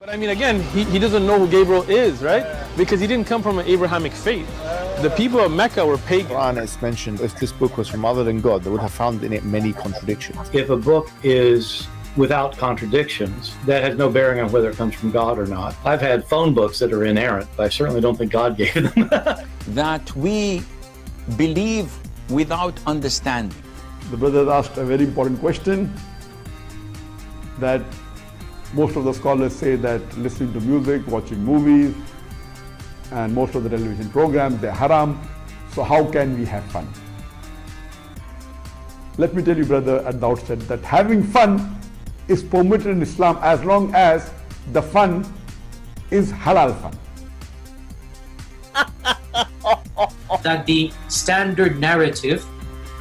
But I mean, again, he doesn't know who Gabriel is, right? Because he didn't come from an Abrahamic faith. The people of Mecca were pagan. Quran is mentioned, if this book was from other than God, they would have found in it many contradictions. If a book is without contradictions, that has no bearing on whether it comes from God or not. I've had phone books that are inerrant, but I certainly don't think God gave them. That we believe without understanding. The brother asked a very important question, that most of the scholars say that listening to music, watching movies, and most of the television programs, they're haram. So how can we have fun? Let me tell you, brother, at the outset, that having fun is permitted in Islam as long as the fun is halal fun. That the standard narrative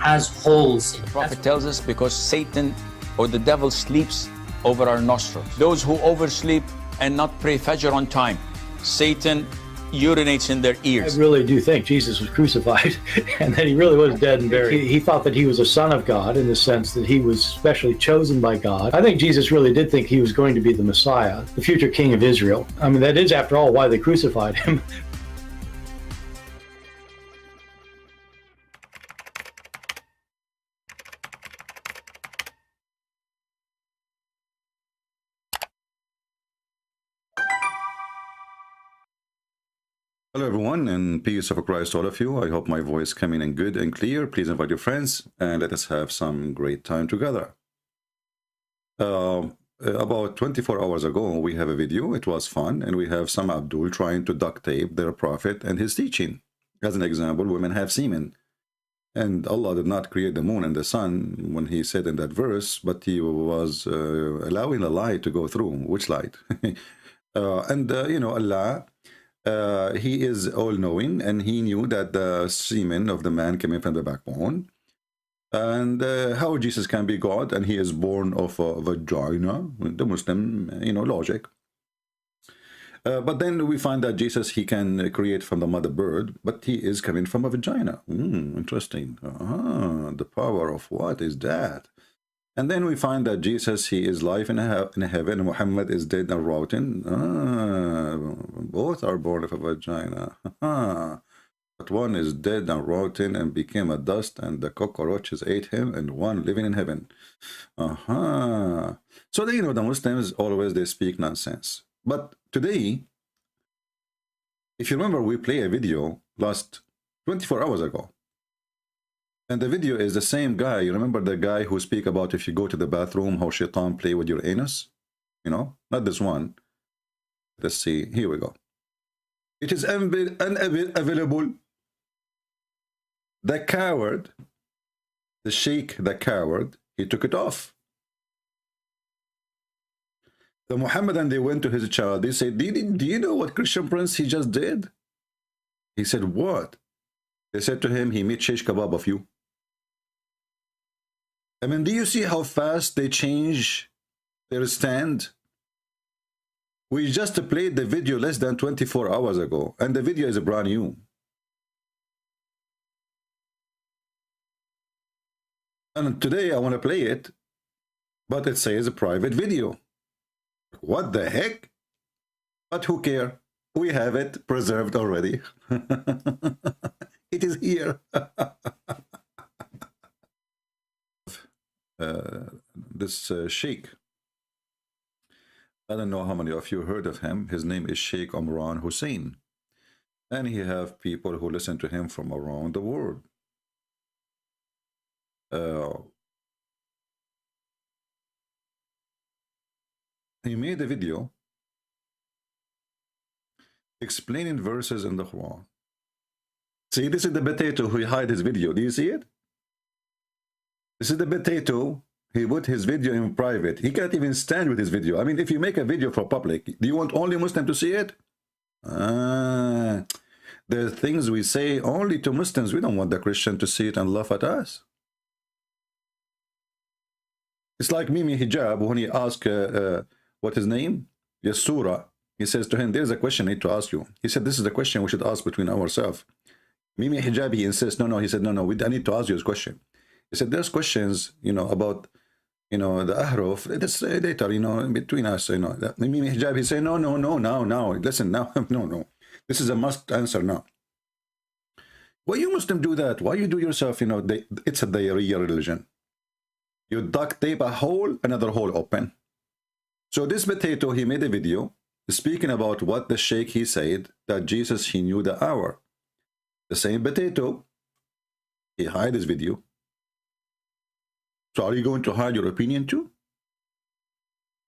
has holes in it. The Prophet tells us because Satan or the devil sleeps over our nostrils. Those who oversleep and not pray Fajr on time, Satan urinates in their ears. I really do think Jesus was crucified and that he really was dead and buried. He thought that he was a son of God in the sense that he was specially chosen by God. I think Jesus really did think he was going to be the Messiah, the future king of Israel. I mean, that is, after all, why they crucified him. Hello everyone, and peace of Christ to all of you. I hope my voice coming in good and clear. Please invite your friends and let us have some great time together. About 24 hours ago, we have a video. It was fun, and we have some Abdul trying to duct tape their prophet and his teaching. As an example, women have semen. And Allah did not create the moon and the sun when he said in that verse, but he was allowing the light to go through. Which light? You know, Allah, he is all-knowing, and he knew that the semen of the man came from the backbone. And how Jesus can be God, and he is born of a vagina, the Muslim, you know, logic. But then we find that Jesus, he can create from the mother bird, but he is coming from a vagina. Interesting. The power of what is that? And then we find that Jesus, he is life in heaven, Muhammad is dead and rotten. Both are born of a vagina. But one is dead and rotten and became a dust, and the cockroaches ate him, and one living in heaven. So they, you know, the Muslims always, they speak nonsense. But today, if you remember, we play a video last 24 hours ago. And the video is the same guy. You remember the guy who speak about if you go to the bathroom, how shaitan play with your anus? You know, not this one. Let's see. Here we go. It is unavailable. The coward, the sheikh, the coward, he took it off. The Muhammadan, they went to his child. They said, do you know what Christian prince he just did? He said, what? They said to him, he made shish kebab of you. I mean, do you see how fast they change their stand? We just played the video less than 24 hours ago, and the video is brand new. And today I want to play it, but it says a private video. What the heck? But who cares? We have it preserved already. It is here. This sheikh, I don't know how many of you heard of him. His name is Sheikh Omran Hussein, and he have people who listen to him from around the world. He made a video explaining verses in the Quran. See, this is the potato who hide his video. Do you see it? This is the potato. He put his video in private. He can't even stand with his video. I mean, if you make a video for public, do you want only Muslim to see it? There are things we say only to Muslims. We don't want the Christian to see it and laugh at us. It's like Mimi Hijab when he asked, what his name? Yasura. He says to him, there's a question I need to ask you. He said, this is the question we should ask between ourselves. Mimi Hijab, he insists, no. He said, no, I need to ask you this question. He said, there's questions, you know, about you know, the ahruf, it's later, you know, between us, you know, Mimi Hijab, he say, no, listen, now, no. This is a must answer now. Why you Muslim do that? Why you do yourself, you know, it's a diarrhea religion. You duct tape a hole, another hole open. So this potato, he made a video speaking about what the sheikh, he said, that Jesus, he knew the hour. The same potato, he hide his video. So are you going to hide your opinion too?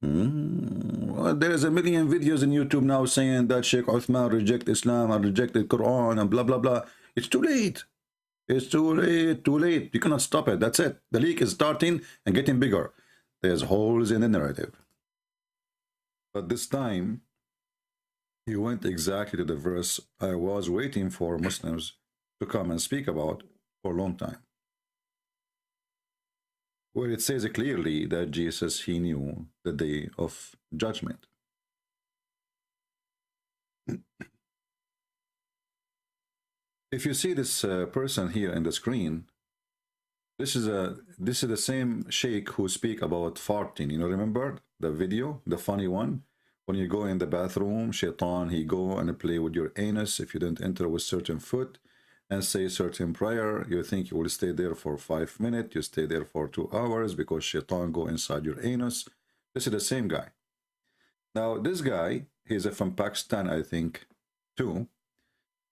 Well, there's a million videos in YouTube now saying that Sheikh Uthman reject Islam and rejected Quran and blah, blah, blah. It's too late. It's too late. You cannot stop it. That's it. The leak is starting and getting bigger. There's holes in the narrative. But this time, he went exactly to the verse I was waiting for Muslims to come and speak about for a long time, where it says clearly that Jesus, he knew the day of judgment. If you see this person here in the screen, this is the same sheikh who speak about farting. You know, remember the video, the funny one? When you go in the bathroom, shaitan, he go and play with your anus. If you don't enter with certain foot and say certain prayer, you think you will stay there for 5 minutes. You stay there for 2 hours because shaitan go inside your anus. This is the same guy. Now, this guy, he's from Pakistan, I think, too.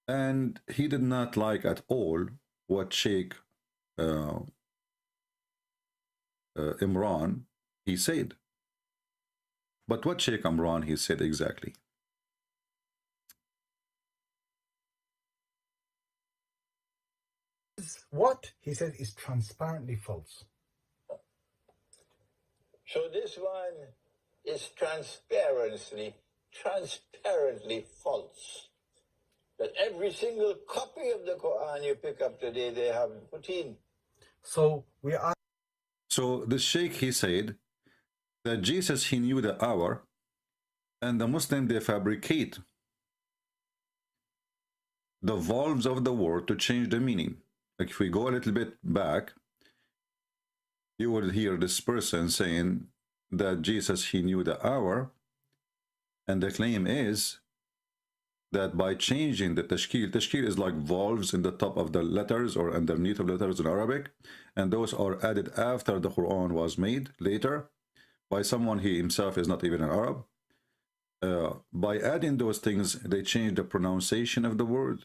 And he did not like at all what Sheikh Imran, he said. But what Sheikh Imran, he said exactly? What he said is transparently false. So this one is transparently false. That every single copy of the Quran you pick up today, they have put in. So we are. So the Sheikh, he said that Jesus, he knew the hour, and the Muslim, they fabricate the valves of the word to change the meaning. Like if we go a little bit back, you will hear this person saying that Jesus, he knew the hour, and the claim is that by changing the tashkil is like valves in the top of the letters or underneath of letters in Arabic, and those are added after the Quran was made later by someone, he himself is not even an Arab. By adding those things, they change the pronunciation of the word,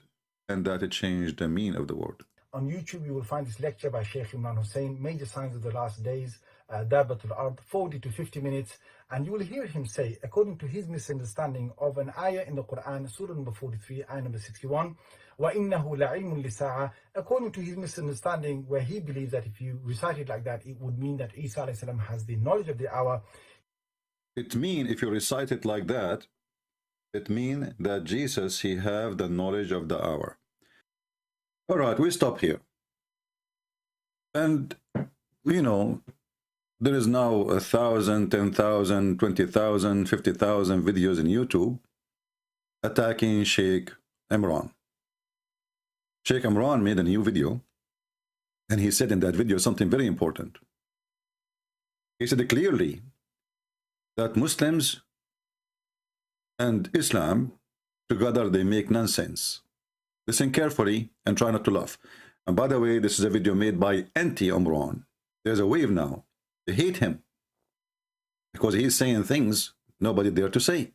and that it changed the meaning of the word. On YouTube, you will find this lecture by Sheikh Imran Hussein, Major Signs of the Last Days, Dabatul Ard, 40 to 50 minutes. And you will hear him say, according to his misunderstanding of an ayah in the Quran, Surah number 43, ayah number 61, وَإِنَّهُ لَعِلْمٌ لِسَاعَةٍ, according to his misunderstanding, where he believes that if you recite it like that, it would mean that Isa alayhi salam has the knowledge of the hour. It means, if you recite it like that, it means that Jesus, he have the knowledge of the hour. All right, we stop here. And, you know, there is now 1,000, 10,000, 20,000, 50,000 videos in YouTube attacking Sheikh Imran. Sheikh Imran made a new video, and he said in that video something very important. He said clearly that Muslims and Islam together, they make nonsense. Listen carefully and try not to laugh. And by the way, this is a video made by anti-Imran. There's a wave now. They hate him because he's saying things nobody dare to say.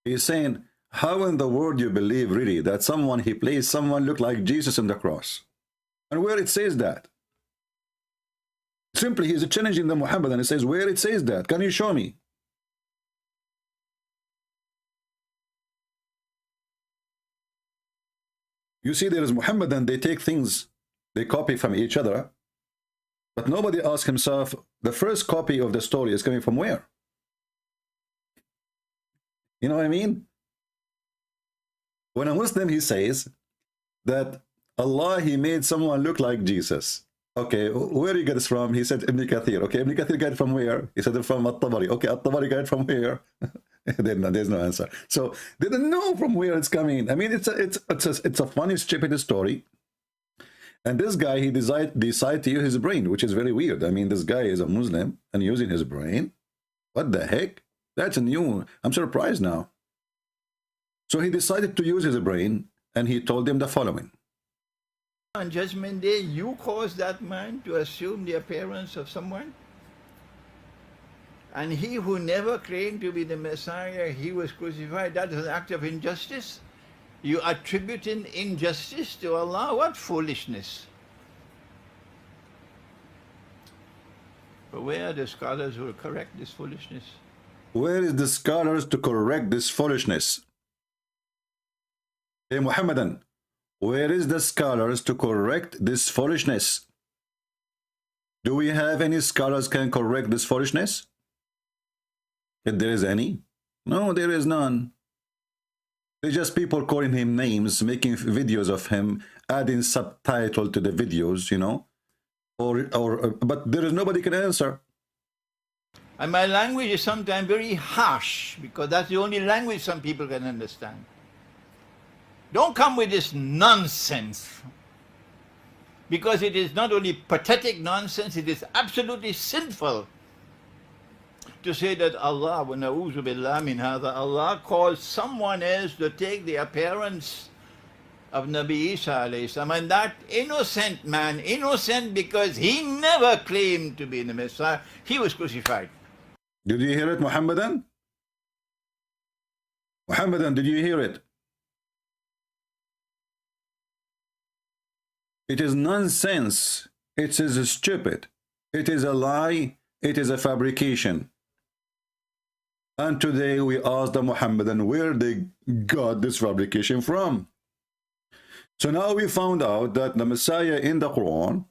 He's saying, how in the world you believe really that someone, he plays someone look like Jesus on the cross? And where it says that? Simply, he's challenging the Muhammad, and he says, where it says that? Can you show me? You see, there is Muhammad, and they take things, they copy from each other, but nobody asks himself, the first copy of the story is coming from where? You know what I mean? When a Muslim, he says that Allah, he made someone look like Jesus. Okay, where you get this from? He said Ibn Kathir. Okay, Ibn Kathir got it from where? He said it from At-Tabari. Okay, At-Tabari got it from where? There's no answer. So they don't know from where it's coming. I mean, it's a funny, stupid story. And this guy, he decided to use his brain, which is very weird. I mean, this guy is a Muslim and using his brain. What the heck? That's new. I'm surprised now. So he decided to use his brain, and he told them the following. On Judgment Day, you caused that man to assume the appearance of someone? And he who never claimed to be the Messiah, he was crucified. That is an act of injustice. You attributing injustice to Allah? What foolishness. But where are the scholars who will correct this foolishness? Where is the scholars to correct this foolishness? Hey Muhammadan, where is the scholars to correct this foolishness? Do we have any scholars can correct this foolishness? If there is any? No, there is none. There's just people calling him names, making videos of him, adding subtitle to the videos, you know, but there is nobody can answer. And my language is sometimes very harsh, because that's the only language some people can understand. Don't come with this nonsense, because it is not only pathetic nonsense, it is absolutely sinful to say that Allah, wa na'udhu billah min hadha, Allah calls someone else to take the appearance of Nabi Isa alayhi salam, and that innocent man, innocent because he never claimed to be the Messiah, he was crucified. Did you hear it, Muhammadan? Muhammadan, did you hear it? It is nonsense. It is stupid. It is a lie. It is a fabrication. And today we ask the Muhammadan where they got this fabrication from. So now we found out that the Messiah in the Quran,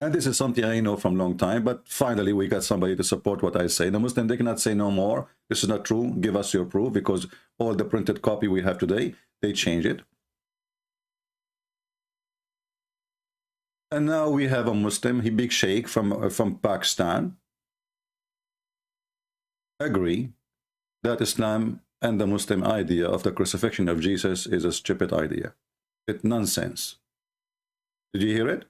and this is something I know from a long time, but finally we got somebody to support what I say. The Muslim, they cannot say no more. This is not true. Give us your proof, because all the printed copy we have today, they change it. And now we have a Muslim, he big sheikh from Pakistan, agree that Islam and the Muslim idea of the crucifixion of Jesus is a stupid idea. It's nonsense. Did you hear it?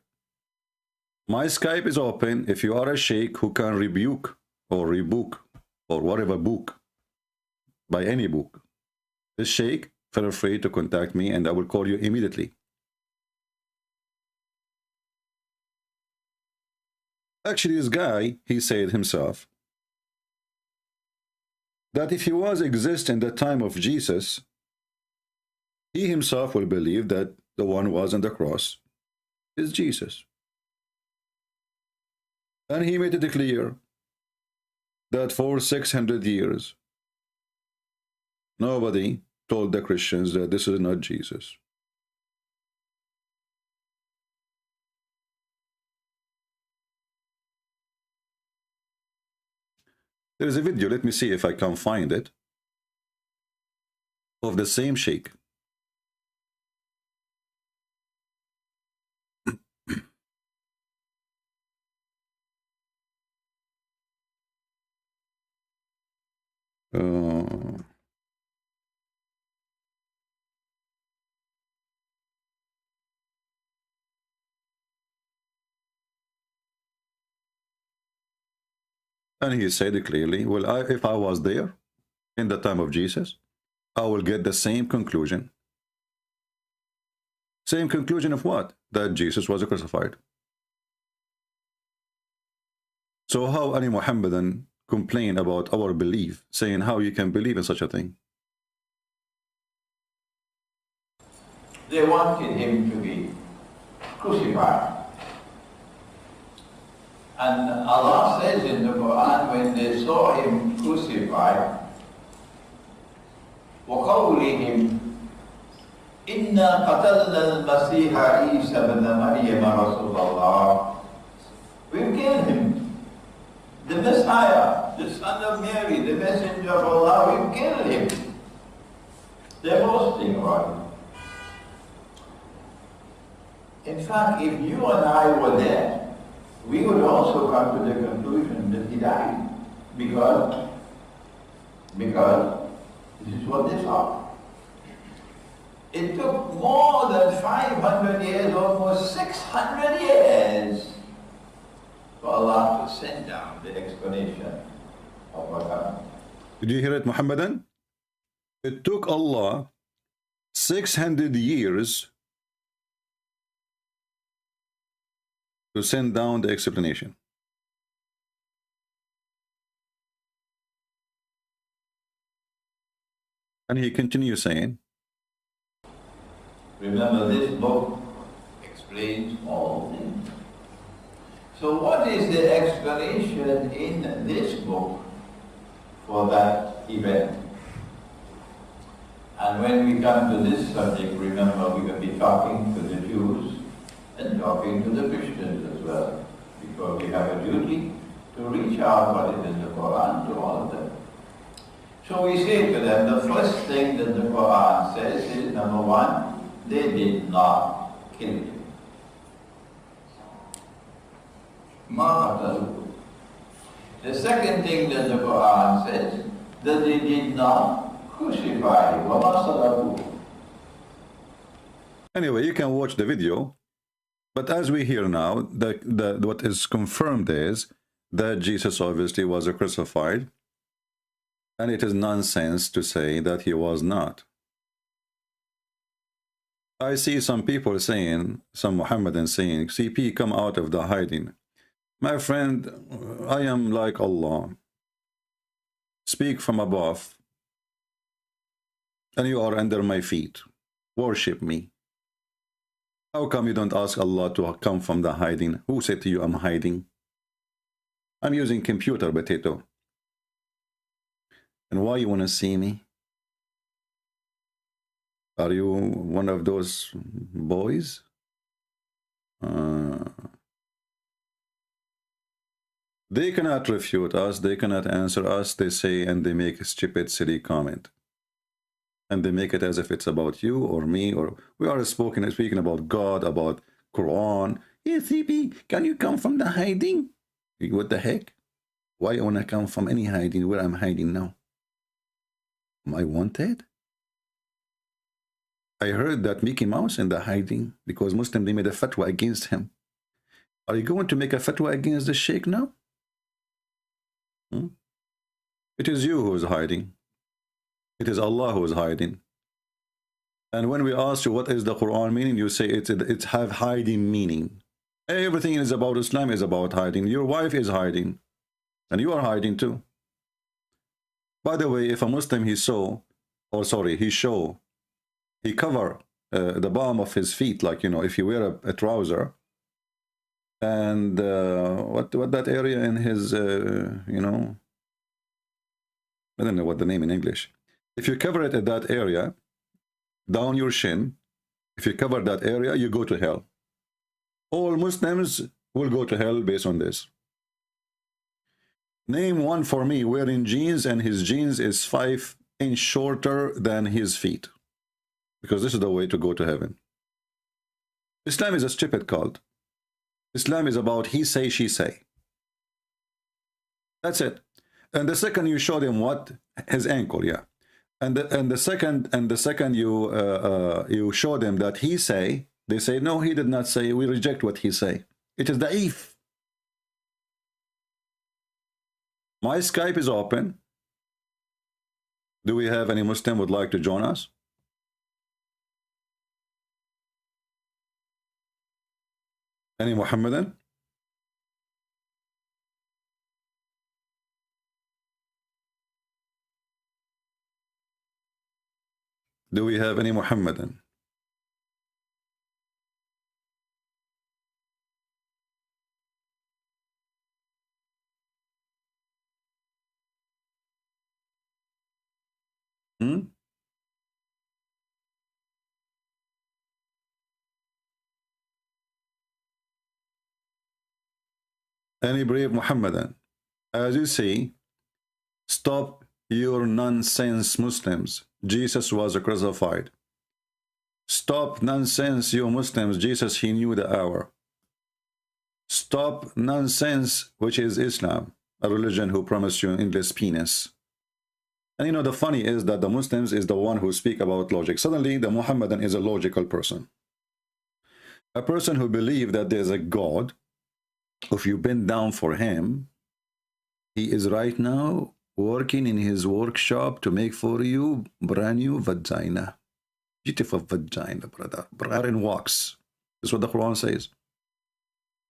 My Skype is open. If you are a sheikh who can rebuke or rebook or whatever book, by any book, this sheikh, feel free to contact me and I will call you immediately. Actually, this guy, he said himself that if he was exist in the time of Jesus, he himself will believe that the one was on the cross is Jesus. And he made it clear that for 600 years, nobody told the Christians that this is not Jesus. There is a video, let me see if I can find it, of the same sheikh. And he said clearly, well, if I was there in the time of Jesus, I will get the same conclusion. Same conclusion of what? That Jesus was crucified. So how any Muhammadan complain about our belief, saying how you can believe in such a thing? They wanted him to be crucified. And Allah says in the Quran, when they saw him crucified, وَقَوْلِهِمْ إِنَّا قَتَلْنَا الْمَسِيحَ عِيسَى بْنَ مَرْيَمَ رَسُولَ اللَّهِ. We killed him. The Messiah, the son of Mary, the messenger of Allah, we killed him. They're boasting about him. In fact, if you and I were there, we would also come to the conclusion that he died, because this is what they saw. It took more than 500 years, almost 600 years, for Allah to send down the explanation of what happened. Did you hear it, Muhammadan? It took Allah 600 years to send down the explanation. And he continues saying, remember, this book explains all things. So what is the explanation in this book for that event? And when we come to this subject, remember, we will be talking to the Jews and talking to the Christians as well, because we have a duty to reach out what is in the Quran to all of them. So we say to them, the first thing that the Quran says is, number one, they did not kill him. The second thing that the Quran says, that they did not crucify him. Anyway, you can watch the video, but as we hear now, what is confirmed is that Jesus obviously was crucified, and it is nonsense to say that he was not. I see some people saying, some Muhammadans saying, CP, come out of the hiding. My friend, I am like Allah. Speak from above, and you are under my feet. Worship me. How come you don't ask Allah to come from the hiding? Who said to you I'm hiding? I'm using computer, potato. And why you want to see me? Are you one of those boys? They cannot refute us. They cannot answer us. They say and they make a stupid, silly comment. And they make it as if it's about you or me, or we are speaking about God, about Quran. Hey, CP, can you come from the hiding? What the heck? Why you want to come from any hiding where I'm hiding now? Am I wanted? I heard that Mickey Mouse in the hiding because Muslim, they made a fatwa against him. Are you going to make a fatwa against the Sheikh now? It is you who is hiding. It is Allah who is hiding. And when we ask you what is the Quran meaning, you say it's have hiding meaning. Everything is about Islam is about hiding. Your wife is hiding. And you are hiding too. By the way, if a Muslim he cover the bottom of his feet, like, you know, if you wear a trouser, and what that area in his, you know, I don't know what the name in English. If you cover it at that area, down your shin, if you cover that area, you go to hell. All Muslims will go to hell based on this. Name one for me wearing jeans and his jeans is 5 inches shorter than his feet. Because this is the way to go to heaven. Islam is a stupid cult. Islam is about he say, she say. That's it. And the second you show them what? His ankle, yeah. And the second you show them that he say, they say, no, he did not say, we reject what he say. It is da'if. My Skype is open. Do we have any Muslim would like to join us? Any Muhammadan? Do we have any Muhammadan? Any brave Muhammadan? As you see, stop your nonsense, Muslims. Jesus was crucified. Stop nonsense, you Muslims. Jesus, he knew the hour. Stop nonsense, which is Islam, a religion who promised you endless penis. And you know, the funny is that the Muslims is the one who speak about logic. Suddenly, the Muhammadan is a logical person. A person who believes that there's a God. If you bend down for him, he is right now working in his workshop to make for you brand new vagina. Beautiful vagina, brother. Brother in wax. That's what the Quran says.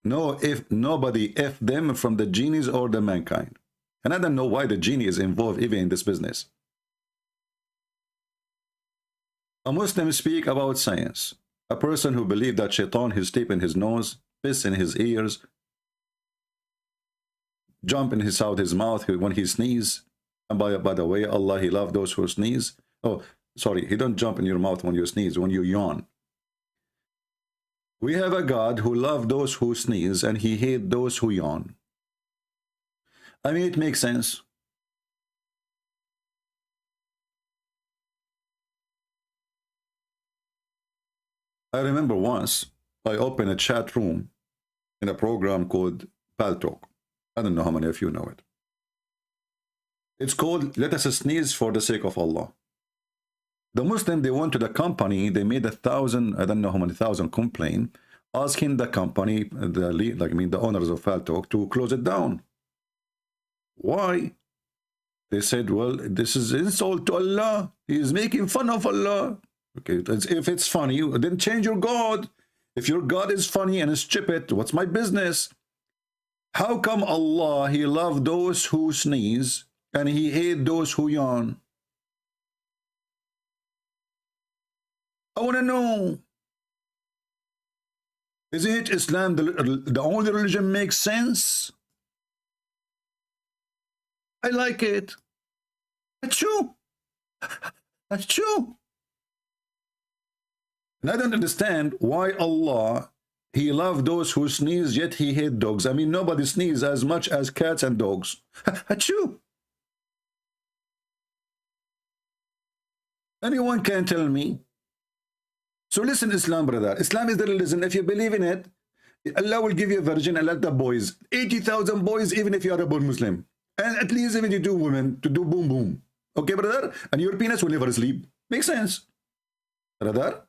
No, if nobody if them from the genies or the mankind. And I don't know why the genie is involved even in this business. A Muslim speak about science. A person who believes that shaitan is deep in his nose, piss in his ears, jump in his out his mouth when he sneezes. And by the way, Allah, he loves those who sneeze. Oh, sorry, he don't jump in your mouth when you sneeze, when you yawn. We have a God who loves those who sneeze and he hates those who yawn. I mean, it makes sense. I remember once I opened a chat room in a program called Talk. I don't know how many of you know it. It's called Let Us Sneeze for the Sake of Allah. The Muslim, they went to the company, they made 1,000, I don't know how many thousand complaint, asking the company, the owners of Talk, to close it down. Why? They said, well, this is insult to Allah. He is making fun of Allah. Okay, if it's funny, then change your God. If your God is funny and stupid, what's my business? How come Allah, he loves those who sneeze and he hates those who yawn? I want to know. Isn't it Islam the only religion makes sense? I like it. That's true. That's true. And I don't understand why Allah, he loves those who sneeze, yet he hates dogs. I mean, nobody sneezes as much as cats and dogs. That's true. Anyone can tell me. So listen, Islam, brother. Islam is the religion. If you believe in it, Allah will give you a virgin and let the boys. 80,000 boys, even if you are a born Muslim. And at least even you do women, to do boom boom. Okay, brother? And your penis will never sleep. Makes sense. Brother?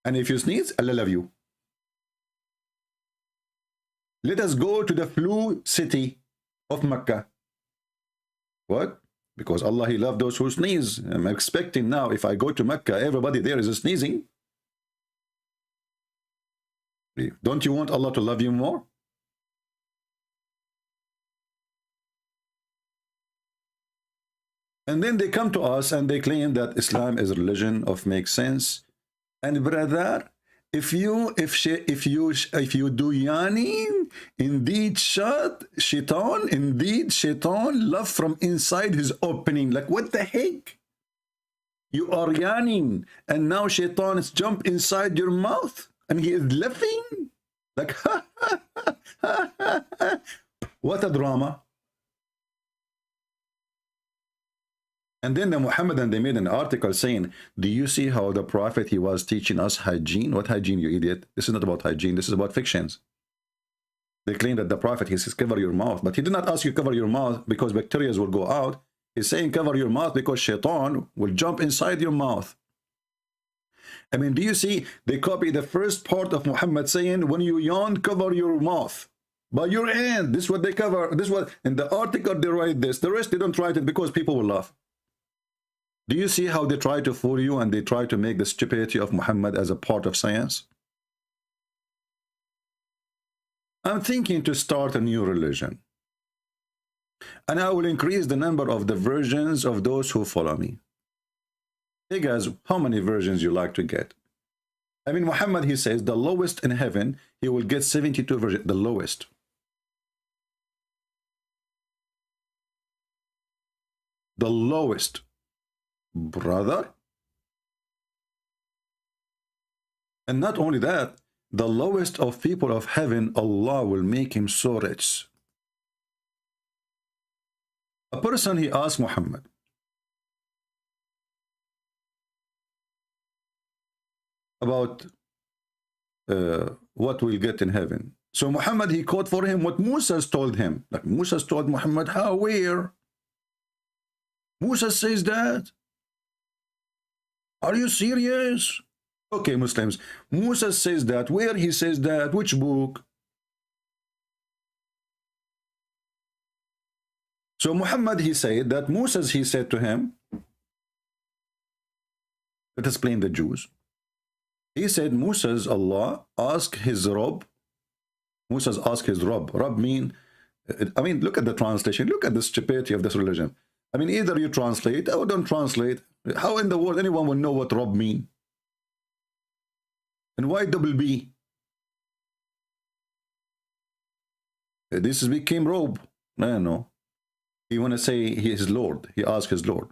And if you sneeze, Allah love you. Let us go to the flu city of Mecca. What? Because Allah, he loves those who sneeze. I'm expecting now, if I go to Mecca, everybody there is sneezing. Don't you want Allah to love you more? And then they come to us and they claim that Islam is a religion of makes sense. And brother, if you do yawning, indeed shaitan love from inside his opening. Like, what the heck? You are yawning and now shaitan is jump inside your mouth and he is laughing. Like, ha, ha, ha, ha, ha, ha. What a drama. And then the Muhammadan, they made an article saying, do you see how the Prophet, he was teaching us hygiene? What hygiene, you idiot? This is not about hygiene. This is about fictions. They claim that the Prophet, he says, cover your mouth. But he did not ask you cover your mouth because bacteria will go out. He's saying cover your mouth because shaitan will jump inside your mouth. I mean, do you see? They copy the first part of Muhammad saying, when you yawn, cover your mouth. By your hand. This is what they cover. This is what, in the article, they write this. The rest, they don't write it because people will laugh. Do you see how they try to fool you and they try to make the stupidity of Muhammad as a part of science? I'm thinking to start a new religion. And I will increase the number of the versions of those who follow me. Hey guys, how many versions you like to get? I mean, Muhammad, he says the lowest in heaven, he will get 72 versions, the lowest. The lowest. Brother. And not only that, the lowest of people of heaven, Allah will make him so rich. A person, he asked Muhammad, about what we'll get in heaven. So Muhammad, he quote for him what Musa told him. Like Musa told Muhammad, how, where? Musa says that? Are you serious? Okay, Muslims. Musa says that. Where he says that? Which book? So Muhammad, he said that Musa's, he said to him, let us blame the Jews. He said Musa's Allah asked his Rabb. Musa's asked his Rabb. Rabb mean, I mean, look at the translation. Look at the stupidity of this religion. I mean, either you translate or don't translate. How in the world anyone will know what Rabb mean? And why double B? This became Rabb. No. He want to say he is Lord. He asked his Lord.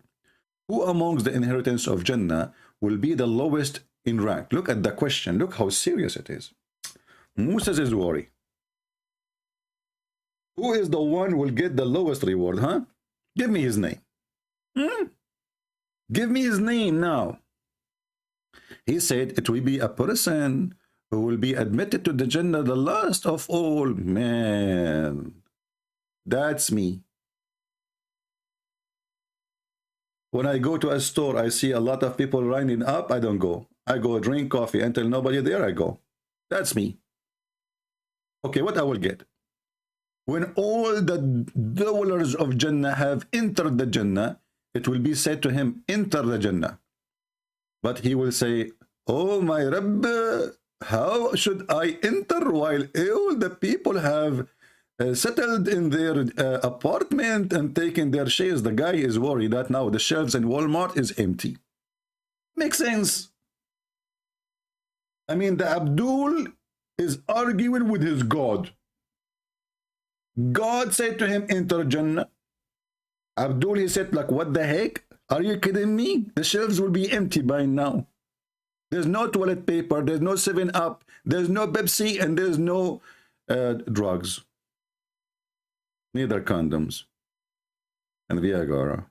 Who amongst the inheritance of Jannah will be the lowest in rank? Look at the question. Look how serious it is. Musa is worried. Who is the one who will get the lowest reward, huh? Give me his name. Give me his name now. He said it will be a person who will be admitted to the Jannah, the last of all. Man, that's me. When I go to a store, I see a lot of people lining up. I don't go. I go drink coffee until nobody there. I go. That's me. Okay, what I will get? When all the dwellers of Jannah have entered the Jannah, it will be said to him, enter the Jannah. But he will say, oh my Rabb, how should I enter while all the people have settled in their apartment and taken their shares? The guy is worried that now the shelves in Walmart is empty. Makes sense. I mean, the Abdul is arguing with his God. God said to him, enter Jannah. Abdul, he said, like, what the heck? Are you kidding me? The shelves will be empty by now. There's no toilet paper, there's no 7-Up, there's no Pepsi, and there's no drugs. Neither condoms, and Viagra,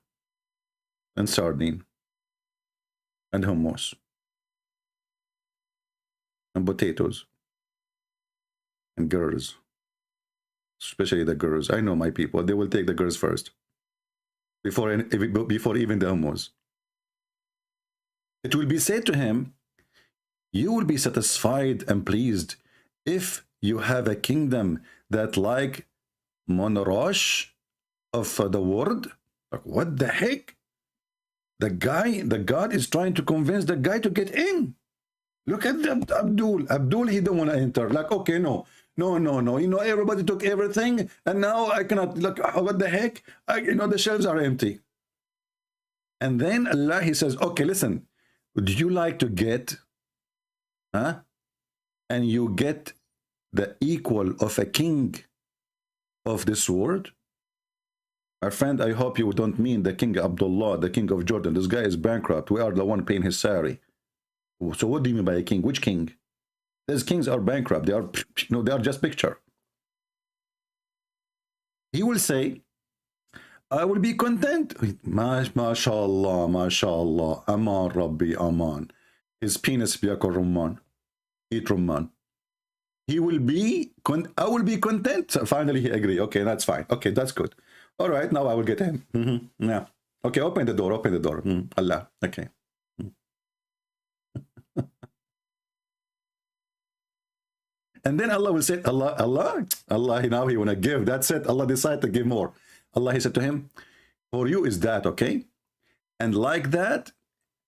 and sardine, and hummus, and potatoes, and girls. Especially the girls. I know my people. They will take the girls first. Before even the hummus. It will be said to him, you will be satisfied and pleased if you have a kingdom that like Monorosh of the world. Like, what the heck? The God is trying to convince the guy to get in. Look at Abdul. Abdul, he don't want to enter. Like, okay, no. You know, everybody took everything, and now I cannot. Look, what the heck? You know, the shelves are empty. And then Allah, he says, okay, listen. Would you like to get, and you get the equal of a king of this world? My friend, I hope you don't mean the King Abdullah, the king of Jordan. This guy is bankrupt. We are the one paying his salary. So what do you mean by a king? Which king? These kings are bankrupt. They are, they are just picture. He will say, I will be content. MashaAllah, MashaAllah, Aman Rabbi, Aman. His penis biyakul rumman. Eat rumman. He will be, I will be content. So finally he agreed. Okay, that's fine. Okay, that's good. All right, now I will get him. Yeah. Okay, open the door, Allah. Okay. And then Allah will say, Allah, now he want to give. That's it. Allah decided to give more. Allah, he said to him, for you is that, okay? And like that,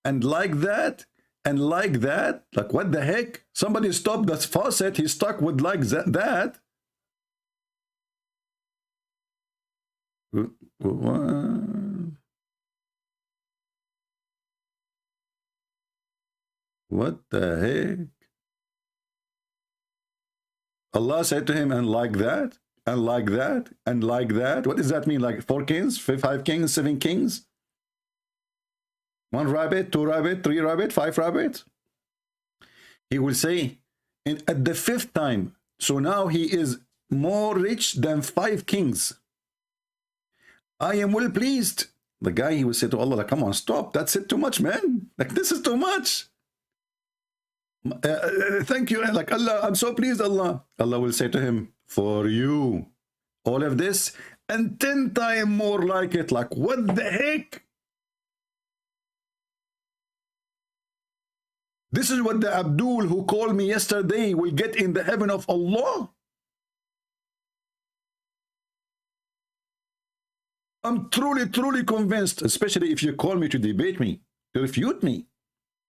and like that, and like that. Like, what the heck? Somebody stopped the faucet. He stuck with like that. What the heck? Allah said to him, and like that, and like that, and like that. What does that mean? Like 4 kings, 5 kings, 7 kings? 1 rabbit, 2 rabbit, 3 rabbit, 5 rabbits? He will say, at the 5th time, so now he is more rich than 5 kings. I am well pleased. The guy, he will say to Allah, like, come on, stop. That's it, too much, man. Like, this is too much. Thank you. Like, Allah, I'm so pleased, Allah. Allah will say to him, for you, all of this, and 10 times more like it. Like, what the heck? This is what the Abdul who called me yesterday will get in the heaven of Allah. I'm truly convinced, especially if you call me to debate me, to refute me.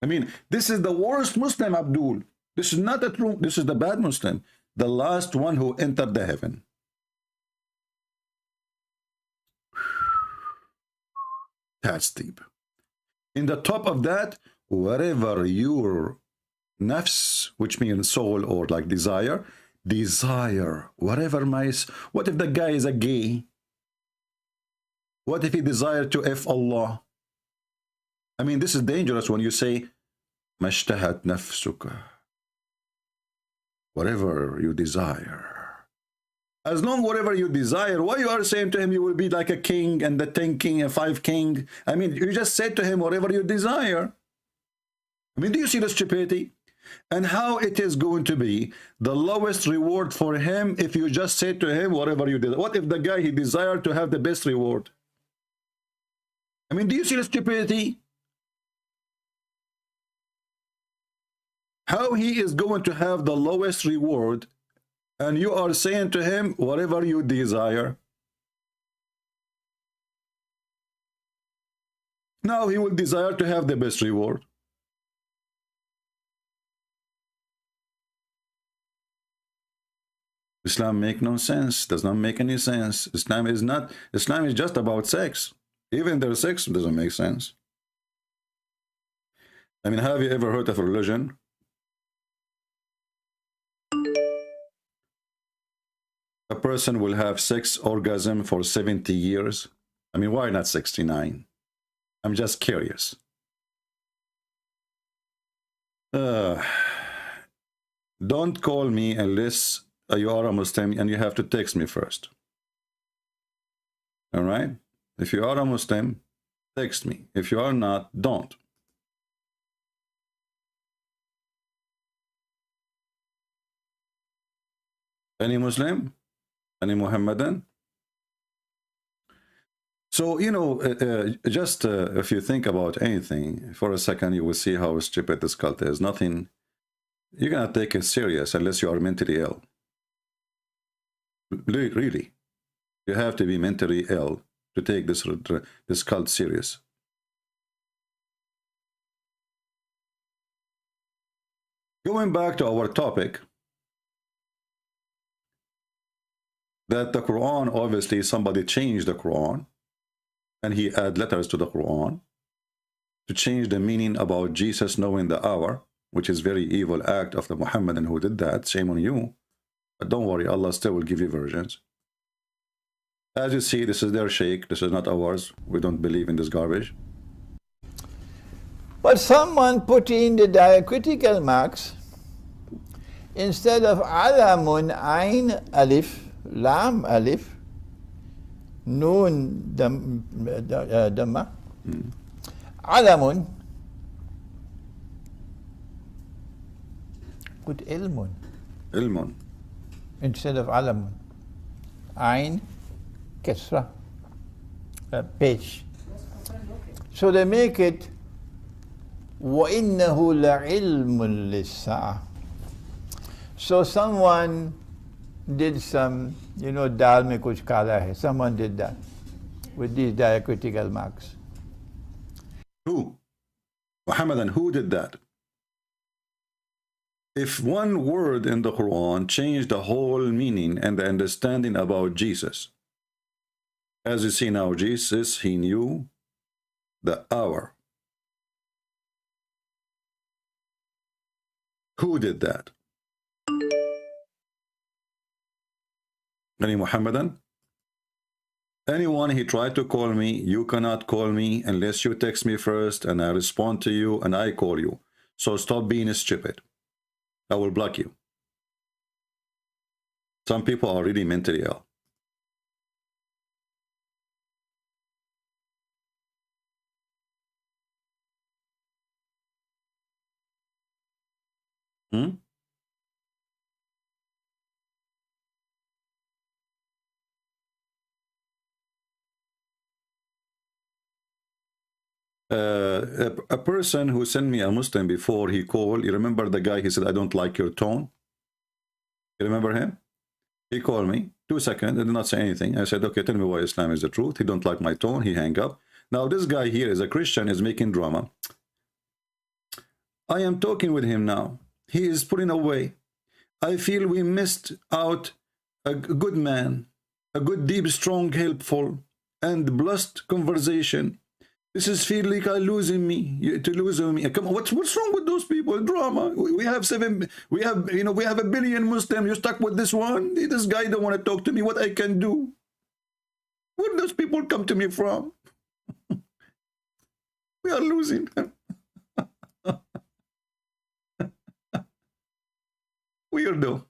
I mean, this is the worst Muslim, Abdul. This is not a true, this is the bad Muslim. The last one who entered the heaven. That's deep. In the top of that, wherever your nafs, which means soul or like desire, whatever what if the guy is a gay? What if he desired to F Allah? I mean, this is dangerous when you say, mashtahat nafsuka. Whatever you desire. As long whatever you desire, why you are saying to him you will be like a king and the 10 king and 5 king? I mean, you just said to him whatever you desire. I mean, do you see the stupidity? And how it is going to be the lowest reward for him if you just say to him whatever you desire? What if the guy he desired to have the best reward? I mean, do you see the stupidity? How he is going to have the lowest reward and you are saying to him whatever you desire? Now he will desire to have the best reward. Islam make no sense, does not make any sense. Islam is just about sex. Even their sex doesn't make sense. I mean, have you ever heard of a religion a person will have sex orgasm for 70 years? I mean, why not 69? I'm just curious. Don't call me unless you are a Muslim, and you have to text me first. All right? If you are a Muslim, text me. If you are not, don't. Any Muslim? Any Muhammadan? So, you know, if you think about anything for a second, you will see how stupid this cult is. Nothing, you're going to take it serious unless you are mentally ill. Really. You have to be mentally ill to take this cult serious. Going back to our topic, that the Quran, obviously somebody changed the Quran and he add letters to the Quran to change the meaning about Jesus knowing the hour, which is very evil act of the Muhammadan who did that. Shame on you. But don't worry, Allah still will give you versions. As you see, this is their sheikh, this is not ours. We don't believe in this garbage. But someone put in the diacritical marks instead of alamun ain alif lam alif nun damma alamun put ilmun instead of alamun ain kasra page, so they make it wa innahu la ilmun lis-sa'a. So someone did some, you know, dal mein kuch kala hai. Someone did that with these diacritical marks. Who? Muhammadan, who did that? If one word in the Quran changed the whole meaning and the understanding about Jesus, as you see now, Jesus, he knew the hour. Who did that? Any Muhammadan? Anyone he tried to call me, you cannot call me unless you text me first and I respond to you and I call you. So stop being stupid. I will block you. Some people are really mentally ill. A person who sent me a Muslim before, he called, you remember the guy, he said, I don't like your tone. You remember him? He called me, 2 seconds, I did not say anything. I said, okay, tell me why Islam is the truth. He don't like my tone, he hang up. Now this guy here is a Christian, is making drama. I am talking with him now. He is pulling away. I feel we missed out a good man, a good, deep, strong, helpful, and blessed conversation. This is feel like I losing me, to lose me. Come on, what's wrong with those people? Drama. We have 1 billion Muslims. You're stuck with this one. This guy don't want to talk to me. What I can do? Where do those people come to me from? We are losing them. Weirdo.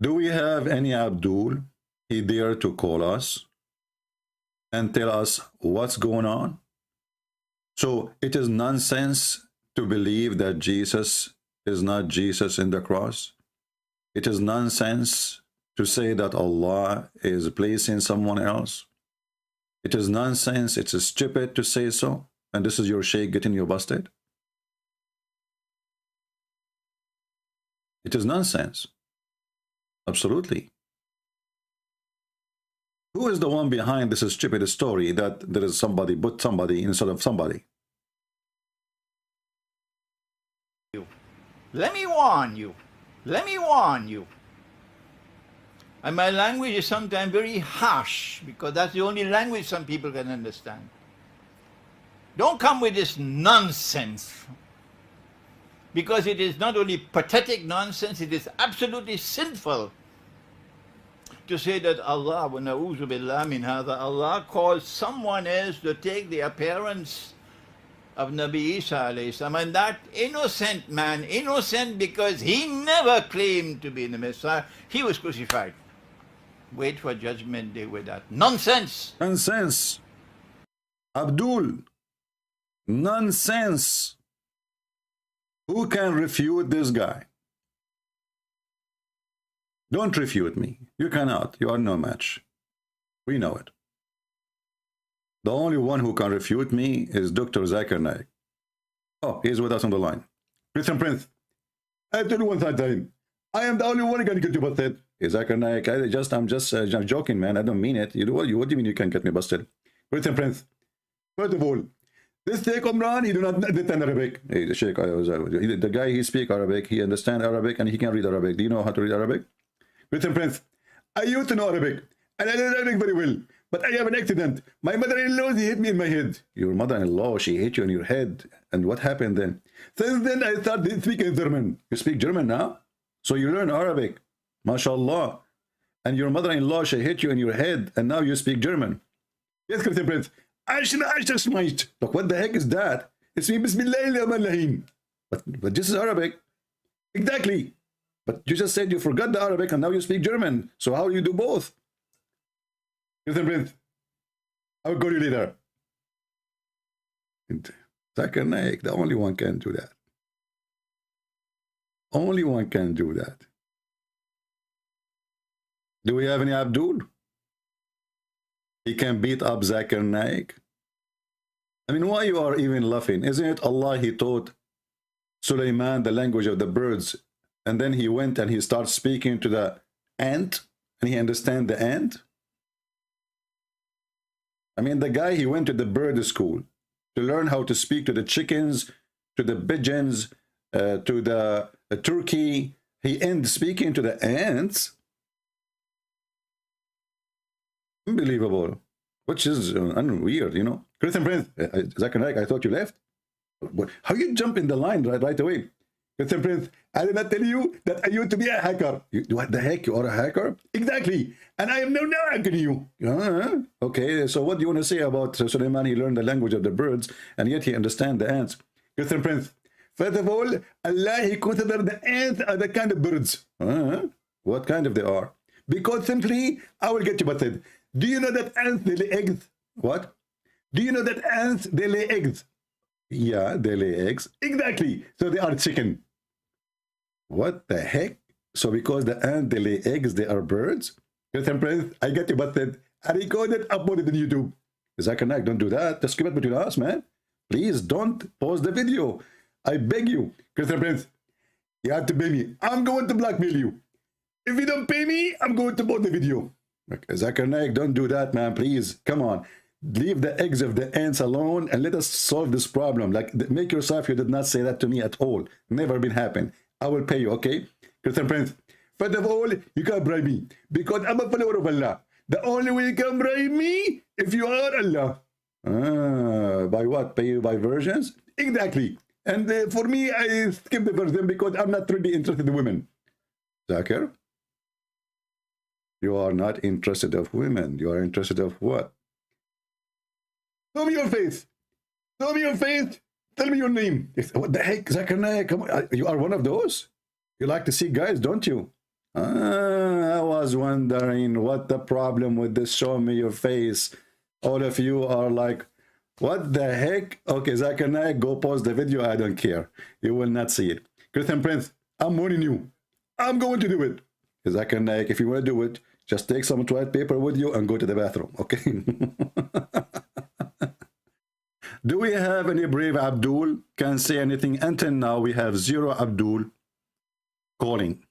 Do we have any Abdul? He dare to call us and tell us what's going on? So it is nonsense to believe that Jesus is not Jesus in the cross. It is nonsense to say that Allah is placing someone else. It is nonsense. It's stupid to say so. And this is your sheikh getting you busted. It is nonsense. Absolutely. Who is the one behind this stupid story that there is somebody put somebody instead of somebody? Let me warn you. Let me warn you. And my language is sometimes very harsh because that's the only language some people can understand. Don't come with this nonsense. Because it is not only pathetic nonsense, it is absolutely sinful to say that Allah, wa na'udhu billah min hadha, Allah calls someone else to take the appearance of Nabi Isa alayhi salam, and that innocent man, innocent because he never claimed to be the Messiah, he was crucified. Wait for judgment day with that. Nonsense! Nonsense! Abdul! Nonsense! Who can refute this guy? Don't refute me. You cannot. You are no match. We know it. The only one who can refute me is Dr. Zakir Naik. Oh, he's with us on the line. Prince, I tell you one time, I am the only one who can get you busted. Hey, Zakir Naik, I'm just joking, man. I don't mean it. What do you mean you can get me busted? Prince, first of all, this Sheikh Umran, he do not understand Arabic. Hey, the Sheikh, the guy, he speak Arabic, he understand Arabic, and he can read Arabic. Do you know how to read Arabic? Prince, I used to know Arabic, and I know Arabic very well, but I have an accident. My mother-in-law, she hit me in my head. Your mother-in-law, she hit you in your head. And what happened then? Since then, I started speaking German. You speak German now? So you learn Arabic. MashaAllah. And your mother-in-law, she hit you in your head, and now you speak German. Yes, Prince. Look, what the heck is that? It's me, Bismillahirrahmanirrahim. But this is Arabic. Exactly. But you just said you forgot the Arabic and now you speak German. So how do you do both? Listen, Prince. I will call you later. Zakir Naik, the only one can do that. Only one can do that. Do we have any Abdul? He can beat up Zakir Naik. I mean, why you are even laughing? Isn't it Allah, he taught Sulaiman the language of the birds, and then he went and he started speaking to the ant, and he understand the ant? I mean, the guy, he went to the bird school to learn how to speak to the chickens, to the pigeons, to the turkey. He ended speaking to the ants. Unbelievable. Which is weird, you know. Christian Prince, Zakir Naik, I thought you left. How you jump in the line right away? Christian Prince, I did not tell you that I used to be a hacker. What the heck? You are a hacker? Exactly. And I am now hacking you. Okay, so what do you want to say about Sulaiman? He learned the language of the birds, and yet he understands the ants. Christian Prince, first of all, Allah, he considered the ants are the kind of birds. What kind of they are? Because simply, I will get you busted. Do you know that ants, they lay eggs? What? Do you know that ants, they lay eggs? Yeah, they lay eggs. Exactly. So they are chicken. What the heck? So because the ant, they lay eggs, they are birds? Christian Prince, I get you busted. I recorded, uploaded on YouTube. Zakir Naik, don't do that. Just keep it between us, man. Please don't pause the video. I beg you. Christian Prince, you have to pay me. I'm going to blackmail you. If you don't pay me, I'm going to pause the video. Okay, Zakir Naik, don't do that, man. Please, come on. Leave the eggs of the ants alone and let us solve this problem. Like, make yourself, you did not say that to me at all. Never been happen. I will pay you, okay? Christian Prince, first of all, you can't bribe me because I'm a follower of Allah. The only way you can bribe me if you are Allah. By what? Pay you by versions? Exactly. And for me, I skip the version because I'm not really interested in women. Zakir, you are not interested of women. You are interested of what? Show me your face. Show me your face. Tell me your name. What the heck, Zakir Naik? Come on. You are one of those? You like to see guys, don't you? I was wondering what the problem with this show me your face. All of you are like, what the heck? Okay, Zakir Naik, go pause the video. I don't care. You will not see it. Christian Prince, I'm warning you. I'm going to do it. Zakir Naik, if you want to do it, just take some toilet paper with you and go to the bathroom, okay? Do we have any brave Abdul? Can say anything? Until now, we have 0 Abdul calling.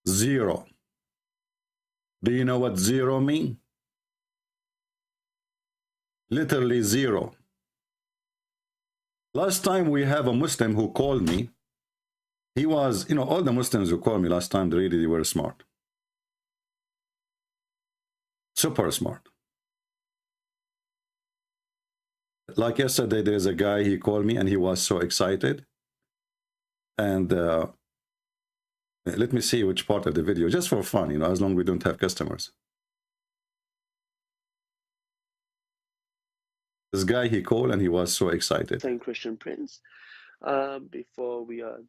0. Do you know what 0 mean? Literally 0. Last time we have a Muslim who called me. He was, you know, all the Muslims who called me last time, they were smart. Super smart. Like yesterday, there is a guy, he called me and he was so excited. And let me see which part of the video, just for fun, you know, as long as we don't have customers. This guy, he called and he was so excited. Saying Christian Prince, before we are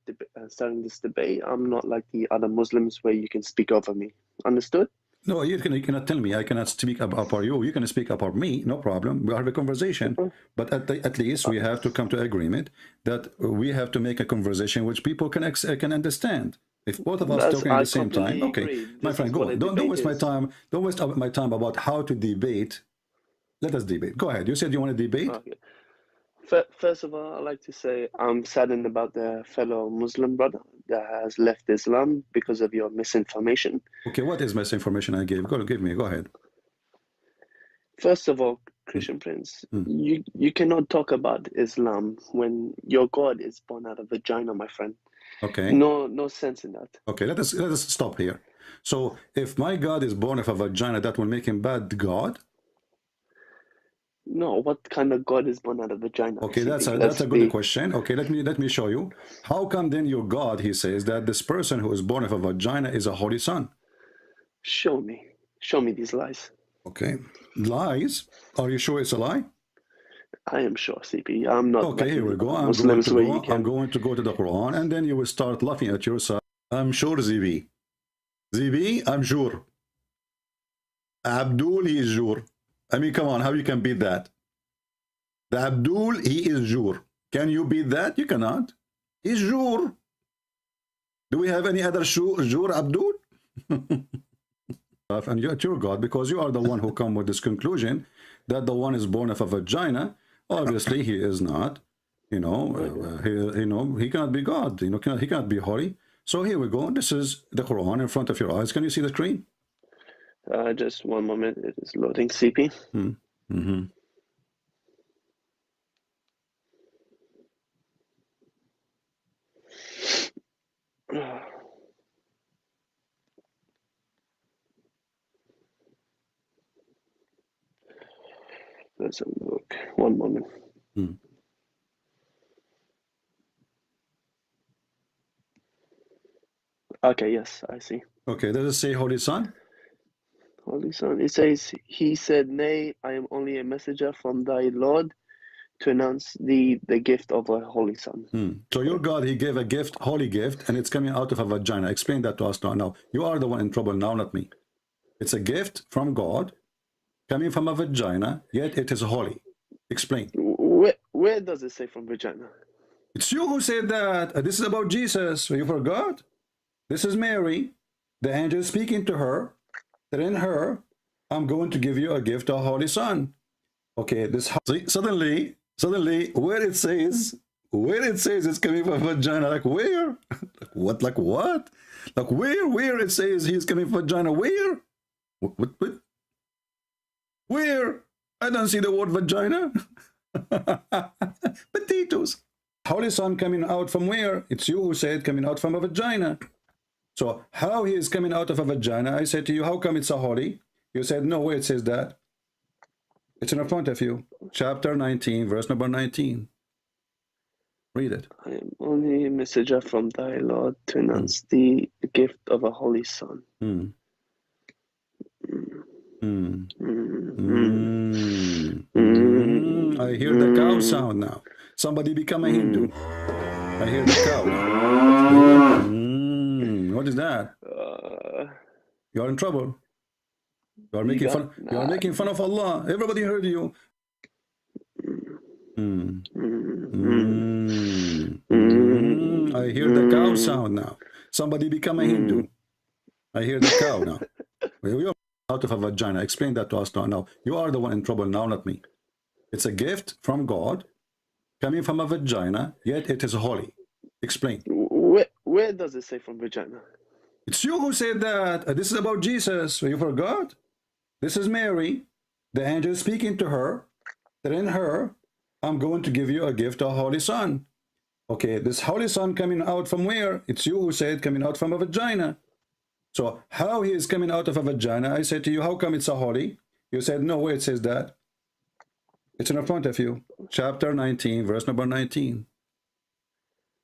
starting this debate, I'm not like the other Muslims where you can speak over me. Understood? No, you cannot tell me. I cannot speak about you. You can speak about me. No problem. We'll have a conversation. But at least we have to come to agreement that we have to make a conversation which people can understand. If both of us talking at the same time, okay, my friend, go on. Don't waste my time. Don't waste my time about how to debate. Let us debate. Go ahead. You said you want to debate. Okay. First of all, I'd like to say I'm saddened about the fellow Muslim brother that has left Islam because of your misinformation. Okay, what is misinformation I gave? Give me. Go ahead. First of all, Christian Prince, you cannot talk about Islam when your God is born out of vagina, my friend. Okay. No sense in that. Okay, let us stop here. So, if my God is born of a vagina, that will make him bad God? No, what kind of God is born out of vagina? Okay, that's a good question. Okay, let me show you. How come then your God, he says, that this person who is born of a vagina is a holy son? Show me these lies. Okay, lies? Are you sure it's a lie? I am sure, CP. I'm not. Okay, here we go. I'm going to go to the Quran, and then you will start laughing at yourself. I'm sure, ZB. ZB, I'm sure. Abdul, he is sure. I mean, come on, how you can beat that? The Abdul, he is Jur. Can you beat that? You cannot. He's Jur. Do we have any other Jur Abdul? And you're your God, because you are the one who come with this conclusion that the one is born of a vagina. Obviously, he is not. You know, he cannot be God. You know, he cannot be holy. So here we go. This is the Quran in front of your eyes. Can you see the screen? Just one moment. It is loading, CP. Let's have a look. One moment. Okay, yes, I see. Okay, does it say Holy Son? Holy Son. It says, he said, nay, I am only a messenger from thy Lord to announce the gift of a Holy Son. So your God, he gave a gift, holy gift, and it's coming out of a vagina. Explain that to us now. Now, you are the one in trouble now, not me. It's a gift from God, coming from a vagina, yet it is holy. Explain. Where does it say from vagina? It's you who said that. This is about Jesus. You forgot? This is Mary. The angel is speaking to her. That in her, I'm going to give you a gift, a holy son. Okay, this suddenly where it says it's coming from vagina, like where? Like what? Like where it says he's coming from vagina? Where? What? Where? I don't see the word vagina. Potatoes. Holy son coming out from where? It's you who said coming out from a vagina. So how he is coming out of a vagina? I said to you, how come it's a holy? You said no way it says that. It's in front of you. Chapter 19, verse number 19. Read it. I am only a messenger from thy Lord to announce the gift of a holy son. I hear the cow sound now. Somebody become a Hindu. I hear the cow now. What is that? You're in trouble. You are making fun. You are making fun of Allah. Everybody heard you. I hear the cow sound now. Somebody become a Hindu. I hear the cow now. You're out of a vagina. Explain that to us now. Now you are the one in trouble now, not me. It's a gift from God coming from a vagina, yet it is holy. Explain. Where does it say from vagina? It's you who said that. This is about Jesus. You forgot? This is Mary. The angel is speaking to her. That in her, I'm going to give you a gift, a holy son. Okay, this holy son coming out from where? It's you who said coming out from a vagina. So how he is coming out of a vagina? I said to you, how come it's a holy? You said no way it says that. It's in front of you. Chapter 19, verse number 19.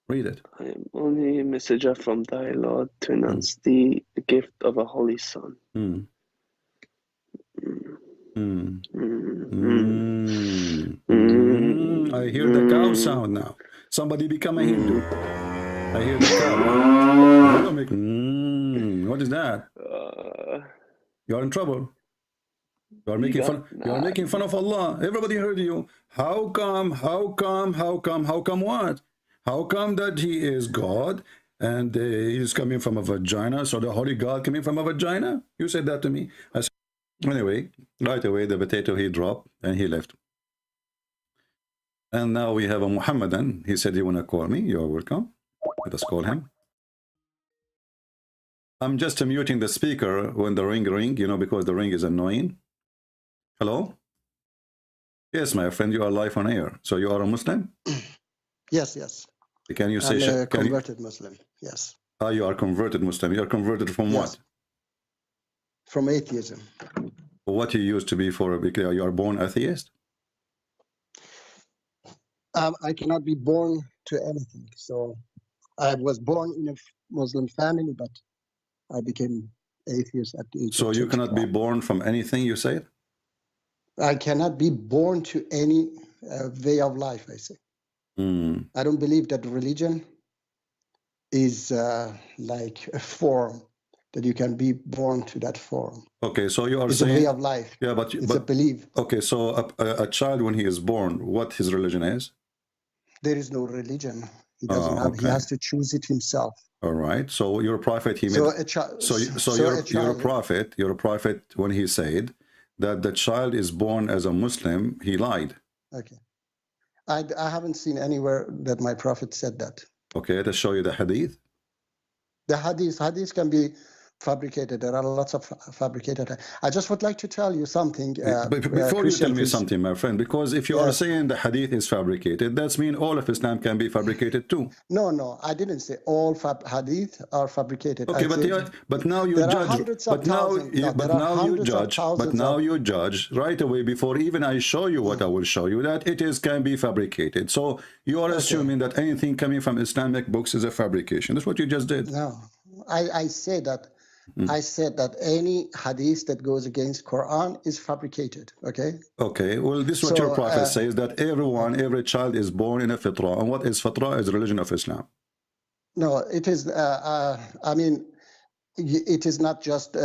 Read it. I am only a messenger from thy Lord to announce the gift of a holy son. I hear the cow sound now. Somebody become a Hindu. I hear the cow now. What is that? You're in trouble. You are making fun. You are making fun of Allah. Everybody heard you. How come? How come? How come? How come what? How come that he is God and he is coming from a vagina? So the holy God coming from a vagina? You said that to me. I said, anyway, right away the potato he dropped and he left. And now we have a Muhammadan. He said, you want to call me? You're welcome. Let us call him. I'm just muting the speaker when the ring, you know, because the ring is annoying. Hello? Yes, my friend, you are live on air. So you are a Muslim? Yes, yes. Can you say... I'm a converted Muslim, yes. Ah, you are converted Muslim. You are converted from what? From atheism. What you used to be for, because you are born atheist? I cannot be born to anything. So I was born in a Muslim family, but I became atheist at the age So of you cannot be born from anything, you said? I cannot be born to any way of life, I say. I don't believe that religion is like a form, that you can be born to that form. Okay, so you are it's saying... It's a way of life. Yeah, but... It's a belief. Okay, so a child, when he is born, what his religion is? There is no religion. He doesn't have. Okay. He has to choose it himself. All right. So your prophet, he so made... Your prophet, when he said that the child is born as a Muslim, he lied. Okay. I haven't seen anywhere that my prophet said that. Okay, to show you the hadith. The hadith can be fabricated. There are lots of fabricated. I just would like to tell you something. Before you tell me something, my friend, because if you are saying the hadith is fabricated, that means all of Islam can be fabricated too. No, I didn't say all hadith are fabricated. Okay, but now you judge. But now you judge right away before even I show you what I will show you, that it can be fabricated. So you are assuming that anything coming from Islamic books is a fabrication. That's what you just did. No, I say that. I said that any hadith that goes against Quran is fabricated. Okay. Okay. Well, this is what your prophet says, that every child is born in a fitrah. And what is fitrah? Is the religion of Islam. No, it is. I mean, it is not just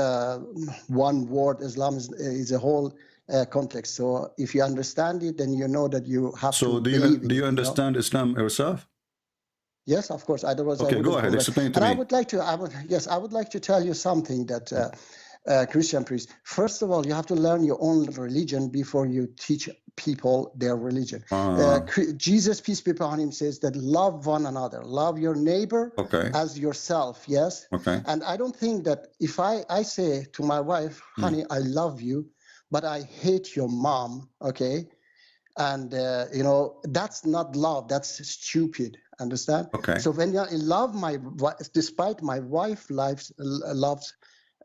one word. Islam is a whole complex. So if you understand it, then you know that you have to. So do you understand Islam yourself? Yes, of course. Otherwise, okay, go ahead. Explain to me. I would like to. I would like to tell you something that Christian priest. First of all, you have to learn your own religion before you teach people their religion. Jesus, peace be upon him, says that love one another, love your neighbor as yourself. Yes. And I don't think that if I say to my wife, honey, I love you, but I hate your mom, okay? And, you know, that's not love, that's stupid, understand? So when I love my wife, despite my wife loves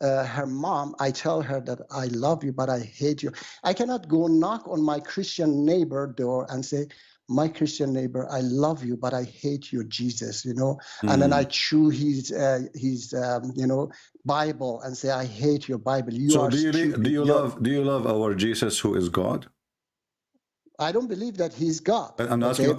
her mom, I tell her that I love you, but I hate you. I cannot go knock on my Christian neighbor door and say, my Christian neighbor, I love you, but I hate your Jesus, you know, and then I chew his you know, Bible and say, I hate your Bible. You so are stupid. Do you love our Jesus who is God? I don't believe that he's God. I'm asking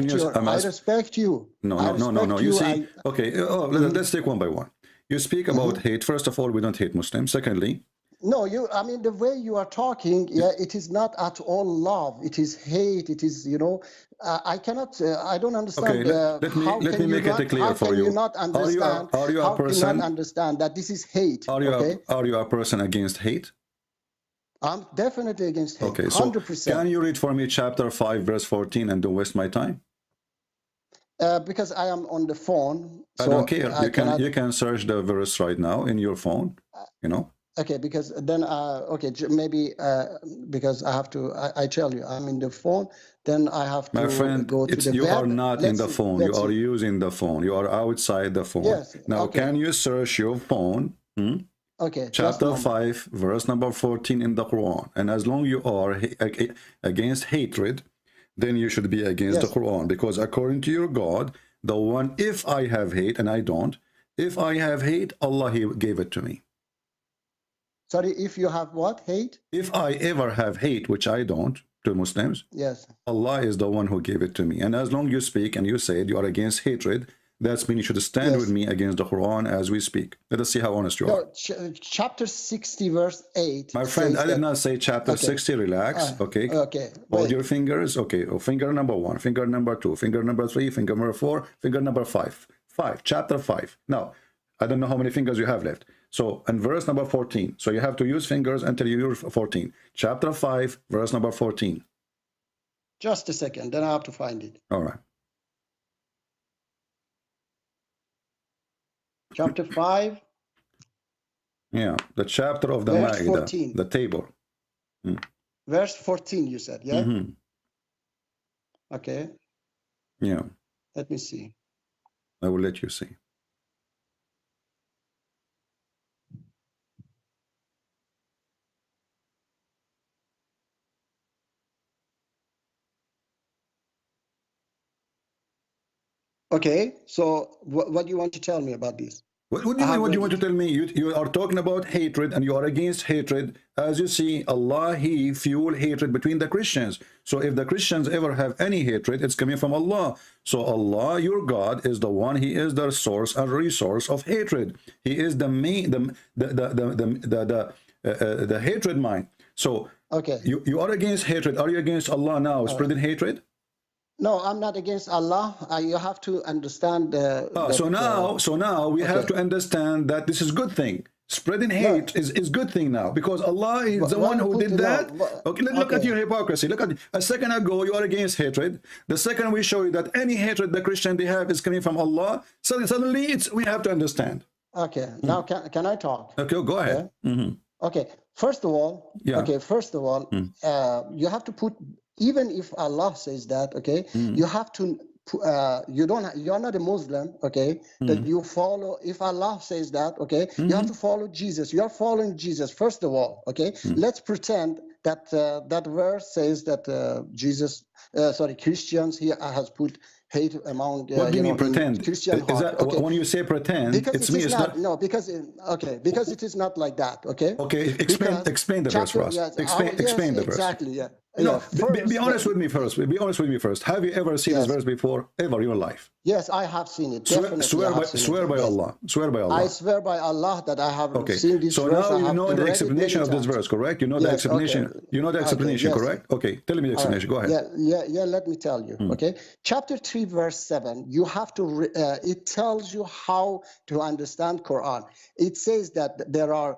you. But I respect you. No. You see, let's take one by one. You speak about hate. First of all, we don't hate Muslims. Secondly, no, I mean, the way you are talking, it is not at all love. It is hate. It is, you know, I cannot, I don't understand. Let me make it clear for you. How can you not understand? Are you a person? How can you not understand that this is hate? Are you a person against hate? I'm definitely against hate. Okay, so 100%. Can you read for me chapter 5, verse 14, and don't waste my time? Because I am on the phone. I don't care. You can search the verse right now in your phone. You know. Okay, because then maybe because I have to. I tell you, I'm in the phone. Then I have to. My friend, go to the you web. are not in the phone. You are using the phone. You are outside the phone. Yes. Now, can you search your phone? Okay. Chapter 5, verse number 14 in the Quran. And as long you are against hatred, then you should be against the Quran. Because according to your God, the one, if I have hate, and I don't, if I have hate, Allah, He gave it to me. Sorry, if you have what? Hate? If I ever have hate, which I don't, to Muslims, yes, Allah is the one who gave it to me. And as long you speak and you say you are against hatred, that's mean you should stand with me against the Quran as we speak. Let us see how honest you are. Chapter 60, verse 8. My friend, I did not say chapter 60. Relax. Okay. Hold your fingers. Okay. Oh, finger number 1, finger number 2, finger number 3, finger number 4, finger number 5. Chapter 5. Now, I don't know how many fingers you have left. So, in verse number 14. So, you have to use fingers until you use 14. Chapter 5, verse number 14. Just a second. Then I have to find it. All right. Chapter 5. Yeah, the chapter of the Ma'idah, the table. Verse 14, you said, yeah? Okay. Yeah. Let me see. I will let you see. Okay, so what do you want to tell me about this? What do you mean? What do you want to tell me? You are talking about hatred, and you are against hatred. As you see, Allah, He fuel hatred between the Christians. So if the Christians ever have any hatred, it's coming from Allah. So Allah, your God, is the one. He is the source and resource of hatred. He is the main, the hatred mind. So you are against hatred. Are you against Allah now, spreading hatred? No, I'm not against Allah. You have to understand. So now we have to understand that this is good thing. Spreading hate is good thing now, because Allah is the one who did that. Look at your hypocrisy. Look at a second ago you are against hatred. The second we show you that any hatred the Christian they have is coming from Allah. So suddenly we have to understand. Okay. Now can I talk? Okay, go ahead. Okay. First of all, you have to put. Even if Allah says that, you have to. You're not a Muslim, that you follow. If Allah says that, you have to follow Jesus. You are following Jesus first of all, Let's pretend that that verse says that Christians here has put hate among. What do you mean pretend? Christian is that when you say pretend? Because it's me. Because it is not like that. Okay. Explain the verse for us. Explain the verse. Exactly. Yeah. No, be honest with me first. Be honest with me first. Have you ever seen this verse before, ever in your life? Yes, I have seen it. Swear by Allah. Swear by Allah. I swear by Allah that I have seen this so verse. So now you know the explanation of this verse, correct? You know the explanation. You know the explanation, correct? Okay, tell me the explanation. Go ahead. Yeah. Let me tell you. Chapter 3, verse 7. You have to. It tells you how to understand Quran. It says that there are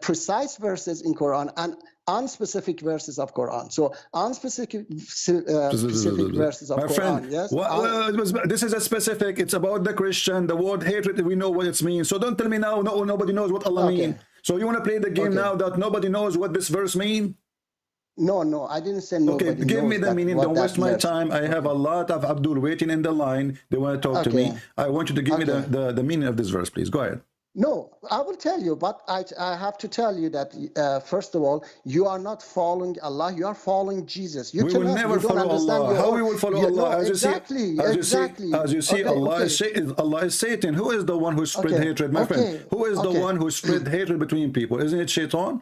precise verses in Quran and unspecific verses of Quran. So unspecific specific verses of My Quran. friend, Yes. this is a specific. It's about the Christian. The word hatred, we know what it means. So don't tell me now, no, nobody knows what Allah means. So you want to play the game now that nobody knows what this verse means? No, I didn't say nobody. Okay, give me the meaning. Don't waste my time. I have a lot of Abdul waiting in the line. They want to talk to me. I want you to give me the meaning of this verse, please. Go ahead. No, I will tell you, but I have to tell you that first of all, you are not following Allah. You are following Jesus. We will never follow Allah. How we will follow Allah? Exactly. As you see, Allah is Satan. Who is the one who spread hatred, my friend? Who is the one who spread hatred between people? Isn't it Shaitan?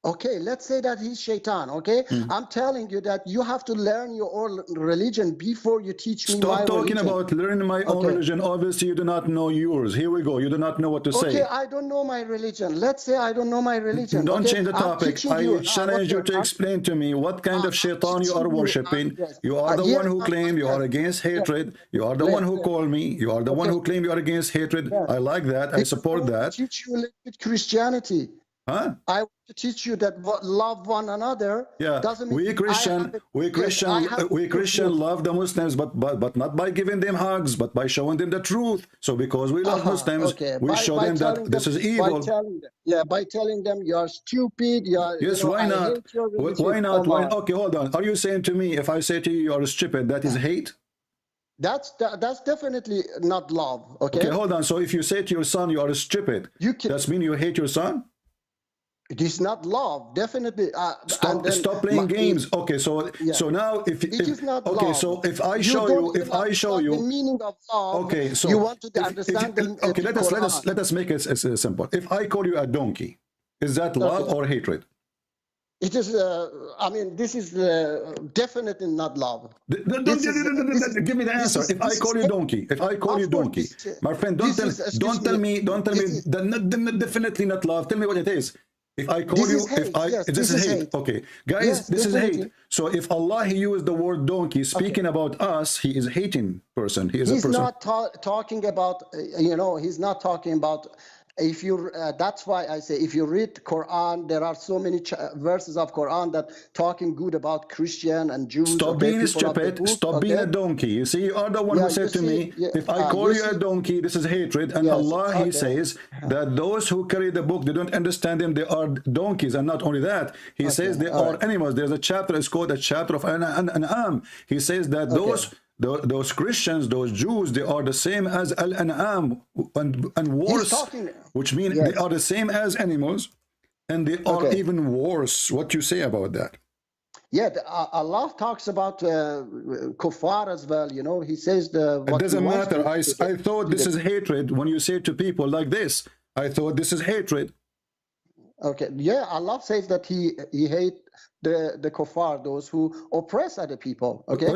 Okay, let's say that he's Shaitan, okay? I'm telling you that you have to learn your own religion before you teach me my religion. Stop talking about learning my own religion. Obviously, you do not know yours. Here we go. You do not know what to say. Okay, I don't know my religion. Let's say I don't know my religion. Don't change the topic. I challenge you to explain to me what kind of Shaitan you are worshipping. You are the one who claim you are against hatred. You are the one who call me. You are the one who claim you are against hatred. I like that. I support that. Teach you a little bit Christianity. Huh? I want to teach you that love one another. Doesn't mean we Christian love the Muslims, but not by giving them hugs, but by showing them the truth. So because we love Muslims, we show them that this is evil. By telling them you are stupid. Yes, why not? Why not? Okay, hold on. Are you saying to me, if I say to you, you are stupid, that is hate? That's definitely not love. Okay, hold on. So if you say to your son, you are stupid, that means you hate your son? It is not love, definitely. Stop playing games. Okay, so now if it is not love. So if I show you the meaning of love, okay, so you want to understand. Okay, let us make it simple. If I call you a donkey, is that love or hatred? It is. I mean, this is definitely not love. Give me the answer. If I call you donkey, my friend, don't tell me. Definitely not love. Tell me what it is. If I call you, this is hate. Okay, guys, this is hate. So if Allah, He used the word donkey, speaking about us, He is hating person. He is a person. He's not talking about. He's not talking about. If you, that's why I say, if you read Quran, there are so many verses of Quran that talking good about Christian and Jews. Stop being stupid. Stop being a donkey. You see, you are the one who said to me, if I call you a donkey, this is hatred. And Allah, He says that those who carry the book, they don't understand them. They are donkeys. And not only that, He says they are animals. There's a chapter, it's called a chapter of An'am. He says that those Christians, those Jews, they are the same as Al-An'am and worse, which means they are the same as animals, and they are even worse. What you say about that? Yeah, Allah talks about kuffar as well. He says it doesn't matter. I thought this is hatred when you say to people like this. I thought this is hatred. Okay, yeah, Allah says that He hates the kuffar, those who oppress other people. Okay.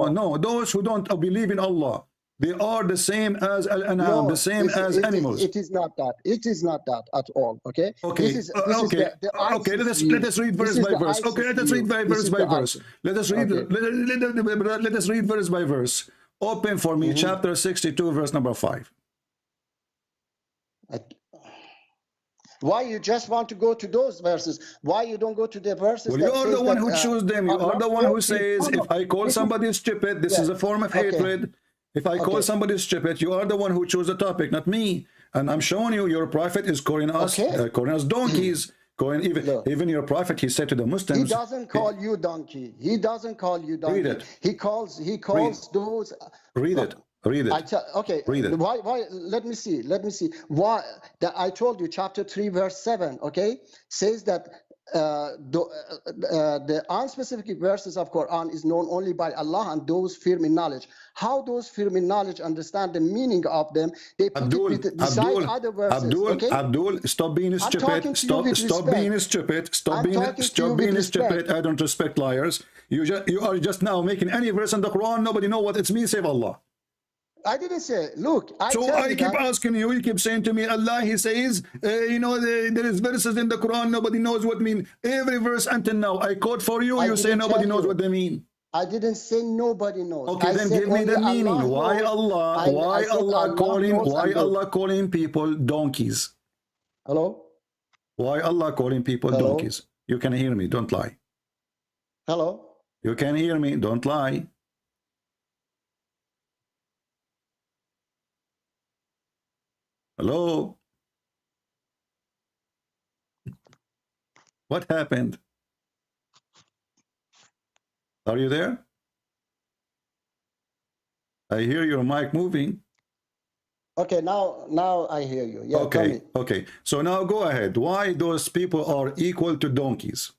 No. Those who don't believe in Allah, they are the same as Al-An'am, the same as animals. It is not that. It is not that at all. Okay. Okay. Let us read verse by verse. Okay. Let us read verse by verse. Let us read verse by verse. Open for me, chapter 62, verse number 5. Why you just want to go to those verses? Why you don't go to the verses? Well, you are the one who choose them. You are the one who says, if I call somebody stupid, this is a form of hatred. If I call somebody stupid, you are the one who chose the topic, not me. And I'm showing you, your prophet is calling us donkeys. Even your prophet, he said to the Muslims, he doesn't call you donkey. He doesn't call you donkey. Read it. He calls those. Read it. Read it. Read it. Why? Let me see. Why? I told you, chapter 3, verse 7. Okay, says that the unspecific verses of Quran is known only by Allah and those firm in knowledge. How those firm in knowledge understand the meaning of them? They put it beside other verses. Abdul, stop being stupid. Stop being stupid. Stop being stupid. I don't respect liars. You are just now making any verse in the Quran. Nobody know what it means save Allah. I didn't say, look, I keep asking you, you keep saying to me, Allah, He says, there is verses in the Quran, nobody knows what mean. Every verse until now, I quote for you, you say nobody knows what they mean. I didn't say nobody knows. Okay, I then said give me the only meaning. Allah Why knows. Allah? I Why said Allah calling? knows Why and those- Allah calling people donkeys? Hello? Why Allah calling people Hello? donkeys? You can hear me. Don't lie. Hello? You can hear me. Don't lie. Hello? What happened? Are you there? I hear your mic moving. Okay, now I hear you. Yeah, tell me. Okay. So now go ahead. Why those people are equal to donkeys?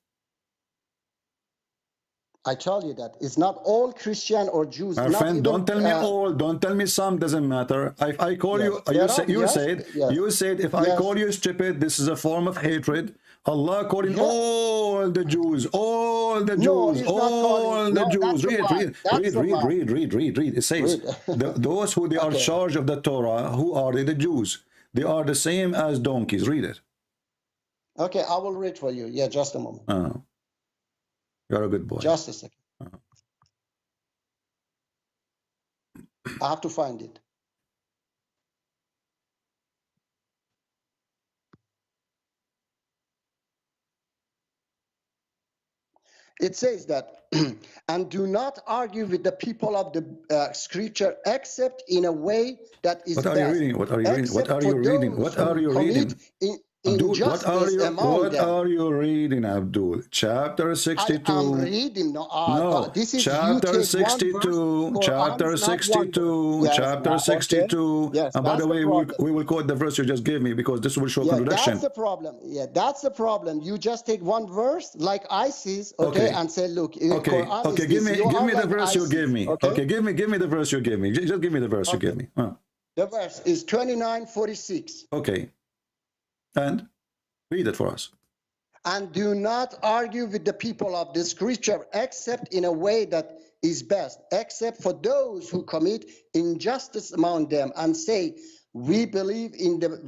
I told you that it's not all Christian or Jews. My not friend, even, don't tell me all. Don't tell me some. Doesn't matter. If I call Yes. you, Yes. you said if I call you stupid, this is a form of hatred. Allah calling all the Jews, all the No, Jews, he's not all calling. the No, Jews. that's a lie. That's a lie. Read. It says those who they are Okay. charged of the Torah, who are they? The Jews. They are the same as donkeys. Read it. Okay, I will read for you. Yeah, just a moment. You're a good boy. Just a second. I have to find it. It says that, and do not argue with the people of the scripture except in a way that is What are best. you reading? What are you reading? What are you reading? What are you reading? Abdul, what are you reading, Abdul? Chapter 62. I'm reading. No, this is chapter 62. Chapter 62. Yes, chapter 62. Okay. Yes, and by the way, we will quote the verse you just gave me because this will show contradiction. That's the problem. Yeah, that's the problem. You just take one verse like ISIS, okay, and say, look, Quran is give me the like verse ISIS, you gave me. Okay, give me the verse you gave me. Just give me the verse you gave me. The verse is 29:46. Okay. And read it for us. And do not argue with the people of the scripture except in a way that is best, except for those who commit injustice among them and say, we believe in the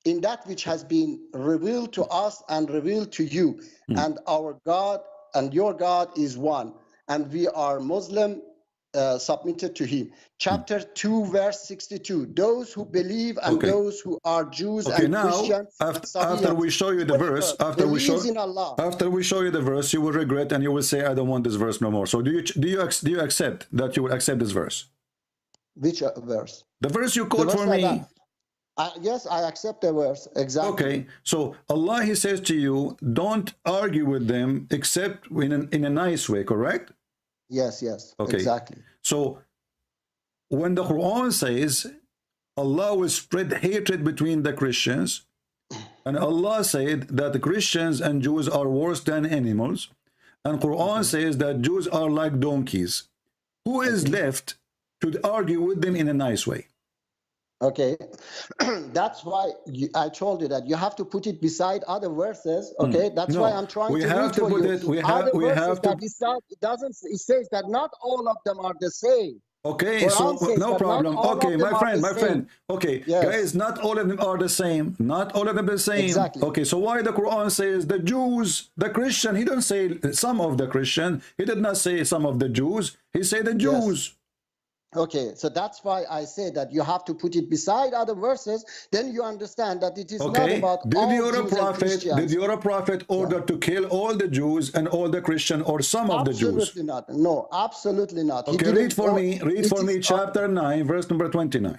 in that which has been revealed to us and revealed to you, and our God and your God is one, and we are Muslim submitted to him. Chapter 2 verse 62, those who believe and those who are Jews and Christians, after we show you the verse, after we show you the verse, you will regret and you will say, I don't want this verse no more. So do you accept that you will accept this verse? Which verse? The verse you quote for me. Yes, I accept the verse, exactly. Okay, so Allah, he says to you, don't argue with them except in a nice way, correct? Yes, okay. Exactly. So when the Quran says Allah will spread hatred between the Christians, and Allah said that the Christians and Jews are worse than animals, and Quran says that Jews are like donkeys, who is left to argue with them in a nice way? Okay, that's why I told you that you have to put it beside other verses. Okay, that's why I'm trying to read for you. It says that not all of them are the same. Okay, so no problem. Okay, my friend. Okay, guys, not all of them are the same. Not all of them the same. Exactly. Okay, so why the Quran says the Jews, the Christian? He didn't say some of the Christian. He did not say some of the Jews. He said the Jews. Yes. Okay, so that's why I say that you have to put it beside other verses. Then you understand that it is not about all Jews and Christians. Did your prophet order to kill all the Jews and all the Christian or some of the Jews? Absolutely not. No, absolutely not. Okay, read for me chapter 9, verse number 29.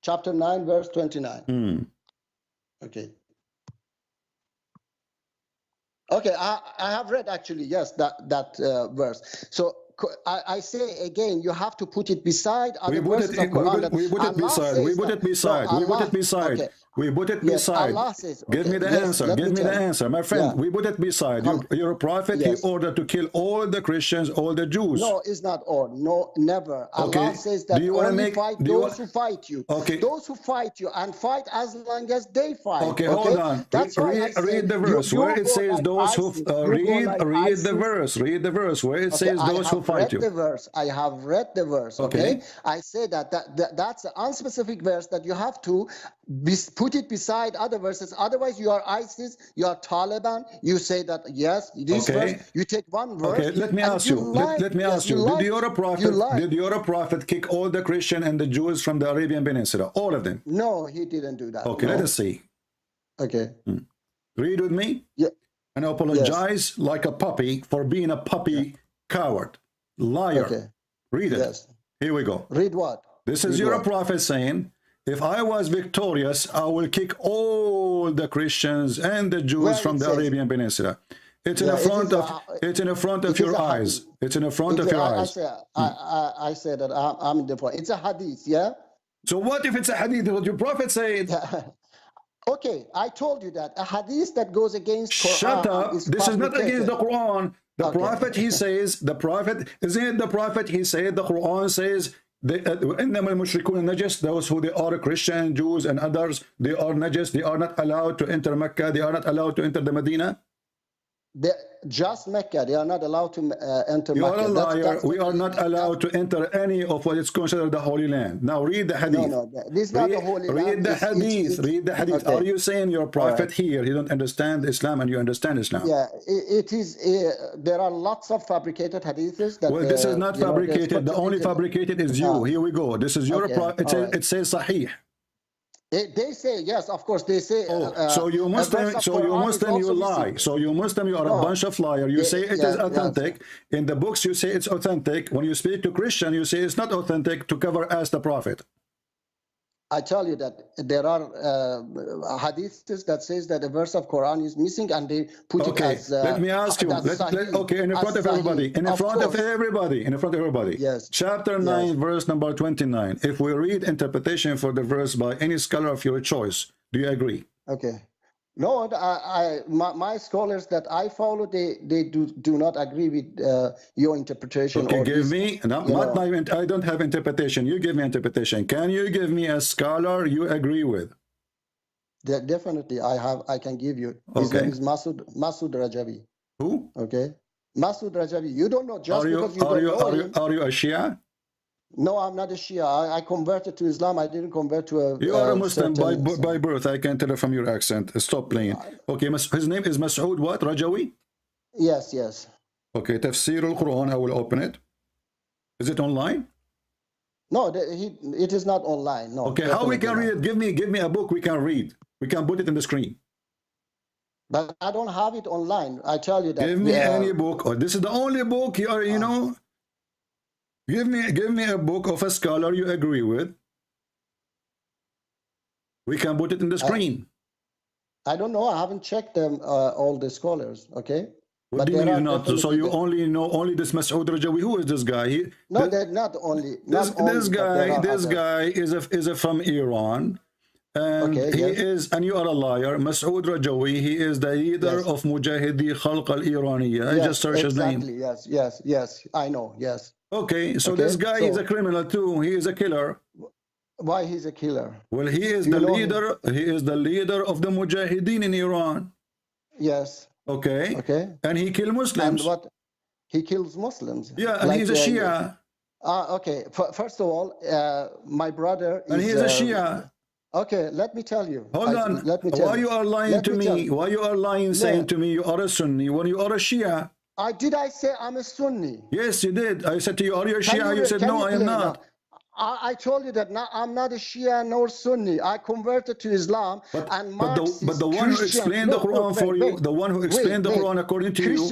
Chapter 9, verse 29. Okay. Okay, I have read actually, yes, that verse. So I say again, you have to put it beside other verses of Quran. We put it beside. Allah says, Give me the answer. Give me the answer. My friend, we put it beside. Your prophet, he ordered to kill all the Christians, all the Jews. No, it's not all. No, never. Allah says that only fight those who fight you. Okay. Those who fight you and fight as long as they fight. Okay, hold on. Read the verse where it says those who read the verse. Read the verse where it says those who fight you. I have read the verse. Okay. I say that's an unspecific verse that you have to put it beside other verses. Otherwise, you are ISIS, you are Taliban. You say that yes, this verse. You take one verse. Okay, let me ask you. Let me ask you. Did your prophet kick all the Christian and the Jews from the Arabian Peninsula? All of them? No, he didn't do that. Okay, no. let us see. Okay. Read with me. Yeah. And apologize like a puppy for being a puppy coward, liar. Okay. Read it. Yes. Here we go. Read what? This is your prophet saying, if I was victorious, I will kick all the Christians and the Jews from the Arabian Peninsula. It's in the front of it's in the front of your eyes. It's in the front of your eyes. I said that I'm in the front. It's a hadith, yeah? So what if it's a hadith? What your prophet said? Okay, I told you that a hadith that goes against Quran. Shut up. This is not against the Quran. The prophet, he says, the prophet, isn't it the prophet? He said, the Quran says, إنما المشركون نجس, those who they are Christian, Jews and others, they are najis, they are not allowed to enter Mecca, they are not allowed to enter the Medina. Just Mecca, they are not allowed to enter Mecca. You are a liar. We are not allowed to enter any of what is considered the Holy Land. Now read the hadith. No, this is not the Holy Land. Read the hadith. Read the hadith. Okay. Are you saying your prophet here, he don't understand Islam and you understand Islam? Yeah, it is. There are lots of fabricated hadiths. That, well, this is not fabricated. The only fabricated is you. Here we go. This is your prophet. It says Sahih. They say yes, of course. They say. So you Muslim, you lie. So you Muslim, you are a bunch of liars. You say it is authentic. In the books, you say it's authentic. When you speak to Christian, you say it's not authentic to cover as the prophet. I tell you that there are hadiths that says that a verse of Quran is missing, and they put it as. Let me ask you. Okay, in front of everybody. In front of everybody. In front of everybody. Yes. Chapter 9, verse number 29. If we read interpretation for the verse by any scholar of your choice, do you agree? Okay. No, my scholars that I follow, they do not agree with your interpretation. Okay, give me. I don't have interpretation. You give me interpretation. Can you give me a scholar you agree with? Definitely, I can give you. His name is Masood Rajavi. Who? Okay, Masood Rajavi. You don't know just because you don't know him. Are you a Shia? No, I'm not a Shia. I converted to Islam. I didn't convert to a... You are a Muslim by birth. I can tell from your accent. Stop playing. Okay, his name is Masood what? Rajawi? Yes, yes. Okay, Tafsir al-Quran. I will open it. Is it online? No, it is not online. No. Okay, how we can read it? Give me a book we can read. We can put it in the screen. But I don't have it online. I tell you that. Give me any book. Oh, this is the only book you know... Give me a book of a scholar you agree with. We can put it in the screen. I don't know. I haven't checked them all the scholars. Okay. What do you mean not? So you only know this Masood Rajawi? Who is this guy? They're not only. This guy is from Iran. And and you are a liar. Masood Rajawi, he is the leader of Mujahidi Khalq al-Iraniya. I just searched his name. Yes. I know. Yes. Okay, so this guy is a criminal too. He is a killer. Why he's a killer? Well, he is the leader. He is the leader of the Mujahideen in Iran. Yes. Okay. And he kills Muslims. And what? He kills Muslims. Yeah, and he's a Shia. Okay. First of all, my brother is... And he's a Shia. Okay, let me tell you. Hold on. Let me tell Why you are lying to me? Why you are lying saying to me you are a Sunni when you are a Shia? Did I say I'm a Sunni? Yes, you did. I said to you, are you a Shia? You said, no, I am not. I told you that I'm not a Shia nor Sunni. I converted to Islam. But the one who explained the Quran for you, the one who explained the Quran according to you.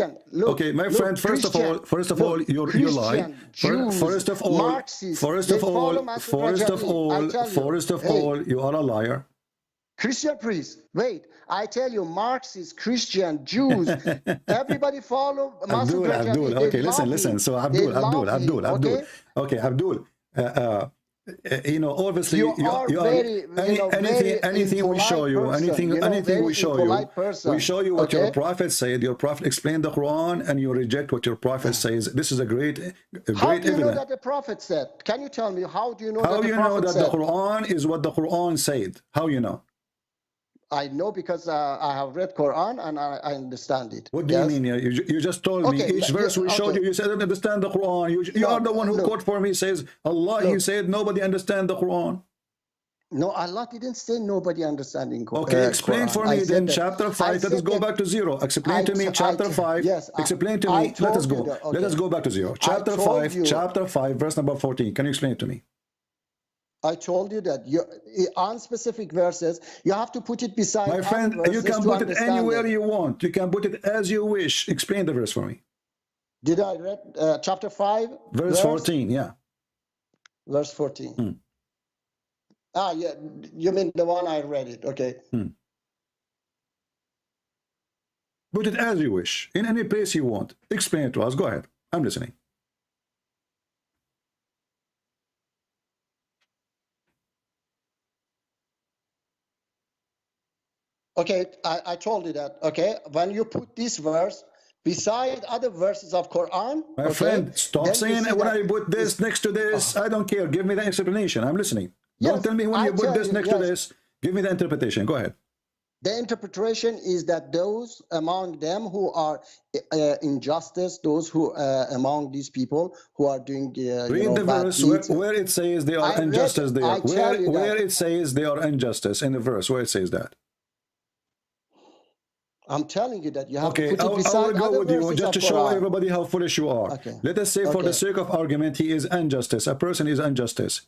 Okay, my friend, first of all, you lie. First of all, you are a liar. Christian priest, wait, I tell you, Marxists, Christian, Jews, everybody follow Abdul. Okay, listen. So Abdul. Okay, Abdul. You know, obviously, anything we show you, we show you what your prophet said. Your prophet explained the Quran, and you reject what your prophet says. This is a great evidence. How do you know that the prophet said? Can you tell me how do you know? How do you know that the Quran is what the Quran said? How you know? I know because I have read Quran and I understand it. What do you mean? You just told me each verse we showed you. You said I don't understand the Quran. You are the one who quote for me says Allah. You said nobody understand the Quran. No, Allah didn't say nobody understanding Quran. Okay, explain for me then chapter 5. Let us go back to 0. Explain to me chapter 5. Yes. Explain to me. Let us go. Let us go back to 0. Chapter 5, chapter 5, verse number 14. Can you explain it to me? I told you that on specific verses, you have to put it beside. My friend, you can put it anywhere you want. You can put it as you wish. Explain the verse for me. Did I read chapter 5? Verse 14, yeah. Verse 14. Ah, yeah, you mean the one I read it, okay. Put it as you wish, in any place you want. Explain it to us. Go ahead. I'm listening. Okay, I told you that, okay. When you put this verse beside other verses of Quran, my friend, stop saying when I put this next to this. I don't care. Give me the explanation. I'm listening. Don't tell me when you put this next to this. Give me the interpretation. Go ahead. The interpretation is that those among them who are injustice, those who among these people who are doing read the verse where it says they are injustice. Where it says they are injustice in the verse where it says that. I'm telling you that you have to put it beside I will go with you just to show Quran. everybody how foolish you are. Okay. Let us say for the sake of argument, he is injustice. A person is injustice.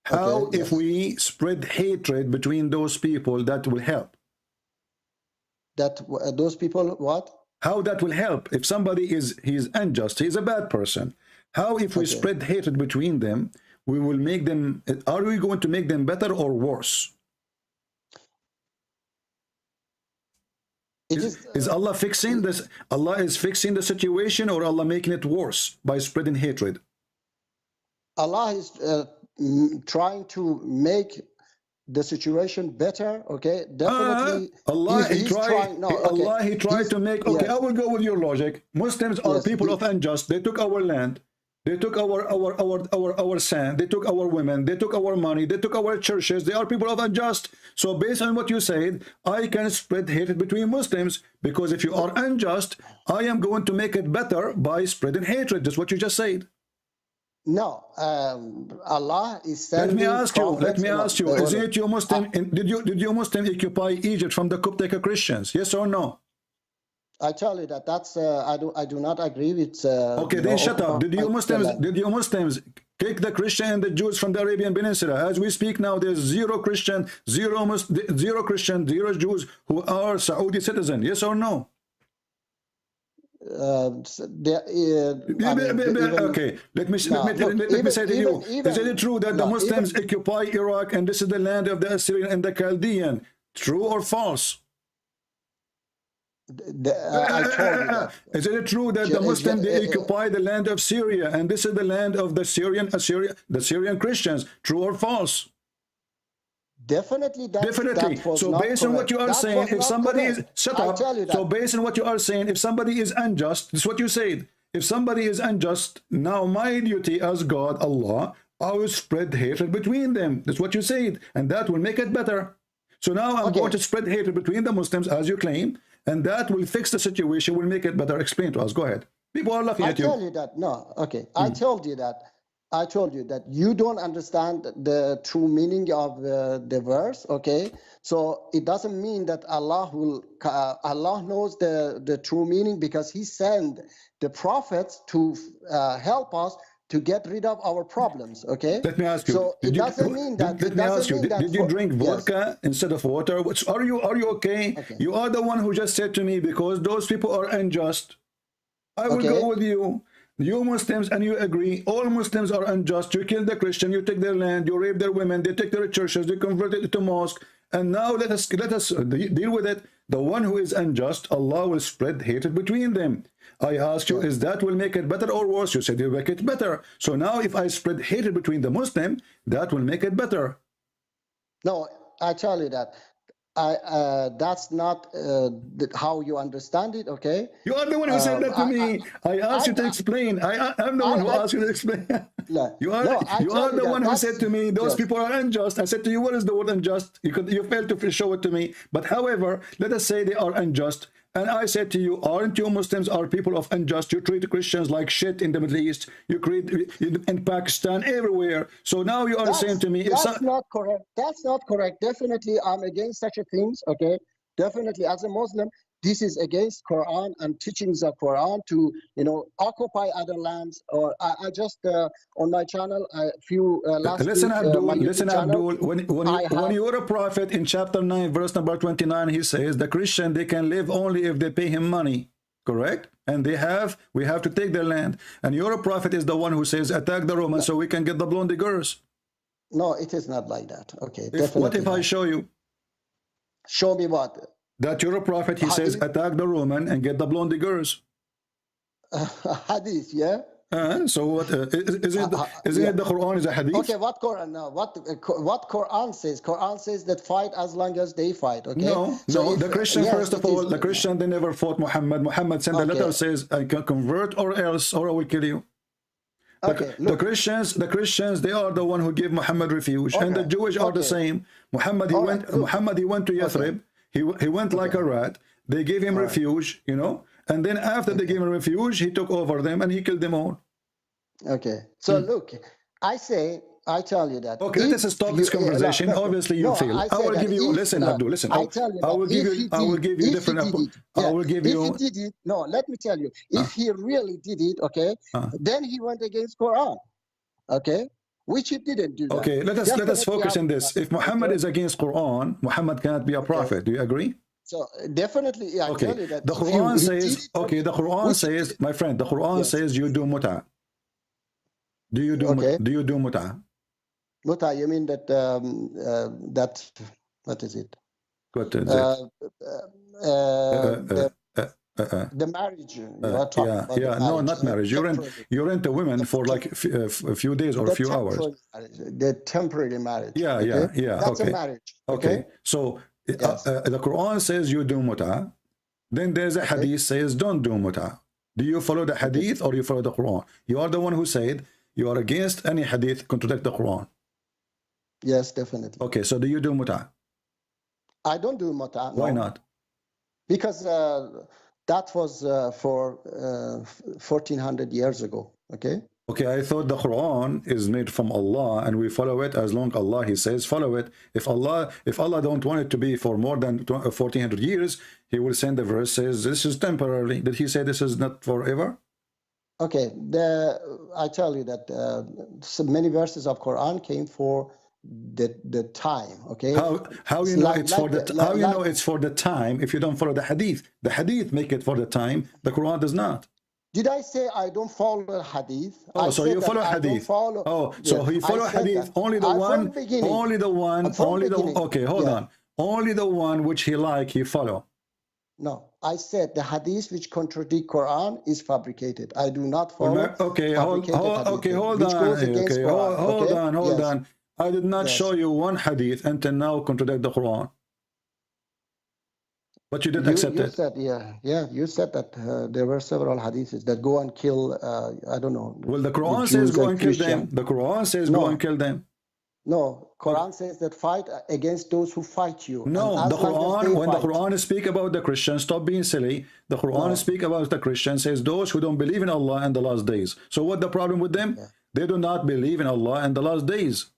How if we spread hatred between those people, that will help? That those people what? How that will help? If somebody he's unjust, he's a bad person. How if we spread hatred between them, we will make them, are we going to make them better or worse? Is Allah fixing this? Allah is fixing the situation, or Allah making it worse by spreading hatred? Allah is trying to make the situation better. Okay, definitely. Allah he tried to make. Okay, I will go with your logic. Muslims are people of unjust. They took our land. They took our sand, they took our women, they took our money, they took our churches. They are people of unjust. So based on what you said, I can spread hatred between Muslims, because if you are unjust, I am going to make it better by spreading hatred. That's what you just said. No, Allah is sending. Let me ask you, is it your Muslim? Did you Muslim occupy Egypt from the Coptic Christians? Yes or no? I tell you that that's I do not agree with. Okay, then shut up. Did you Muslims kick the Christian and the Jews from the Arabian Peninsula? As we speak now, there's zero Christian, zero Jews who are Saudi citizens. Yes or no? Okay, let me say to you. Is it true that the Muslims occupy Iraq and this is the land of the Assyrian and the Chaldean? True or false? I told you that. Is it true that the Muslims they occupy the land of Syria and this is the land of the Syrian Christians? True or false? Definitely. Definitely. So based on what you are saying, if somebody is so based on what you are saying, if somebody is unjust, this is what you said. If somebody is unjust, now my duty as God, Allah, I will spread hatred between them. That's what you said, and that will make it better. So now I'm going to spread hatred between the Muslims, as you claim, and that will fix the situation, will make it better. Explain to us. Go ahead. People are laughing at you. I tell you that. No, okay. I told you that. I told you that you don't understand the true meaning of the verse. Okay, so it doesn't mean that Allah will. Allah knows the true meaning, because He sent the prophets to help us to get rid of our problems. Okay. Let me ask you. So it doesn't mean that. Let me ask you. Did you drink vodka instead of water? Are you okay? You are the one who just said to me, because those people are unjust. I will go with you. You Muslims, and you agree, all Muslims are unjust. You kill the Christian, you take their land, you rape their women, they take their churches, they convert it to mosque. And now let us deal with it. The one who is unjust, Allah will spread hatred between them. I asked you, is that will make it better or worse? You said you make it better. So now if I spread hatred between the Muslim, that will make it better. No, I tell you that. That's not how you understand it. Okay, you are the one who said that to me. I asked you to explain. I'm the one who asked you to explain. You are the one who said to me, those people are unjust. I said to you, what is the word unjust? You failed to show it to me. But however, let us say they are unjust. And I said to you, aren't you Muslims are people of unjust? You treat Christians like shit in the Middle East. You create in Pakistan, everywhere. So now you are saying to me, that's not correct. That's not correct. Definitely, I'm against such a things. Okay, definitely, as a Muslim, this is against Quran and teachings of Quran to, you know, occupy other lands. Or I just on my channel a few last listen, week, Abdul, listen, Abdul. When you're a prophet in chapter 9, verse number 29, he says the Christian, they can live only if they pay him money. Correct? And we have to take their land. And your prophet is the one who says attack the Romans so we can get the blonde girls. No, it is not like that. Okay. What if I show you? Show me what? That you're a prophet, he says attack the Roman and get the blonde girls. Hadith, yeah. So what? Isn't it the Quran is a hadith? Okay, what Quran now? What Quran says? Quran says that fight as long as they fight. Okay. No. The Christian, first of all, the Christian, they never fought Muhammad. Muhammad sent a letter says, "I can convert or else, or I will kill you." The Christians, they are the one who gave Muhammad refuge, and the Jewish are the same. Muhammad, he went to Yathrib. He went like a rat. They gave him refuge, you know, and then after they gave him refuge, he took over them and he killed them all. Okay, so look, I tell you that. Okay, let us stop this conversation. Obviously, you feel. I will give you. Listen, Abdul. Listen. I will give you. I will give you different. I will give you. If he did it, no, let me tell you. If he really did it, okay, then he went against Quran. Okay. Which he didn't do. Okay, let us focus on this. If Muhammad is against Quran, Muhammad cannot be a prophet. Do you agree? So definitely, yeah. Okay. I tell you that the Quran says. Okay, the Quran says, my friend, the Quran says you do muta. Do you do? Do you do muta? Muta, you mean that that what is it? What is it? The marriage. No, not marriage. You rent a woman for like a few days or a few hours. The temporary marriage. That's a marriage. Okay. So the Quran says you do muta. Then there's a hadith says don't do muta. Do you follow the hadith or you follow the Quran? You are the one who said you are against any hadith contradict the Quran. Yes, definitely. Okay, so do you do muta? I don't do muta. Why not? Because that was for 1400 years ago. Okay. Okay, I thought the Quran is made from Allah and we follow it as long Allah he says follow it. If Allah don't want it to be for more than 1400 years, he will send the verse says this is temporarily. Did he say this is not forever? Okay, I tell you that so many verses of Quran came for the time. Okay, how you know it's for the how you know it's for the time if you don't follow the hadith? The hadith make it for the time. The Quran does not. Did I say I don't follow the hadith? Oh, so you follow hadith. So he follow hadith only the one. Okay, hold on. Only the one which he like he follow. No, I said the hadith which contradict Quran is fabricated. I do not follow. Okay, hold on. I did not show you one hadith until now contradict the Quran. But you did accept it. Said, you said that there were several hadiths that go and kill, I don't know. Well, the Quran says go and kill them. The Quran says go and kill them. No, Quran says that fight against those who fight you. No, the Quran, when the Quran speak about the Christians, stop being silly. The Quran speak about the Christians, says those who don't believe in Allah and the last days. So what the problem with them? They do not believe in Allah and the last days.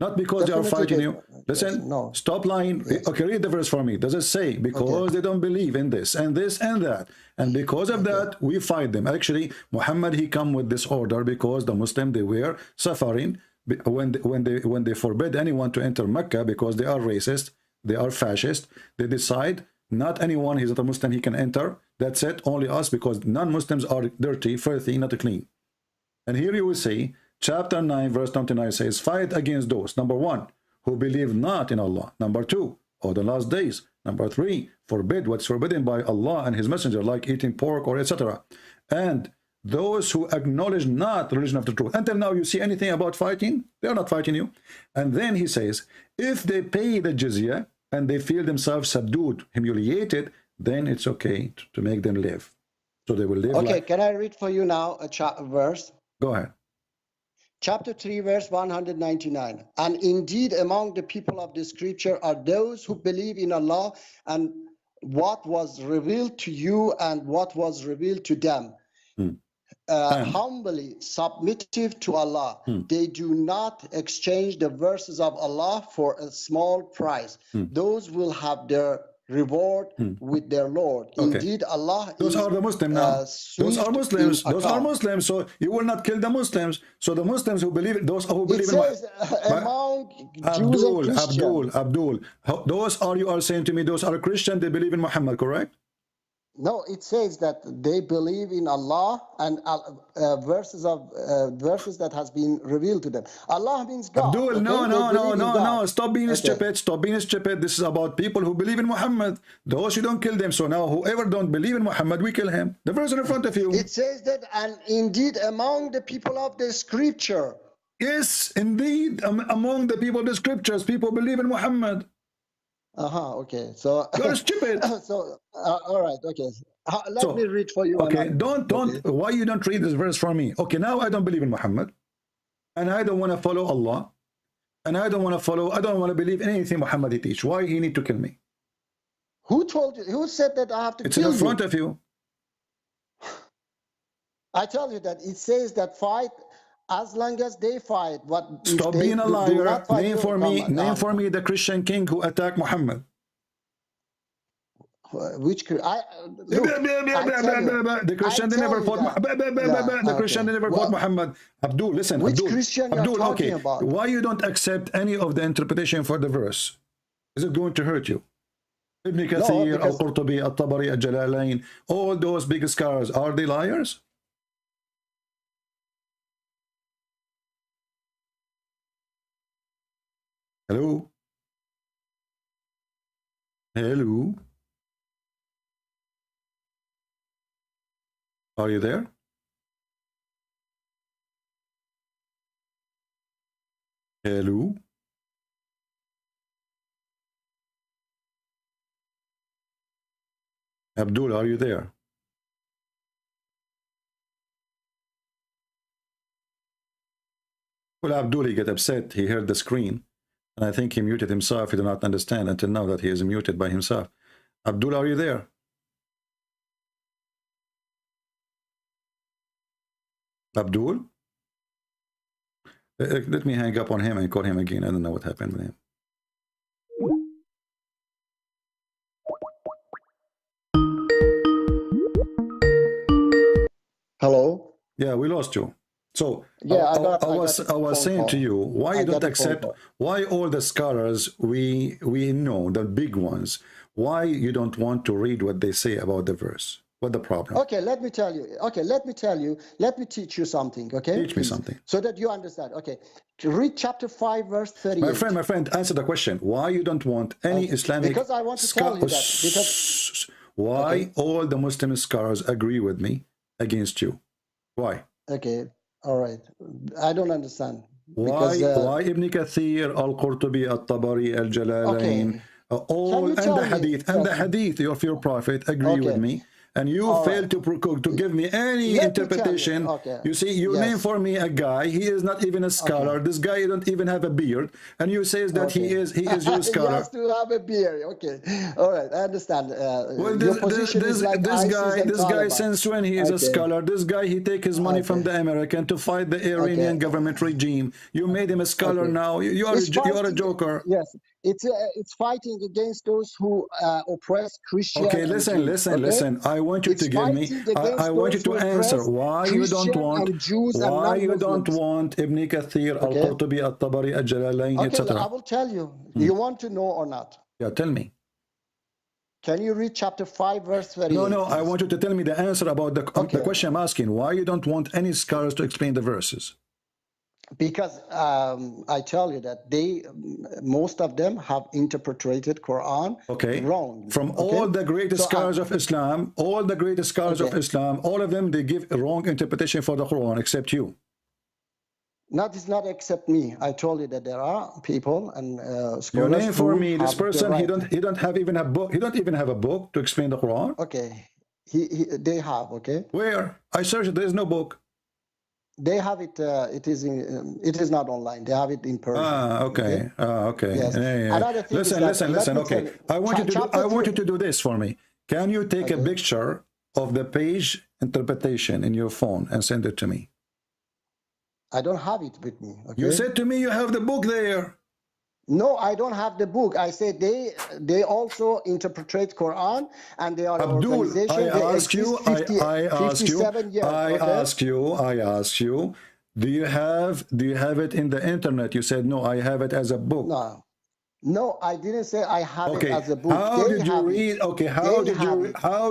Not because they are fighting you. Listen, stop lying. Okay, read the verse for me. Does it say because they don't believe in this and that, and because of that we fight them? Actually, Muhammad he come with this order because the Muslim they were suffering when they forbid anyone to enter Mecca because they are racist, they are fascist. They decide not anyone he's not a Muslim he can enter. That's it. Only us because non-Muslims are dirty, filthy, not clean. And here you will see. Chapter 9, verse 29 says, fight against those, number 1, who believe not in Allah. Number 2, or the last days. Number 3, forbid what's forbidden by Allah and His Messenger, like eating pork or etc. And those who acknowledge not the religion of the truth. Until now, you see anything about fighting? They are not fighting you. And then he says, if they pay the jizya and they feel themselves subdued, humiliated, then it's okay to make them live. So they will live. Okay, can I read for you now a verse? Go ahead. Chapter 3, verse 199. And indeed among the people of the scripture are those who believe in Allah and what was revealed to you and what was revealed to them. Humbly submissive to Allah. They do not exchange the verses of Allah for a small price. Those will have their reward with their Lord. Indeed, Allah those are the Muslims now. Those are Muslims. Those are Muslims. So you will not kill the Muslims. So the Muslims who believe, those who believe it says, among Jews and Christians. Abdul, those are, you are saying to me, those are Christian, they believe in Muhammad, correct? No, it says that they believe in Allah and verses that has been revealed to them. Allah means God. Abdul, okay? no. Stop being stupid. Stop being stupid. This is about people who believe in Muhammad. Those you don't kill them. So now whoever don't believe in Muhammad, we kill him. The verse in front of you. It says that, and indeed among the people of the scripture. Yes, indeed, among the people of the scriptures, people believe in Muhammad. Okay. So you're stupid. So all right. Okay. Let me read for you. Okay. Don't. Why you don't read this verse for me? Okay. Now I don't believe in Muhammad, and I don't want to follow Allah, and I don't want to believe in anything Muhammad he teach. Why he need to kill me? Who told you? Who said that I have to kill you? It's in front of you. I tell you that it says that fight. As long as they fight, stop being a liar. Name for me the Christian king who attacked Muhammad. Which the Christian never fought the Christian never fought Muhammad. Abdul, listen. Which Christian you're talking about? Why you don't accept any of the interpretation for the verse? Is it going to hurt you? Ibn Kathir, Al-Qurtubi, Al-Tabari, Al-Jalalain, all those big scholars, are they liars? Hello? Hello? Are you there? Hello? Abdul, are you there? Well, Abdul, he get upset. He heard the screen. And I think he muted himself. He did not understand until now that he is muted by himself. Abdul, are you there? Abdul? Let me hang up on him and call him again. I don't know what happened with him. Hello? Yeah, we lost you. So yeah, I was saying to you, why you don't accept, why all the scholars we know, the big ones, why you don't want to read what they say about the verse? What the problem? Okay, let me tell you. Okay, let me teach you something, okay? Teach me something. So that you understand. Okay. Read chapter 5, verse 38. My friend, answer the question. Why you don't want any Islamic Because I want to tell you that. Because why all the Muslim scholars agree with me against you? Why? Okay. All right. I don't understand. Why Ibn Kathir, Al-Qurtubi, Al-Tabari, Al-Jalalain, all and the hadith of your prophet agree with me, and you fail to give me any interpretation. You see, you name for me a guy, he is not even a scholar. This guy don't even have a beard, and you say that he is your scholar. He has to have a beard. Okay, all right, I understand. Well, this guy since when he is a scholar? This guy, he take his money from the American to fight the Iranian government regime. You made him a scholar now. You are a joker. Yes. It's fighting against those who oppress Christians. Okay, listen. I want you to give me. I want you to answer why you don't want. Why you don't want Ibn Kathir, Al-Qurtubi, Al-Tabari, Al-Jalalain, etc. I will tell you. You want to know or not? Yeah, tell me. Can you read chapter 5, verse 38? No. I want you to tell me the answer about the question I'm asking. Why you don't want any scholars to explain the verses? Because I tell you that most of them have interpreted Quran wrong. From all the greatest scholars of Islam, all of them, they give a wrong interpretation for the Quran, except you. It's not except me. I told you that there are people and scholars. Your name for me. This person, he don't have even a book. He don't even have a book to explain the Quran. Okay, they have. Okay. Where? I searched. There is no book. They have it. It is not online. They have it in Persian. Okay. Okay. Yes. Yeah. Another thing Listen. is that, Listen. Okay. I want you to do this for me. Can you take a picture of the page interpretation in your phone and send it to me? I don't have it with me. Okay? You said to me you have the book there. No, I don't have the book. I said they also interpret Quran, and they are Abdul, an organization. I ask you, 57 years. I ask you, do you have it in the internet? You said no, I have it as a book. No, I didn't say I have it as a book. How did you read? Okay, how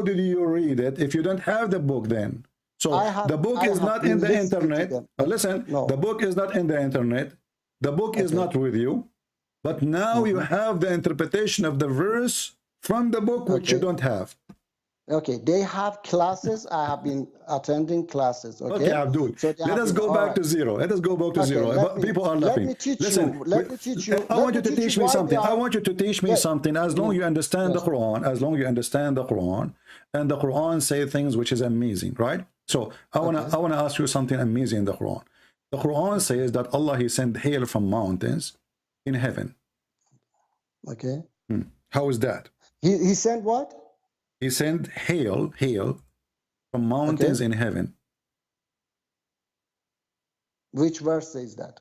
did you read it if you don't have the book then? So the book is not in the internet. Listen, the book is not in the internet. The book is not with you. But now you have the interpretation of the verse from the book, which you don't have. Okay, they have classes. I have been attending classes. Okay, Abdul. So let us go back to zero. Let us go back to zero. People are laughing. Let me teach you. I want you to teach me something. I want you to teach me something. As long as you understand the Quran, as long as you understand the Quran, and the Quran say things which is amazing, right? So I wanna ask you something amazing in the Quran. The Quran says that Allah He sent hail from mountains in heaven. Okay. How is that? He sent what? He sent hail from mountains in heaven. Which verse says that?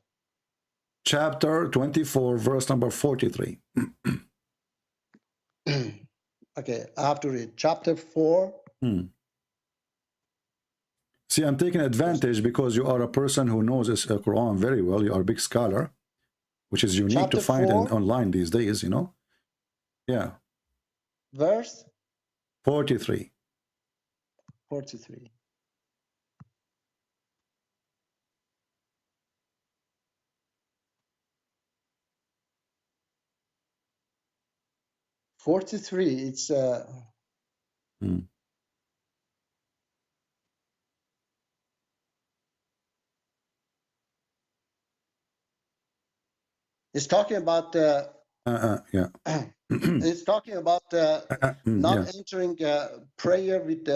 Chapter 24, verse number 43. Okay, I have to read. Chapter 4. See, I'm taking advantage because you are a person who knows this Quran very well. You are a big scholar, which is unique Chapter to find 4? online these days, you know? Yeah. Verse? 43. 43. It's it's talking about it's talking about not entering prayer with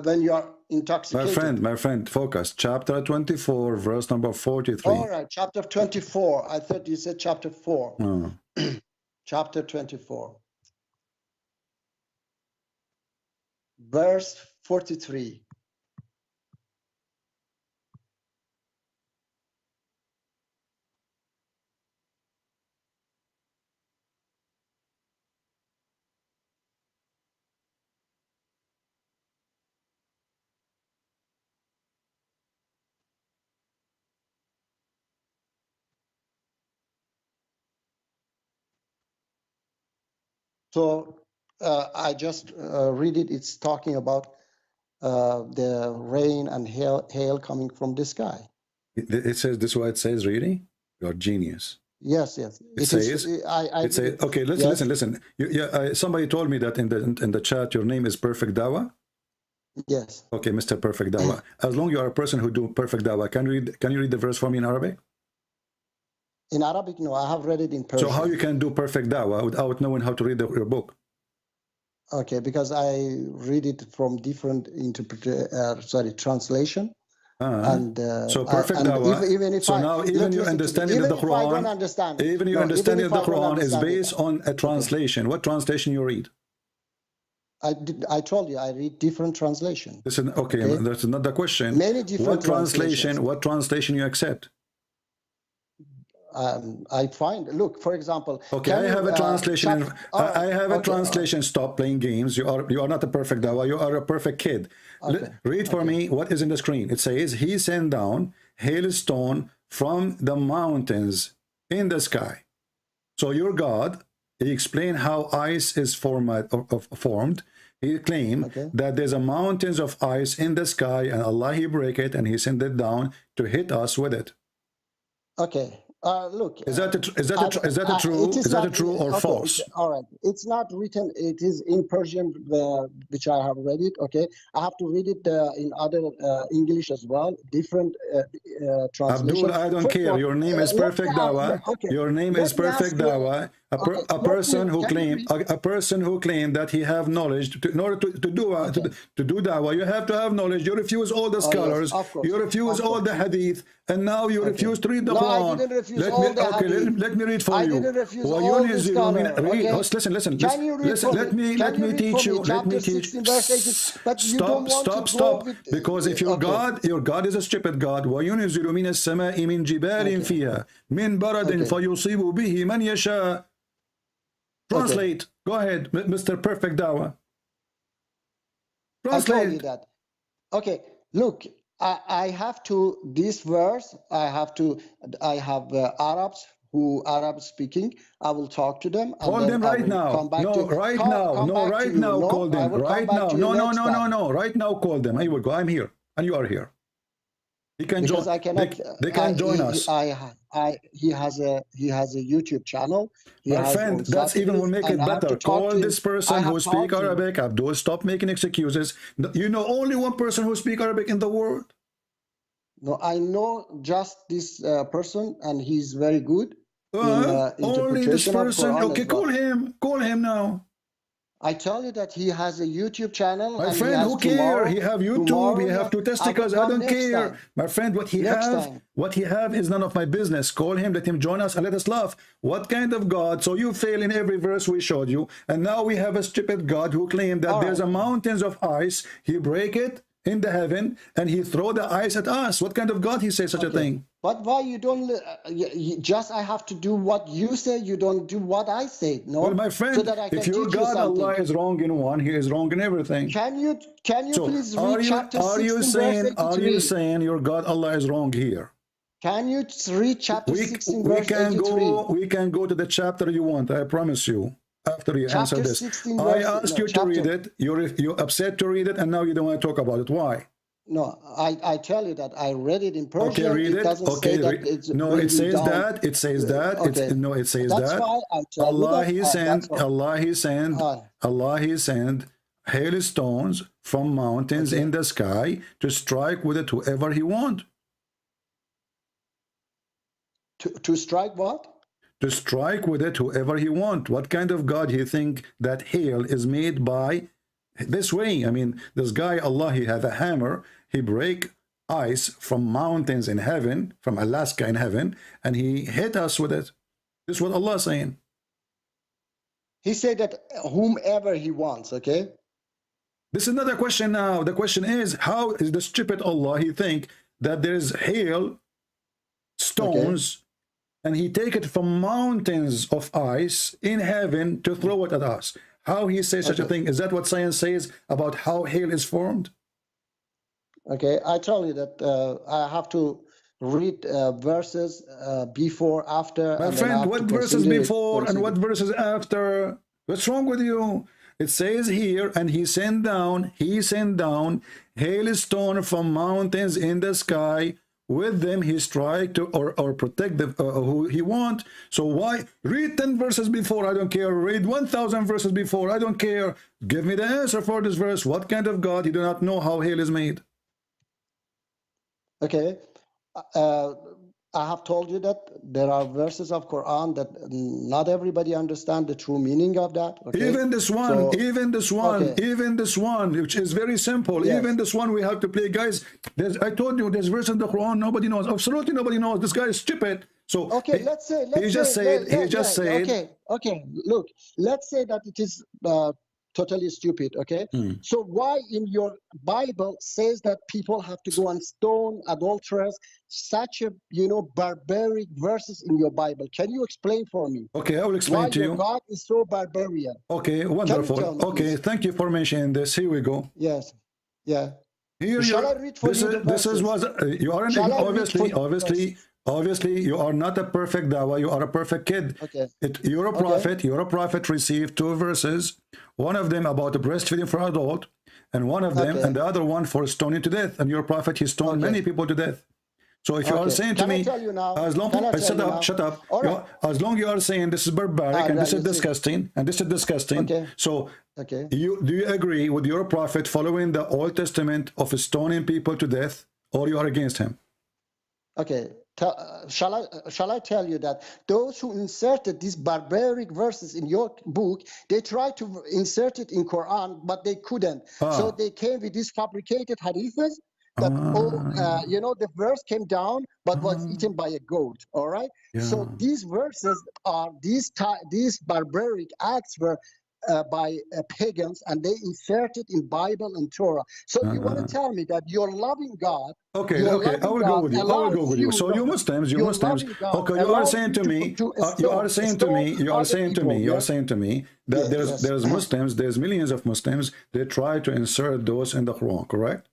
when you are intoxicated. My friend, focus. Chapter 24, verse number 43. All right, chapter 24. I thought you said chapter 4. Chapter 24. Verse 43. So I just read it. It's talking about the rain and hail coming from the sky. It says this is what it says, really? You're genius. Yes. It says, okay, listen. Somebody told me that in the chat your name is Perfect Dawa. Yes. Okay, Mr. Perfect Dawa. As long as you are a person who do Perfect Dawa, can you read the verse for me in Arabic? In Arabic, no, I have read it in Persian. So how you can do Perfect Dawa without knowing how to read your book? Okay, because I read it from different translation. And so Perfect Dawa. Even you understanding of the Quran, even your understanding of the Quran is based on a translation. What translation you read? I told you I read different translation. Listen, okay, that's not the question. Many different translations. What translation you accept? I find, look, for example. Okay, I have a translation. I have a translation. Stop playing games. You are not a perfect dawa. You are a perfect kid. Read for me what is in the screen. It says, he sent down hailstone from the mountains in the sky. So your God, he explained how ice is formed. He claimed that there's a mountains of ice in the sky, and Allah, he break it, and he sent it down to hit us with it. Okay. Look, is that true or false? All right, it's not written. It is in Persian, which I have read it. Okay, I have to read it in other English as well, different translation. Abdul, I don't care. Your name is Perfect Dawa. Your name is Perfect Dawa. A person who claimed that he have knowledge in order to do dawah, you have to have knowledge. You refuse all the scholars, you refuse all the hadith, and now you refuse to read the Quran. I didn't refuse all the hadith. Let me read for you. I didn't refuse all the scholars. Listen. Let me teach you. Let me teach. Stop. Because if your God is a stupid God. وَيُنْزِلُ مِنَ السَّمَاءِ مِنْ جِبَالٍ فِيهَا مِنْ بَرَدٍ فَيُصِيبُ بِهِ مَنْ يَشَاءُ. Translate. Go ahead, Mr. Perfect Dawah. Translate. I told you that. Okay, look, I have to, this verse, I have Arabs who Arab speaking. I will talk to them. Call them right now. No, right now, call them. Right now. No. Right now, call them. I will go. I'm here, and you are here. He can join. They can join us. He has a YouTube channel. My friend, that's even will make it better. Call this person who speak Arabic. Abdul, stop making excuses. You know only one person who speak Arabic in the world. No, I know just this person, and he's very good. Only this person. Okay, call him now. I tell you that he has a YouTube channel. My friend, who care? He have YouTube. He have 2 testicles. I don't care. My friend, what he have is none of my business. Call him, let him join us, and let us laugh. What kind of God? So you fail in every verse we showed you, and now we have a stupid God who claimed that there's a mountains of ice. He break it in the heaven, and he throw the ice at us. What kind of God he say such a thing? But why you don't just I have to do what you say, you don't do what I say? No. Well, my friend, so that I can if your God Allah is wrong in one, he is wrong in everything. Can you please read chapter 16 Are you saying your God Allah is wrong here? Can you read chapter 16 verse 83? We can go to the chapter you want, I promise you. After you answer this, I asked you to read it. You're upset to read it, and now you don't want to talk about it. Why? No, I tell you that I read it in Persian. Okay, read it. Okay, no, it says that. It says that. Okay. No, it says that. Allah He sent hailstones from mountains in the sky to strike with it whoever He want. To strike what? To strike with it whoever He want. What kind of God He think that hail is made by? This way, I mean, this guy Allah, he has a hammer. He break ice from mountains in heaven, from Alaska in heaven, and he hit us with it. This is what Allah is saying. He said that whomever He wants. Okay. This is not a question now. The question is, how is the stupid Allah He think that there is hail, stones? And He take it from mountains of ice in heaven to throw it at us. How He says such a thing? Is that what science says about how hail is formed? Okay, I tell you that I have to read verses before, after. My friend, what verses before and what verses after? What's wrong with you? It says here, and He sent down hailstone from mountains in the sky. With them He strike to or protect the who He want. So why read 10 verses before? I don't care. Read 1,000 verses before. I don't care. Give me the answer for this verse. What kind of God? You do not know how hail is made. Okay, I have told you that there are verses of Quran that not everybody understand the true meaning of that. Okay? Even this one, even this one, which is very simple. Yes. Even this one we have to play, guys. I told you, there's verse in the Quran nobody knows. Absolutely nobody knows. This guy is stupid. So okay, he just said. Okay. Look, let's say that it is totally stupid. Okay. So why in your Bible says that people have to go and stone adulterers? Such a barbaric verses in your Bible. Can you explain for me? Okay, I will explain to you. God is so barbarian. Okay, wonderful. Okay, thank you for mentioning this. Here we go. Yes. Yeah. Here shall I read for you? This is what you are obviously you are not a perfect dawah. You are a perfect kid. Okay. You're a prophet. You're a prophet. Received 2 verses. One of them about breastfeeding for adult, and one of them, and the other one for stoning to death. And your prophet, he stoned many people to death. So if you are saying to me, as long shut up. As long you are saying this is barbaric and this is disgusting and this is disgusting. So do you agree with your prophet following the Old Testament of stoning people to death, or you are against him? Okay, Shall I tell you that those who inserted these barbaric verses in your book, they tried to insert it in Quran, but they couldn't. So they came with these fabricated hadiths that, you know, the verse came down but was eaten by a goat. All right. So these verses are these barbaric acts were by pagans, and they inserted in Bible and Torah. So you want to tell me that your loving God? Okay, I will go with you. I will go with you. So you Muslims, okay, you are saying to me, you are saying to me that there's Muslims, there's millions of Muslims, they try to insert those in the Quran, correct?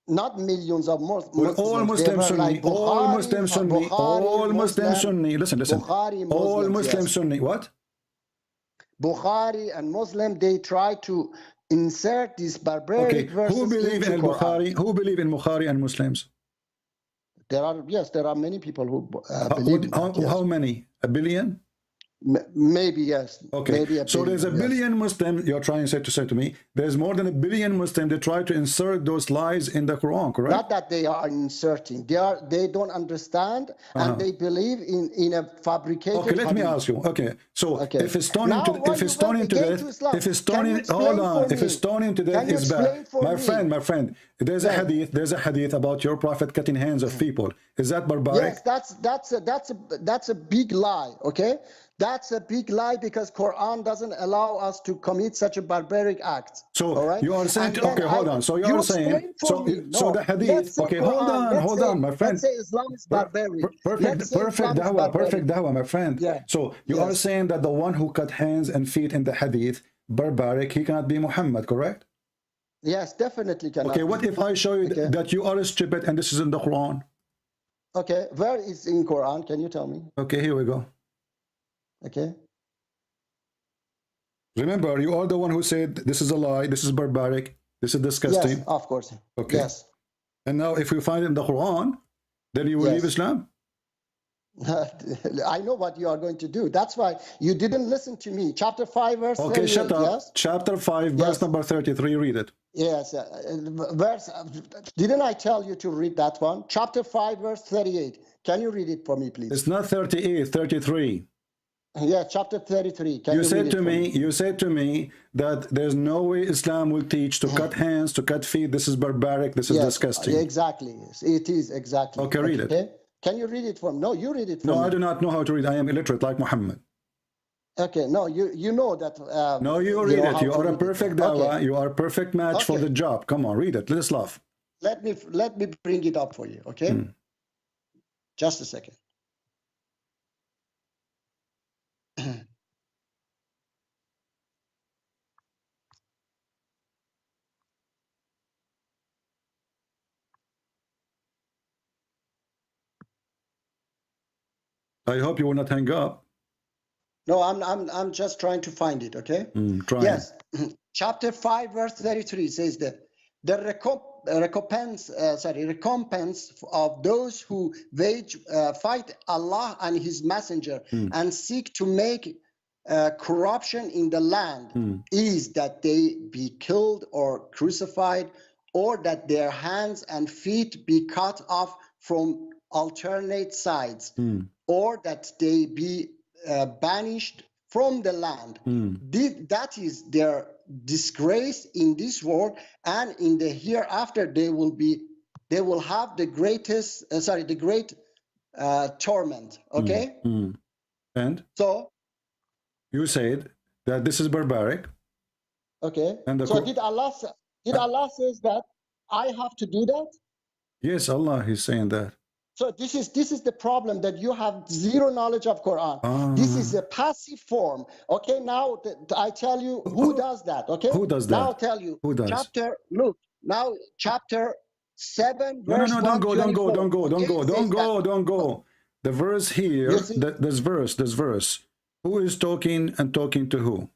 Not millions of Muslims. Well, all Muslims Sunni, all Muslims Sunni, all Muslims Sunni. Listen. All Muslims Sunni. What? Bukhari and Muslim, they try to insert these barbaric verses. Who believe in Bukhari? Who believe in Bukhari and Muslims? There are many people who believe in that, yes. How many? A billion? Maybe, yes. Okay, maybe a so billion, there's a billion Muslims, you're trying to say to me, there's more than a billion Muslims, they try to insert those lies in the Quran, correct? Not that they are inserting, they don't understand, and they believe in a fabricated Okay, let me ask you, okay, so if it's stoning to death, is bad, my friend, there's a hadith about your prophet cutting hands of people. Is that barbaric? Yes, that's a big lie, okay? That's a big lie, because Quran doesn't allow us to commit such a barbaric act. So all right? You are saying, okay, hold on. So you are saying, so the hadith, okay, Quran, hold on, my friend. Let's say Islam is barbaric. Perfect dawah, my friend. Yeah. So you are saying that the one who cut hands and feet in the hadith, barbaric, he cannot be Muhammad, correct? Yes, definitely cannot. Okay, what if I show you that you are stupid and this is in the Quran? Okay, where is in Quran? Can you tell me? Okay, here we go. Okay. Remember, you are the one who said this is a lie, this is barbaric, this is disgusting. Yes, of course. Okay. Yes. And now if you find it in the Quran, then you will leave Islam? I know what you are going to do. That's why you didn't listen to me. Chapter 5, verse 38. Okay, shut up. Yes? Chapter 5, verse number 33, read it. Yes. Didn't I tell you to read that one? Chapter 5, verse 38. Can you read it for me, please? It's not 38, 33. Yeah, chapter 33. You said to me that there's no way Islam will teach to cut hands, to cut feet. This is barbaric. This is disgusting. Exactly. It is exactly. Okay, read it. Can you read it for me? No, you read it for me. No, I do not know how to read. I am illiterate like Muhammad. Okay, no, you know that. No, you read it. You are a perfect dawah. You are a perfect match for the job. Come on, read it. Let us laugh. Let me bring it up for you. Okay. Just a second. I hope you will not hang up. No, I'm just trying to find it. Okay. Yes. Chapter 5, verse 33 says that the recompense of those who fight Allah and His Messenger and seek to make corruption in the land is that they be killed or crucified, or that their hands and feet be cut off from alternate sides, or that they be banished from the land. That is their disgrace in this world, and in the hereafter they will have the great torment. Okay. And so you said that this is barbaric. Okay. And so did Allah says that I have to do that? Yes, Allah is saying that. So this is the problem, that you have zero knowledge of Quran. This is a passive form. Okay, now I tell you who does that. Okay, who does that? Now I'll tell you. Who does? Chapter 7, verse no, don't go. The verse here, this verse. Who is talking and talking to who?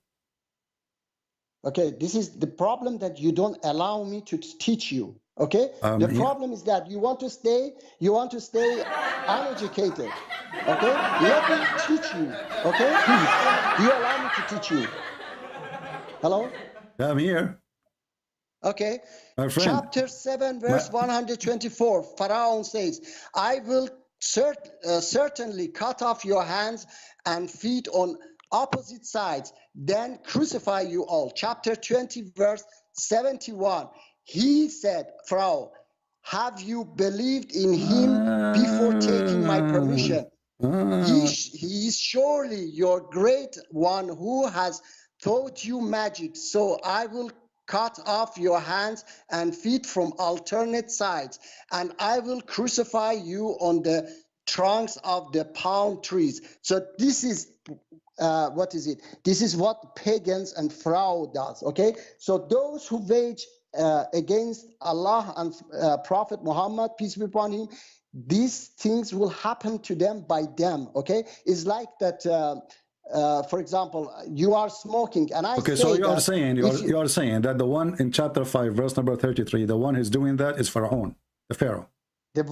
Okay, this is the problem, that you don't allow me to teach you. Okay, the problem is that you want to stay uneducated. Okay, let me teach you. Okay, please, you allow me to teach you. Hello? I'm here. Okay, chapter 7, verse 124, Pharaoh says, I will certainly cut off your hands and feet on opposite sides, then crucify you all. Chapter 20, verse 71. He said, Pharaoh, have you believed in him before taking my permission? He is surely your great one who has taught you magic. So I will cut off your hands and feet from alternate sides, and I will crucify you on the trunks of the palm trees. So this is what is it? This is what pagans and Pharaoh does. Okay, so those who wage against Allah and Prophet Muhammad, peace be upon him, these things will happen to them by them. Okay, it's like that. For example, you are smoking, and I okay, say so you are that saying you are saying that the one in chapter 5, verse number 33, the one who's doing that is Pharaoh, the Pharaoh. The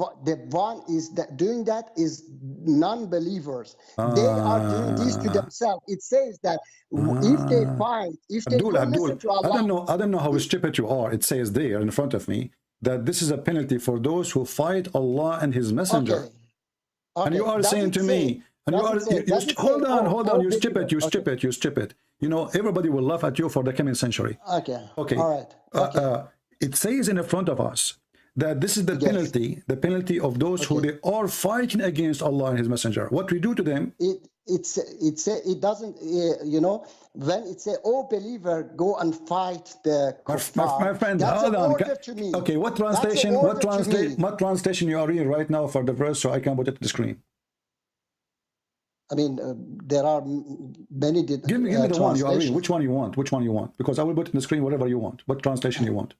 one is that doing that is non-believers. They are doing this to themselves. It says that if they don't listen to Allah, I don't know how stupid you are. It says there in front of me that this is a penalty for those who fight Allah and His Messenger. Okay. Okay. And you are saying to me, and you are hold on, you stupid. You know, everybody will laugh at you for the coming century. Okay. Okay. All right. Okay. It says in front of us that this is the penalty of those who they are fighting against Allah and His Messenger. What we do to them? It doesn't. You know, when it say, "Oh believer, go and fight the kuffar," my friend, that's hold an on. order to me. Okay, what translation? What translation you are reading right now for the verse, so I can put it to the screen? I mean, there are many. Give me the one you are reading. Which one you want? Which one you want? Because I will put it in the screen whatever you want. What translation you want?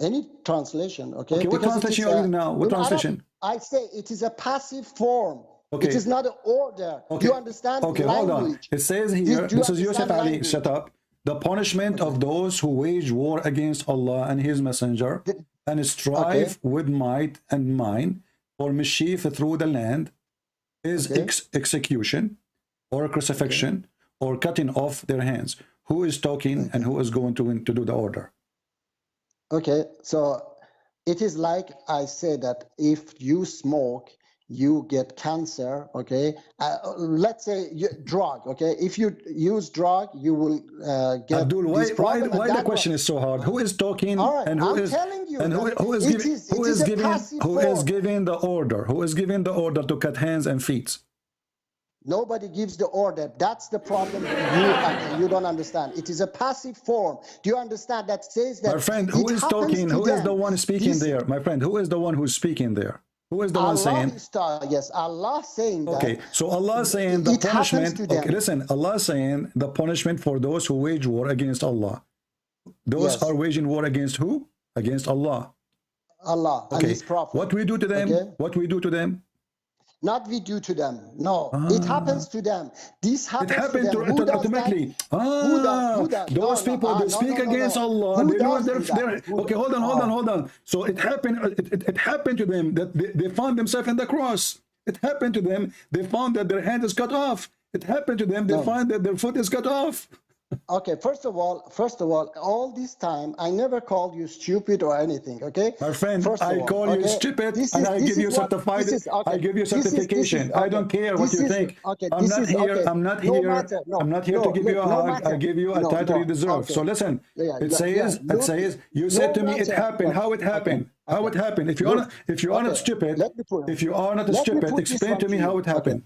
Any translation, okay? Okay, what translation are you reading now? What translation? I say it is a passive form. Okay. It is not an order. Okay. You understand? Okay, language. hold on. It says here, this is Yusuf Ali, shut up. The punishment of those who wage war against Allah and His Messenger and strive with might and mind for mischief through the land is execution or crucifixion or cutting off their hands. Who is talking and who is going to do the order? Okay, so it is like I say that if you smoke, you get cancer, okay? Let's say drug, okay? If you use drug, you will get Abdul, why the question is so hard? Who is talking and who is giving the order? Who is giving the order to cut hands and feet? Nobody gives the order. That's the problem. You don't understand. It is a passive form. Do you understand? That says that. My friend, who is talking? Who is the one speaking there? My friend, who is the one who's speaking there? Who is the one saying? Yes, Allah saying that. Okay, so Allah saying the punishment. Okay, listen, Allah saying the punishment for those who wage war against Allah. Those are waging war against who? Against Allah. Allah and His Prophet. What we do to them? What we do to them? Not we do to them. No, it happens to them. This happens to them. Who does automatically. Who does? Those people that speak against Allah, they lose their. Okay, hold on. So it happened. It happened to them that they found themselves in the cross. It happened to them. They found that their hand is cut off. It happened to them. They find that their foot is cut off. Okay, first of all, all this time I never called you stupid or anything. Okay, my friend, I call you stupid and I give you certified. I give you certification. I don't care what you think. I'm not here. I'm not here to give you a hug. I give you a title you deserve. So listen, it says. You said to me, it happened. How it happened? How it happened? If you are not stupid, explain to me how it happened.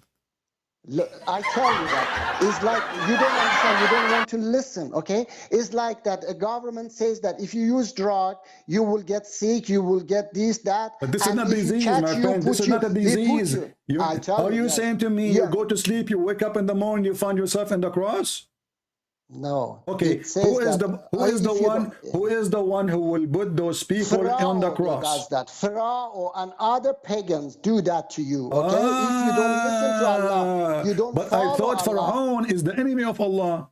Look, I tell you that it's like you don't understand. You don't want to listen. Okay, it's like that. A government says that if you use drug, you will get sick. You will get this, that. But this is not disease, my friend. This is not a disease. Are you saying to me, you go to sleep, you wake up in the morning, you find yourself in the cross? No. Okay. Who is the one who will put those people on the cross? Does that. Pharaoh and other pagans do that to you. Okay. If you don't listen to Allah, you don't. But I thought Pharaoh is the enemy of Allah.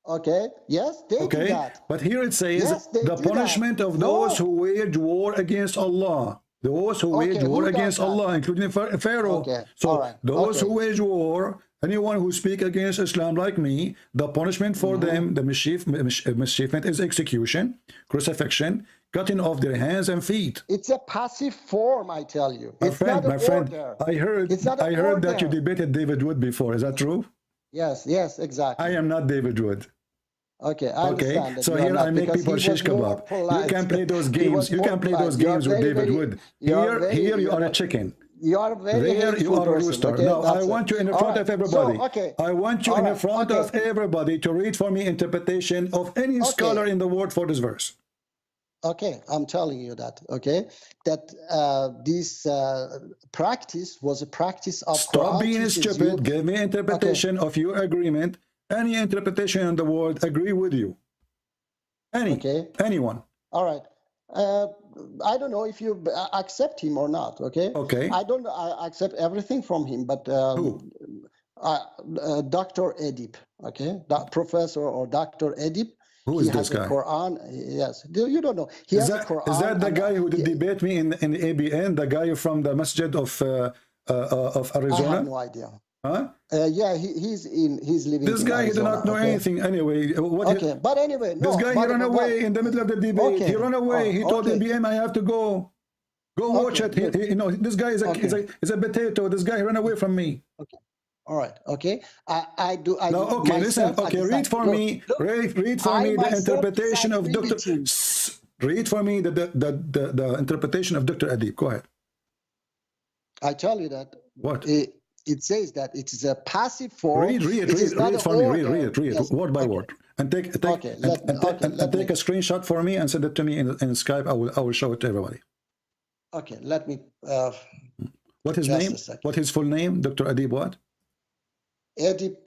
Okay. Yes, they do that. But here it says the punishment of those who wage war against Allah. Those who wage war against Allah, including Pharaoh. So those who wage war. Anyone who speak against Islam like me, the punishment for them, the mischievement is execution, crucifixion, cutting off their hands and feet. It's a passive form, I tell you. My It's friend, not my an friend, order. I heard that you order. debated David Wood before. Is that true? Yes, yes, exactly. I am not David Wood. Okay, I understand that so you are here not, I make because people he shish was more kebab. polite. You can play those He games. was You more can play those polite. You are games with very, David very- Wood. you are very- Here you are a chicken. You are very There you hateful are a person, rooster. okay? Now I That's want it. you in the All front right. of everybody. So, okay. I want you All in the right. front Okay. of everybody to read for me interpretation of any scholar in the world for this verse. Okay, I'm telling you that, okay? That this practice was a practice of Stop Quran being teaches stupid. you- Give me interpretation of your agreement. Any interpretation in the world agree with you. Anyone. All right. I don't know if you accept him or not, okay? Okay. I accept everything from him, but Dr. Edip, okay? Professor or Dr. Edip. Who is he this has guy? A Quran, yes. You don't know. He Is has that, a Quran. is that the and- guy who did debate me in ABN, the guy from the masjid of Arizona? I have no idea. Huh? Yeah, he's living. This in guy, he did Arizona, not know okay? anything anyway. Okay, but anyway, no. This guy, he ran away in the middle of the debate. Okay. He ran away. He told okay. ABM, I have to go. Go watch it. You know, this guy is a potato. This guy ran away from me. Okay. All right. Okay. I do. No, okay, listen. Okay, read for me. Read for me the interpretation of Dr. Read for me the interpretation of Dr. Adib. Go ahead. I tell you that. What? It says that it is a passive form. Read for me. Read yes. Word by word, and take a screenshot for me and send it to me in Skype. I will show it to everybody. Okay, let me. What his name? What his full name? Dr. Adib what? Edip,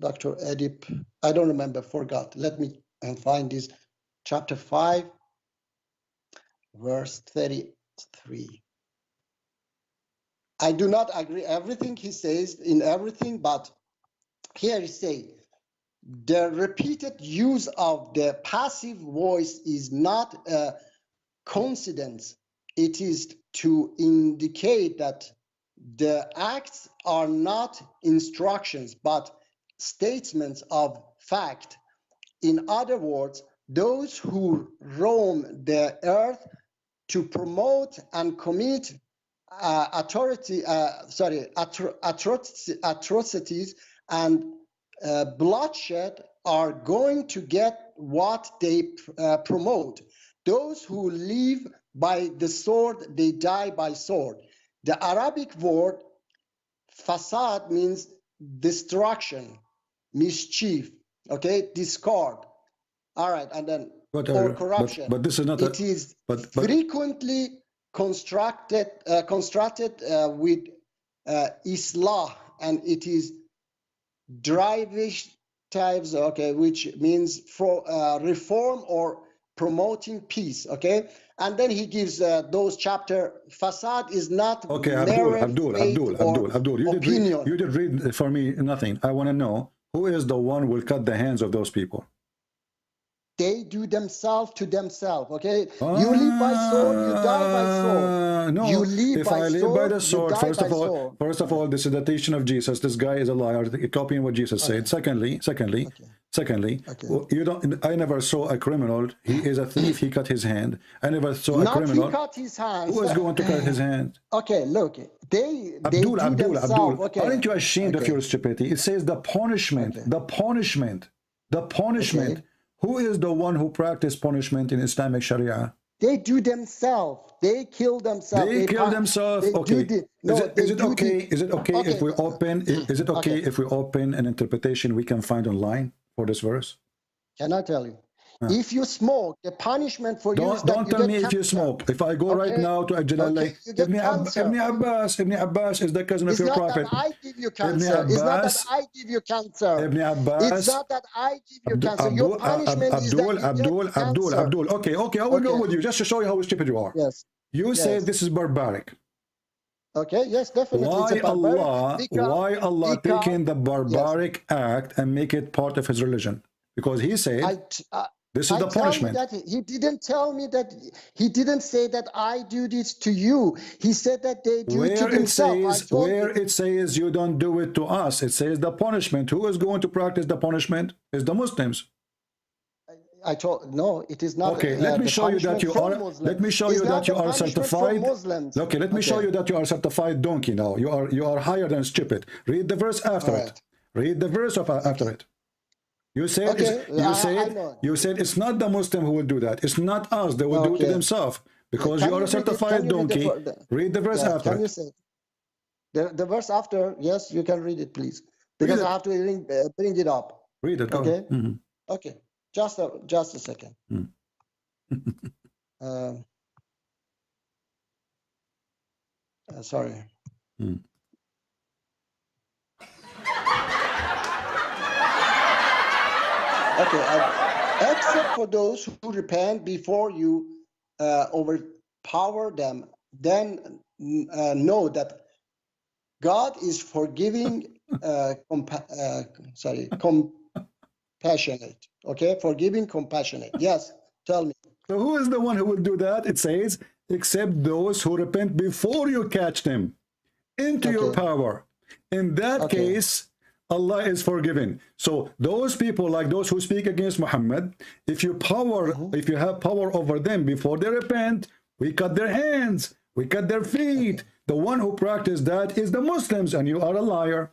Dr. Edip. I don't remember. Forgot. Let me find this. Chapter 5, verse 33. I do not agree everything he says in everything, but here he says the repeated use of the passive voice is not a coincidence. It is to indicate that the acts are not instructions, but statements of fact. In other words, those who roam the earth to promote and commit atrocities and bloodshed are going to get what they promote. Those who live by the sword, they die by sword. The Arabic word fasad means destruction, mischief, okay, discord. All right, and then or corruption. But this is not. It is frequently constructed with islah, and it is drivish types, okay, which means for reform or promoting peace, okay. And then he gives those chapter. Fasad is not okay. Abdul. You did read for me nothing. I want to know who is the one who will cut the hands of those people. They do themselves to themselves, okay? You live by sword, you die by sword. No, you live if by I live sword, by the sword, first of all, sword. this is the teaching of Jesus. This guy is a liar, copying what Jesus said. Secondly, you don't. I never saw a criminal. He is a thief. He cut his hand. I never saw a criminal. He cut his hand. Who is going to cut his hand? Okay, look, Abdul. Okay. Aren't you ashamed of your stupidity? It says the punishment. Okay. Who is the one who practiced punishment in Islamic Sharia? They do themselves. They kill themselves. They kill themselves. Okay. Is it okay if we open? Is it okay if we open an interpretation we can find online for this verse? Can I tell you? If you smoke, the punishment for you is that don't tell me if you smoke. If I go right now to Ajlallah, Ibn Abbas is the cousin of your prophet. It's not that I give you cancer. It's not that I give you cancer. Ibn Abbas. It's not that I give you cancer. Your punishment is that you get cancer. Abdul. Okay, I will go with you just to show you how stupid you are. Yes. You say this is barbaric. Okay, yes, definitely. Why Allah taking the barbaric act and make it part of his religion? Because he said this is the punishment. That he didn't tell me that. He didn't say that I do this to you. He said that they do it to themselves. Where it says you don't do it to us, it says the punishment. Who is going to practice the punishment? Is the Muslims. I told no, it is not. Okay, let me show you that you are. Let me show you that you are certified. Okay, let me show you that you are certified donkey. Now you are higher than stupid. Read the verse after it. Read the verse after it. You said you said it's not the Muslim who will do that. It's not us. They will do it to themselves because you are a certified donkey. Read the verse after. Can you say the verse after? Yes, you can read it, please, because I have to bring it up. Read it. Okay. Okay. Just a second. Sorry. Okay. Except for those who repent before you overpower them, then know that God is forgiving, compassionate. Okay, forgiving, compassionate. Yes, tell me. So who is the one who will do that? It says, except those who repent before you catch them into your power. In that case, Allah is forgiving. So those people, like those who speak against Muhammad, if you have power over them before they repent, we cut their hands, we cut their feet. The one who practiced that is the Muslims, and you are a liar.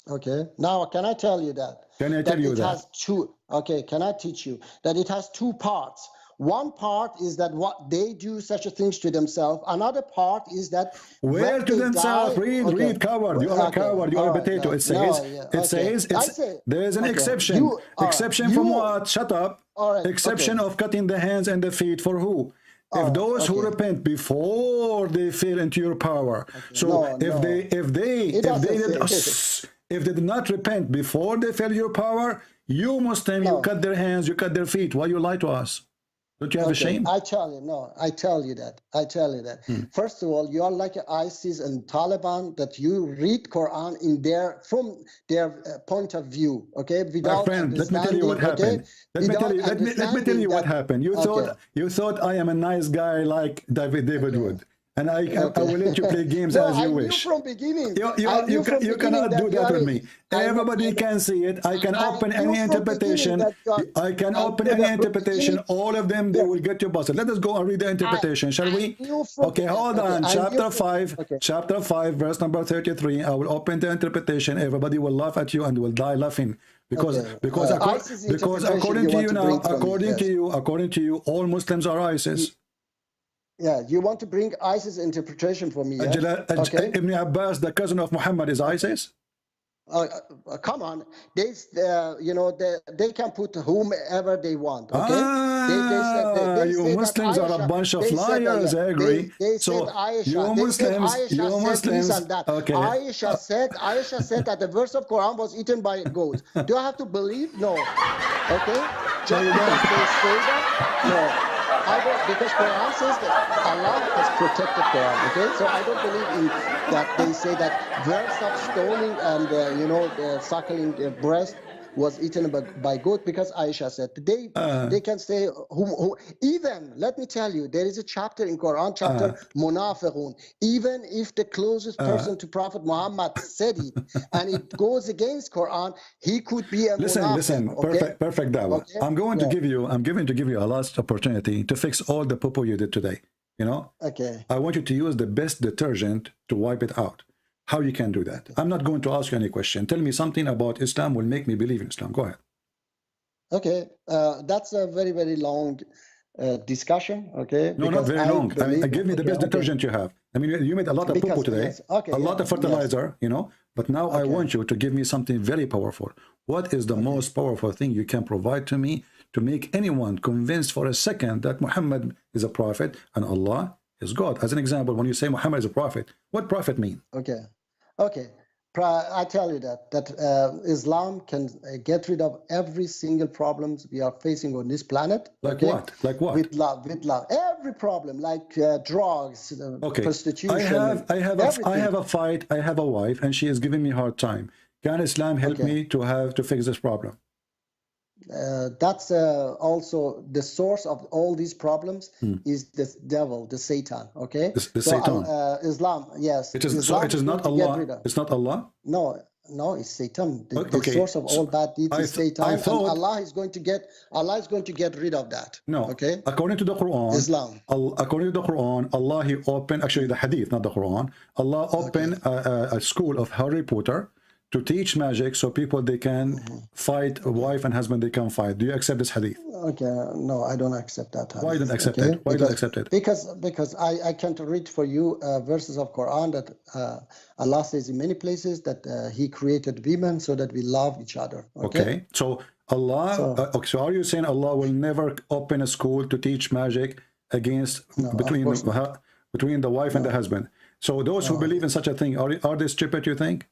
Okay. Now, can I tell you that? Can I tell you that? It has two. Okay. Can I teach you that it has two parts? One part is that what they do such a things to themselves. Another part is that where to themselves. Read, coward. You are a coward. You are a potato. It says. There is an exception. Exception from what? Shut up. Exception of cutting the hands and the feet for who? If those who repent before they fall into your power. So if they did not repent before they fell your power, you Muslim, you cut their hands, you cut their feet. Why you lie to us? Don't you have a shame? I tell you that. First of all, you are like ISIS and Taliban, that you read Quran from their point of view. Okay, my friend, let me tell you what happened. Let me tell you what happened. You thought I am a nice guy like David Wood. And I will let you play games as you wish. From beginning. You cannot do that with me. Everybody can see it. I can open any interpretation. I can open any interpretation. All of them, they will get you busted. Let us go and read the interpretation, shall we? Okay, hold on. Chapter 5, verse number 33. I will open the interpretation. Everybody will laugh at you and will die laughing. Because according to you now, according to you, all Muslims are ISIS. Yeah, you want to bring ISIS interpretation for me? Yes? Ibn Abbas, the cousin of Muhammad, is ISIS? Come on, they can put whomever they want. Okay, you Muslims are a bunch of liars. I agree. So you Muslims, okay. Aisha said that the verse of Quran was eaten by goats. Do I have to believe? No. Okay, just because they say that, no. I don't, because Quran says that Allah has protected Quran, okay? So I don't believe in that they say that verse of stoning and, the suckling the breast was eaten by goat, because Aisha said they can say even, let me tell you, there is a chapter in Quran, chapter Munafiqun. Even if the closest person to Prophet Muhammad said it and it goes against Quran, he could be a munafiq. Listen, okay? perfect dawah. Okay? I'm going to give you a last opportunity to fix all the poo-poo you did today. Okay. I want you to use the best detergent to wipe it out. How you can do that? I'm not going to ask you any question. Tell me something about Islam will make me believe in Islam. Go ahead. Okay, that's a very, very long discussion. Okay. No, not very long. Give me the best detergent you have. I mean, you made a lot of poo-poo today, a lot of fertilizer, but now I want you to give me something very powerful. What is the most powerful thing you can provide to me to make anyone convinced for a second that Muhammad is a prophet and Allah is God? As an example, when you say Muhammad is a prophet, what prophet mean? Okay. I tell you that Islam can get rid of every single problems we are facing on this planet. Like what? Like what? With love. Every problem, like drugs, prostitution. I have a fight. I have a wife, and she is giving me a hard time. Can Islam help me to fix this problem? That's also the source of all these problems is the devil, the Satan. Okay, Satan. Islam, yes. It is not Allah. It's not Allah. No, No, it's Satan. The Okay. source of all bad deeds is Satan, I thought, and Allah is going to get rid of that. No. Okay. According to the Quran, Islam. According to the Quran, Allah He opened, actually the Hadith, not the Quran. Allah opened a school of Harry Potter to teach magic, so people they can fight, a wife and husband they can fight. Do you accept this Hadith? Okay. No, I don't accept that. Hadith. Why don't accept it? Why don't accept it? Because I can't read for you verses of Quran that Allah says in many places that He created women so that we love each other. Okay. So Allah. So are you saying Allah will never open a school to teach magic against between the wife and the husband? So those who believe in such a thing are they stupid? You think?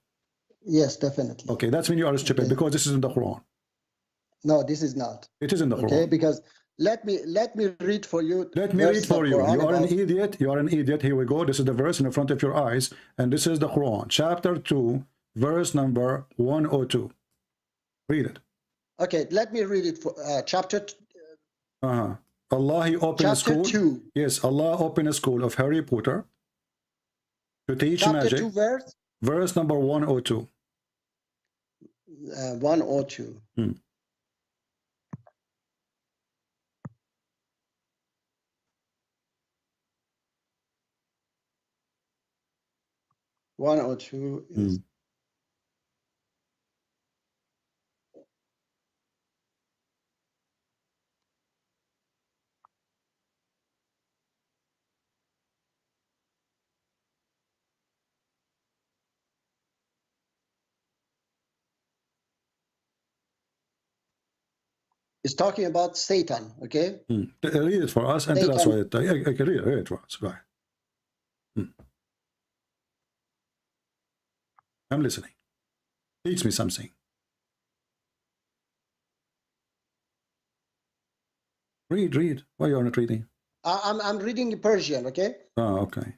Yes, definitely. Okay, that's when you are stupid because this is in the Quran. No, this is not. It is in the Quran. Okay, because let me read for you. Let me read for you. You are an idiot. You are an idiot. Here we go. This is the verse in front of your eyes, and this is the Quran, chapter 2, verse number 102. Read it. Okay, let me read it for chapter. Allah He opened a school. 2. Yes, Allah opened a school of Harry Potter to teach chapter magic. 2 verse. Verse number 102. 102. 102 is It's talking about Satan, okay? Read it for us and tell us what it. I can read it for us. Go ahead. I'm listening. Teach me something. Read. Why you are not reading? I'm reading in Persian, okay? Oh, okay.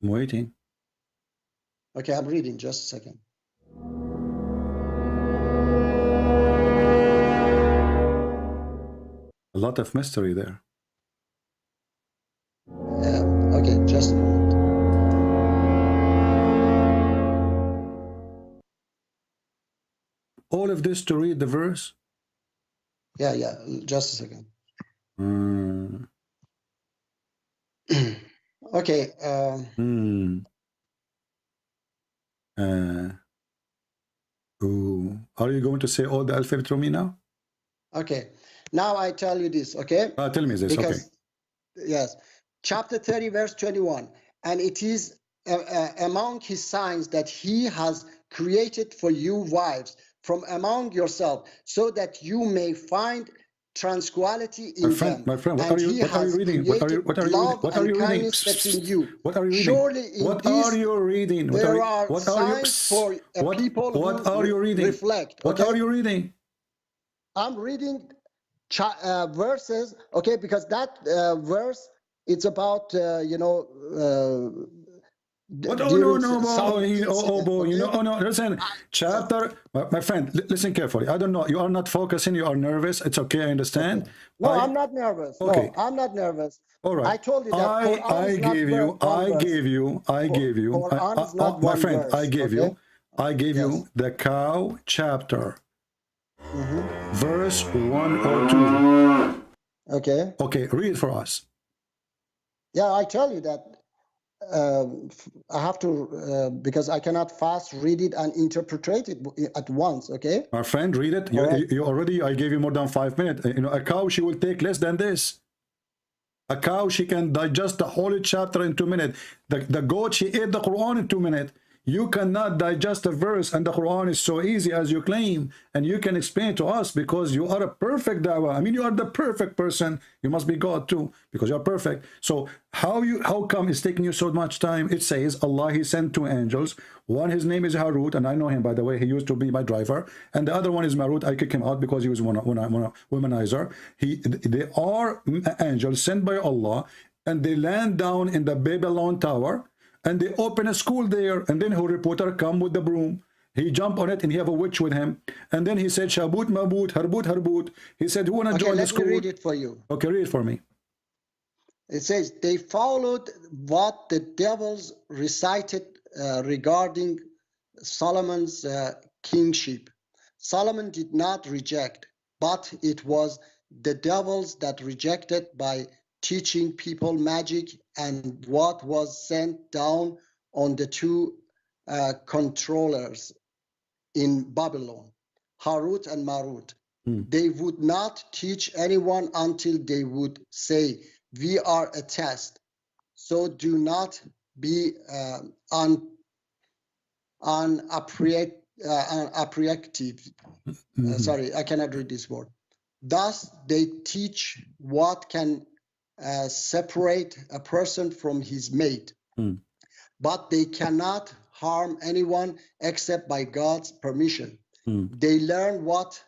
I'm waiting. Okay, I'm reading. Just a second. A lot of mystery there. Okay, just a moment. All of this to read the verse? Yeah, just a second. Okay. Are you going to say all the alphabet to me now? Okay. Now I tell you this, okay? Tell me this, okay. Yes. Chapter 30, verse 21. And it is among his signs that he has created for you wives from among yourself, so that you may find tranquility in them. My friend, what are you reading? What are you reading? What are you reading? Surely in what are you reading? There are signs for people who reflect. What are you reading? I'm reading verses, okay, because that verse, it's about, listen, chapter, my friend, listen carefully. I don't know, you are not focusing, you are nervous. It's okay, I understand. Okay. No, I'm not nervous. Okay. No, I'm not nervous. All right. I told you that. I gave you, my friend, I gave you the cow chapter, verse 102. Okay. Okay, read it for us. Yeah, I tell you that. I have to because I cannot fast read it and interpret it at once. Okay, my friend, read it. You already, I gave you more than 5 minutes. A cow, she will take less than this. A cow, she can digest the whole chapter in 2 minutes. The goat, she ate the Quran in 2 minutes. You cannot digest a verse, and the Quran is so easy as you claim, and you can explain to us because you are a perfect dawah. I mean, you are the perfect person. You must be God too, because you are perfect. So how come it's taking you so much time? It says Allah, He sent 2 angels. One, his name is Harut, and I know him, by the way. He used to be my driver. And the other one is Marut. I kicked him out because he was a womanizer. They are angels sent by Allah, and they land down in the Babylon tower. and they open a school there, and then her reporter come with the broom. He jump on it, and he have a witch with him. And then he said, Shabut, Mabut, Harbut, Harbut. He said, who want to join the school? Let me read it for you. Okay, read it for me. It says, they followed what the devils recited regarding Solomon's kingship. Solomon did not reject, but it was the devils that rejected by teaching people magic and what was sent down on the two controllers in Babylon, Harut and Marut. They would not teach anyone until they would say, we are a test. So do not be unappreciative. Sorry, I cannot read this word. Thus, they teach what can separate a person from his mate, but they cannot harm anyone except by God's permission. They learn what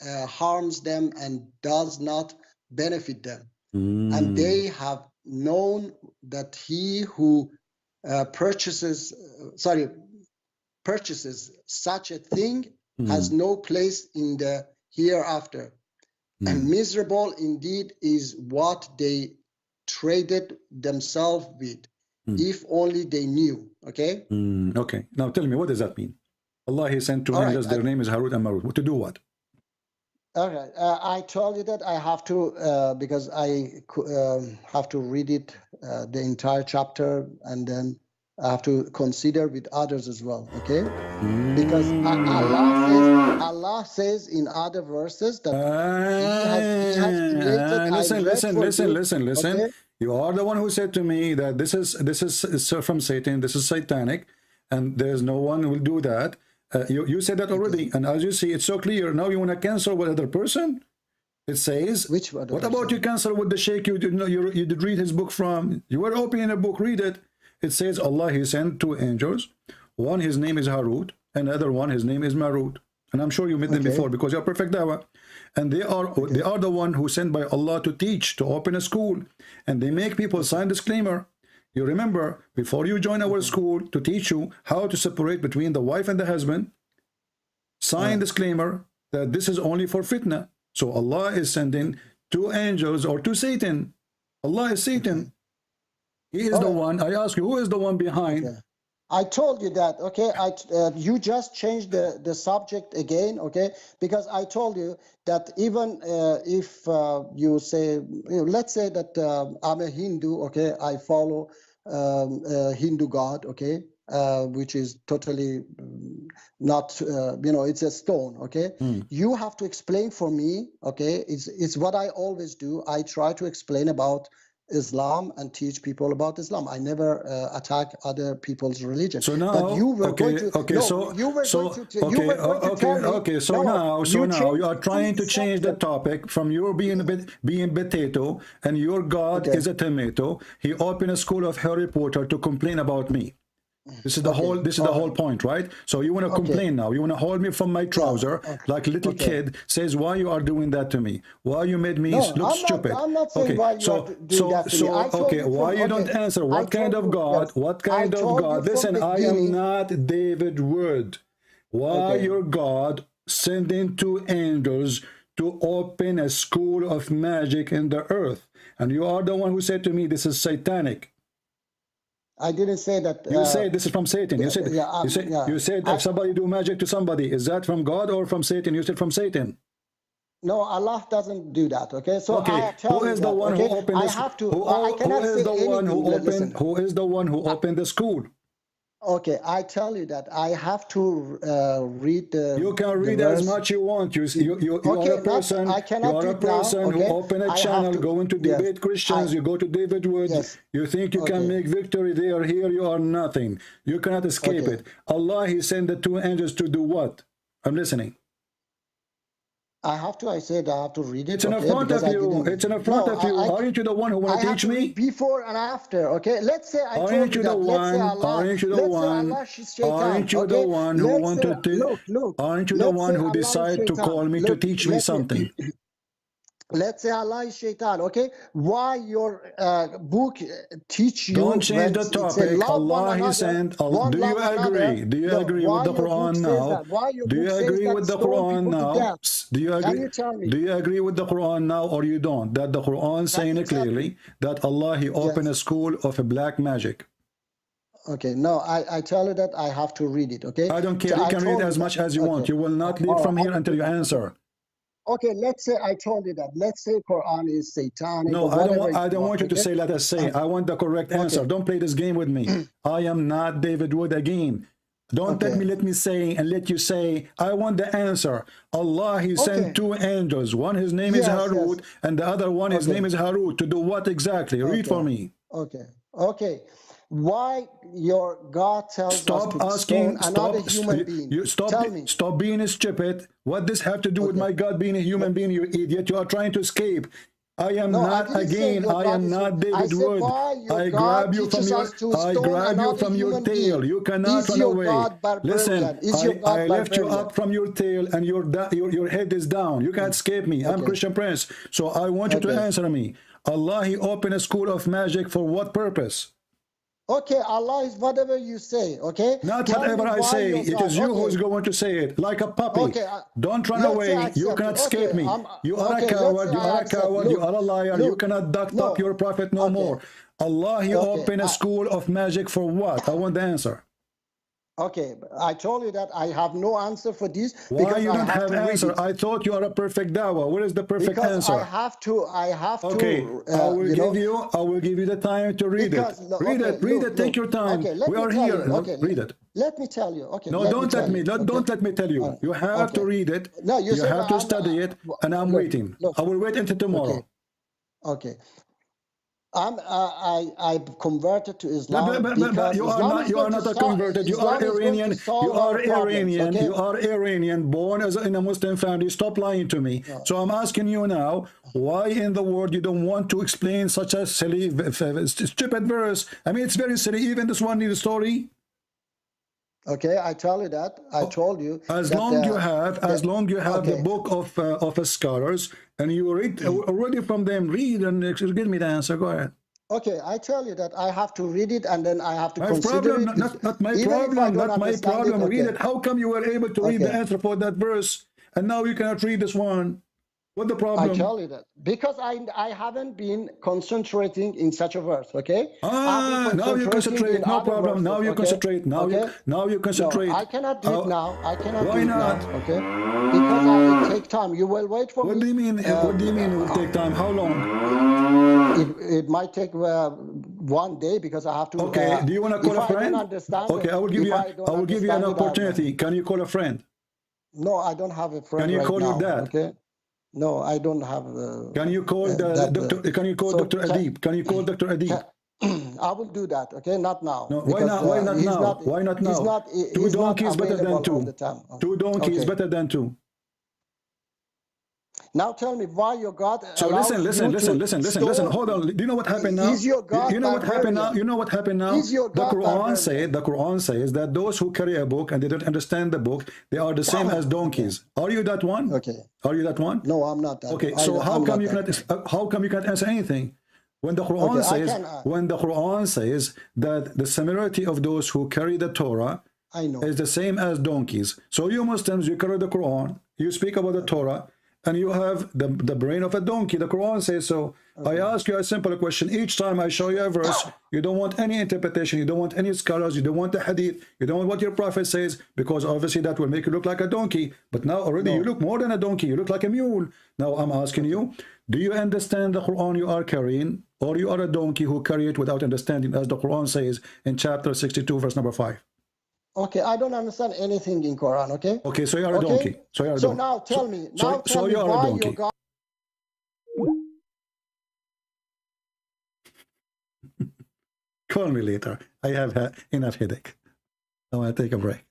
harms them and does not benefit them. And they have known that he who purchases such a thing has no place in the hereafter. And miserable indeed is what they traded themselves with, if only they knew. Okay? Okay. Now tell me, what does that mean? Allah, he sent two angels, their name is Harut and Marut. To do what? All right. I told you that I have to, because I have to read it, the entire chapter, and then I have to consider with others as well, okay? Because Allah says in other verses that he has created. Listen. Okay? You are the one who said to me that this is from Satan, this is satanic, and there's no one who will do that. You said that already, and as you see, it's so clear. Now you want to cancel with other person? It says, what about you cancel with the sheikh you did read his book from? You were opening a book, read it. It says Allah, he sent two angels. One, his name is Harut, and the other one, his name is Marut. And I'm sure you met them before because you're perfect dawah. And they are the one who sent by Allah to teach, to open a school. And they make people sign disclaimer. You remember, before you join our school, to teach you how to separate between the wife and the husband, sign disclaimer that this is only for fitna. So Allah is sending two angels or to Satan. Allah is Satan. He is the one. I ask you, who is the one behind? I told you that, okay? You just changed the subject again, okay? Because I told you that even if you say, let's say that I'm a Hindu, okay? I follow Hindu God, okay? Which is totally not, it's a stone, okay? You have to explain for me, okay? It's what I always do. I try to explain about Islam and teach people about Islam. I never attack other people's religion. So now, but you were going to, so now you are trying to change the topic from your being potato and your God is a tomato. He opened a school of Harry Potter to complain about me. This is the whole point, right? So you want to complain now. You want to hold me from my trouser like a little kid says, why you are doing that to me? Why you made me look stupid? I'm not saying why you are doing that to me. Why you don't answer? What kind of God? What kind of God? Listen, I am not David Word. Why your God sending two angels to open a school of magic in the earth? And you are the one who said to me, this is satanic. I didn't say that. You say this is from Satan. You said if somebody do magic to somebody, is that from God or from Satan? You said from Satan. No, Allah doesn't do that. Okay, so who is the one who opened this? Who is the one who opened the school? Okay, I tell you that I have to read the. You can read as much you want. You are a person. You are a person who open a channel, going to debate Christians. You go to David Woods. You think you can make victory there. Here you are nothing. You cannot escape it. Allah, he sent the two angels to do what? I'm listening. I have to read it. It's in front of you. It's in front of you. Aren't you the one who want to teach me? Before and after, okay? Let's say I told you that. Aren't you the one who want to teach? Aren't you the one who decide to call me to teach me something? Let's say Allah is shaitan, okay? Why your book teach you? Don't change the topic. Allah is saying, do you agree? Do you agree with the Quran now? Do you agree with the Quran now? Do you agree? Do you agree with the Quran now, or you don't? That the Quran saying it clearly that Allah he opened a school of a black magic. Okay, no, I tell you that I have to read it. Okay, I don't care. You can read as much as you want. You will not leave from here until you answer. Okay, let's say I told you that. Let's say Quran is satanic. No, I don't want you to say, let us say. I want the correct answer. Don't play this game with me. I am not David Wood again. Don't let me say and let you say. I want the answer. Allah, he sent two angels. One, his name is Harut, and the other one, his name is Harut. To do what exactly? Read for me. Okay. Why your God tells us to stone another human being? Stop being stupid. What does have to do with my God being a human being, you idiot? You are trying to escape. I am not again. I am not David Wood. I grab you from your tail. You cannot run away. Listen, I lift you up from your tail, and your head is down. You can't escape me. I'm Christian Prince. So I want you to answer me. Allah, he opened a school of magic for what purpose? Okay, Allah is whatever you say, okay? Not whatever I say. It is you who is going to say it, like a puppy. Okay, don't run away. You cannot escape me. You are a coward. You are a coward. You are a liar. You cannot duck up your prophet no more. Allah, he opened a school of magic for what? I want the answer. Okay, I told you that I have no answer for this. Why you don't have an answer? I thought you are a perfect dawah. Where is the perfect answer? I have to. Okay, I will give you the time to read it. Read it. Take your time. We are here. Read it. Let me tell you. Okay. No, don't let me tell you. You have to read it. No, you have to study it, and I'm waiting. I will wait until tomorrow. Okay. I converted to Islam. But you are not a converted. You are Iranian. You are Iranian. You are Iranian, born in a Muslim family. Stop lying to me. So I'm asking you now, why in the world you don't want to explain such a silly, stupid verse? I mean, it's very silly. Even this one needs a story. Okay, I tell you that. I told you. As long you have the book of scholars, and you read already from them, read and give me the answer. Go ahead. Okay, I tell you that I have to read it, and then I have to consider it. Not my problem. Not my problem. Read it. How come you were able to read the answer for that verse, and now you cannot read this one? What the problem? I tell you that because I haven't been concentrating in such a verse. Okay. Now you concentrate. No problem. Now you concentrate. Now you concentrate. No, I cannot do it now. I cannot. Why not? Okay. Because I will take time. You will wait for me. What do you mean? What do you mean it will take time? How long? It might take 1 day because I have to. Okay. Do you want to call a friend? Okay. I will give you an opportunity. Can you call a friend? No, I don't have a friend. Can you call your dad? Okay. No, I don't have. Can you call doctor? Can you call Dr. Adib? Can you call Dr. Adib? I will do that. Okay, not now. No, why not? Why not now? Why not now? Two donkeys better than two. Two donkeys better than two. Now tell me why your God. So listen. Hold on. Do you know what happened now? Is your God you know what happened now? You know what happened now? Is your God the Quran says that those who carry a book and they don't understand the book, they are the same as donkeys. Are you that one? Okay. Are you that one? No, I'm not that. Okay. So how come you can't answer anything? When the Quran says that the similarity of those who carry the Torah is the same as donkeys. So you Muslims, you carry the Quran, you speak about the Torah, and you have the brain of a donkey. The Quran says so. I ask you a simple question. Each time I show you a verse, you don't want any interpretation, you don't want any scholars, you don't want the hadith, you don't want what your prophet says, because obviously that will make you look like a donkey. But now already you look more than a donkey, you look like a mule. Now I'm asking you, do you understand the Quran you are carrying, or you are a donkey who carry it without understanding, as the Quran says in chapter 62, verse number 5? Okay, I don't understand anything in Quran, okay? Okay, so you are a donkey. So now tell me why your God... Call me later. I have enough headache. I want to take a break.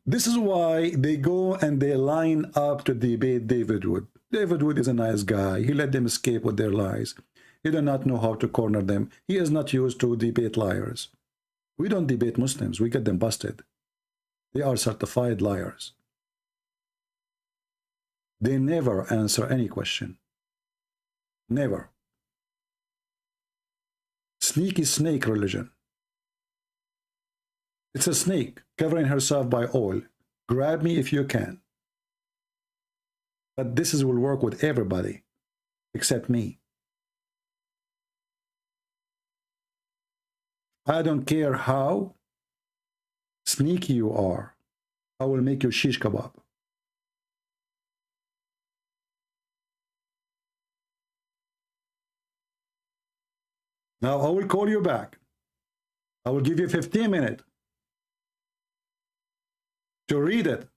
This is why they go and they line up to debate David Wood. David Wood is a nice guy. He let them escape with their lies. He does not know how to corner them. He is not used to debate liars. We don't debate Muslims. We get them busted. They are certified liars. They never answer any question. Never. Sneaky snake religion. It's a snake covering herself by oil. Grab me if you can. But this will work with everybody except me. I don't care how sneaky you are. I will make you shish kebab. Now I will call you back. I will give you 15 minutes to read it,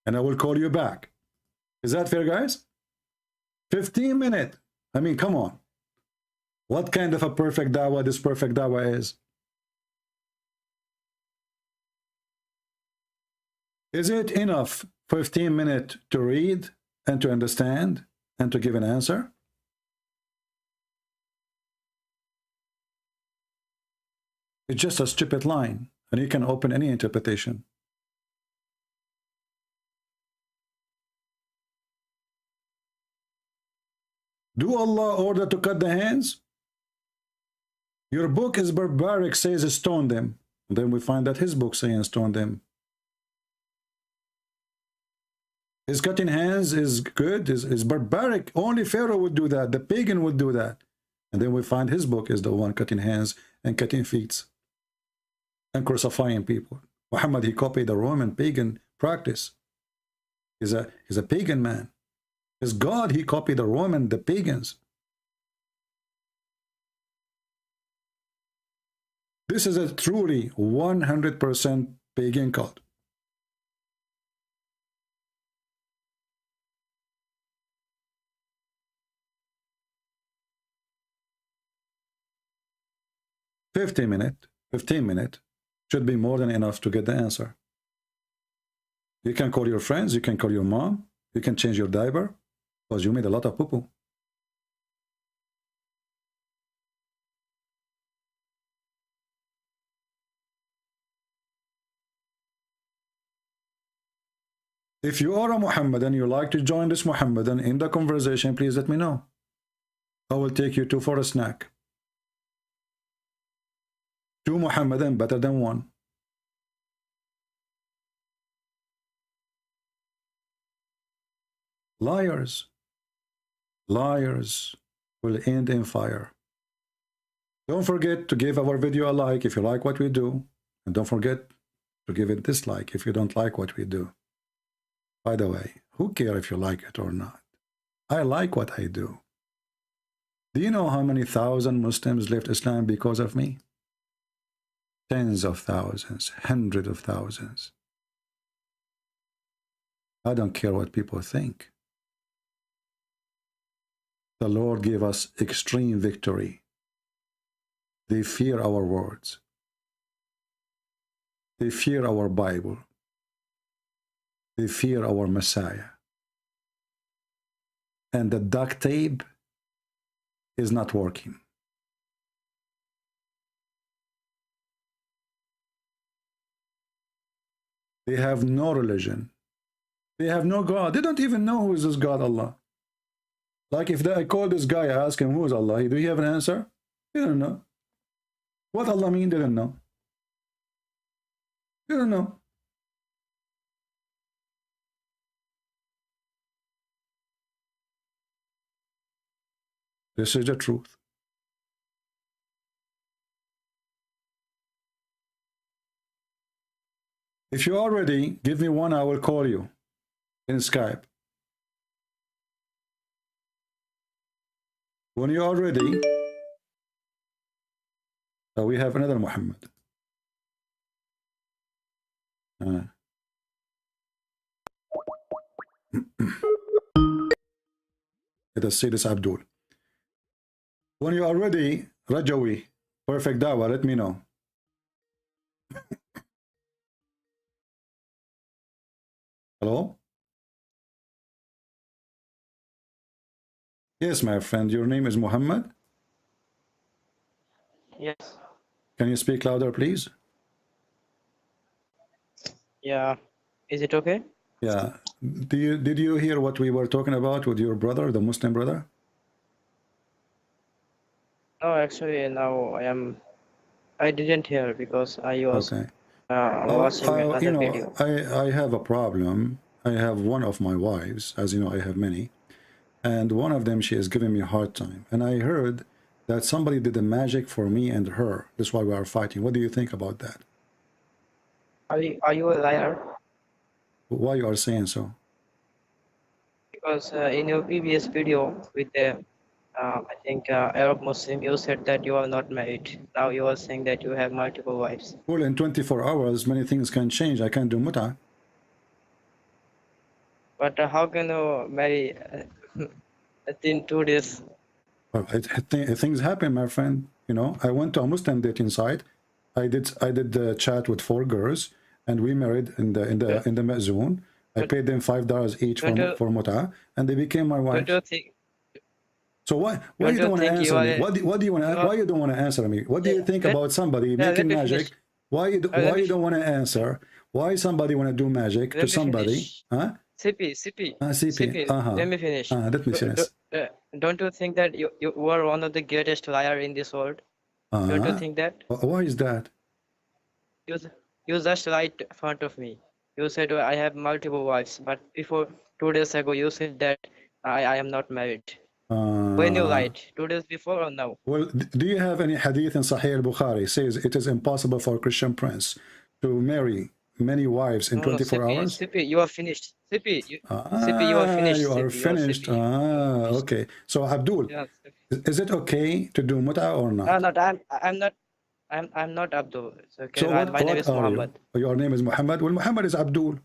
and I will call you back. Is that fair, guys? 15 minutes. I mean, come on. What kind of a perfect dawah this perfect dawah is? Is it enough 15 minutes to read and to understand and to give an answer? It's just a stupid line, and you can open any interpretation. Do Allah order to cut the hands? Your book is barbaric, says stone them. And then we find that his book saying stone them. His cutting hands is good, is barbaric. Only Pharaoh would do that. The pagan would do that. And then we find his book is the one cutting hands and cutting feet and crucifying people. Muhammad, he copied the Roman pagan practice. He's a pagan man. His God, he copied the Roman, the pagans. This is a truly 100% pagan cult. Fifteen minutes should be more than enough to get the answer. You can call your friends, you can call your mom, you can change your diaper, because you made a lot of poo-poo. If you are a Muhammadan and you like to join this Muhammadan in the conversation, please let me know. I will take you two for a snack. Two Muhammadan better than one. Liars. Liars will end in fire. Don't forget to give our video a like if you like what we do. And don't forget to give it dislike if you don't like what we do. By the way, who cares if you like it or not? I like what I do. Do you know how many thousand Muslims left Islam because of me? Tens of thousands, hundreds of thousands. I don't care what people think. The Lord gave us extreme victory. They fear our words. They fear our Bible. They fear our Messiah. And the duct tape is not working. They have no religion. They have no God. They don't even know who is this God, Allah. Like if I call this guy, I ask him, who is Allah? Do you have an answer? He don't know. What Allah mean? They don't know. They don't know. This is the truth. If you are ready, give me one, I will call you in Skype. When you are ready, we have another Muhammad. Let us see this Abdul. When you are ready, Rajawi, perfect dawah, let me know. Hello? Yes, my friend, your name is Muhammad? Yes. Can you speak louder, please? Yeah. Is it okay? Yeah. Did you hear what we were talking about with your brother, the Muslim brother? No, actually, now I didn't hear because I was Okay. watching You another know, video. I have a problem. I have one of my wives, as you know, I have many, and one of them, she is giving me a hard time. And I heard that somebody did a magic for me and her. That's why we are fighting. What do you think about that? Are you a liar? Why you are saying so? Because in your previous video with the I think Arab Muslim, you said that you are not married. Now you are saying that you have multiple wives. Well, in 24 hours, many things can change. I can't do muta. But how can you marry within 2 days? Well, things happen, my friend. You know, I went to a Muslim dating site. I did the chat with 4 girls, and we married in the Mazun. I paid them $5 each for muta, and they became my wives. So why you don't want to answer me? What do you want to? Why you don't want to answer me? What do you think about somebody making magic? Why you don't want to answer? Why somebody want to do magic to somebody? Huh? CP. Uh-huh. Let me finish. Let me finish. Don't you think that you were one of the greatest liar in this world? Don't you think that? Why is that? You just lied in front of me. You said I have multiple wives, but before 2 days ago you said that I am not married. When you lied, 2 days before or now? Well, do you have any hadith in Sahih al-Bukhari says it is impossible for a Christian prince to marry many wives in 24 hours? CP, you are finished. CP, you are finished. You are finished. Okay. So Abdul, yes. Is it okay to do muta or not? I'm not Abdul. It's okay. So my name is Muhammad. Your name is Muhammad. Well, Muhammad is Abdul.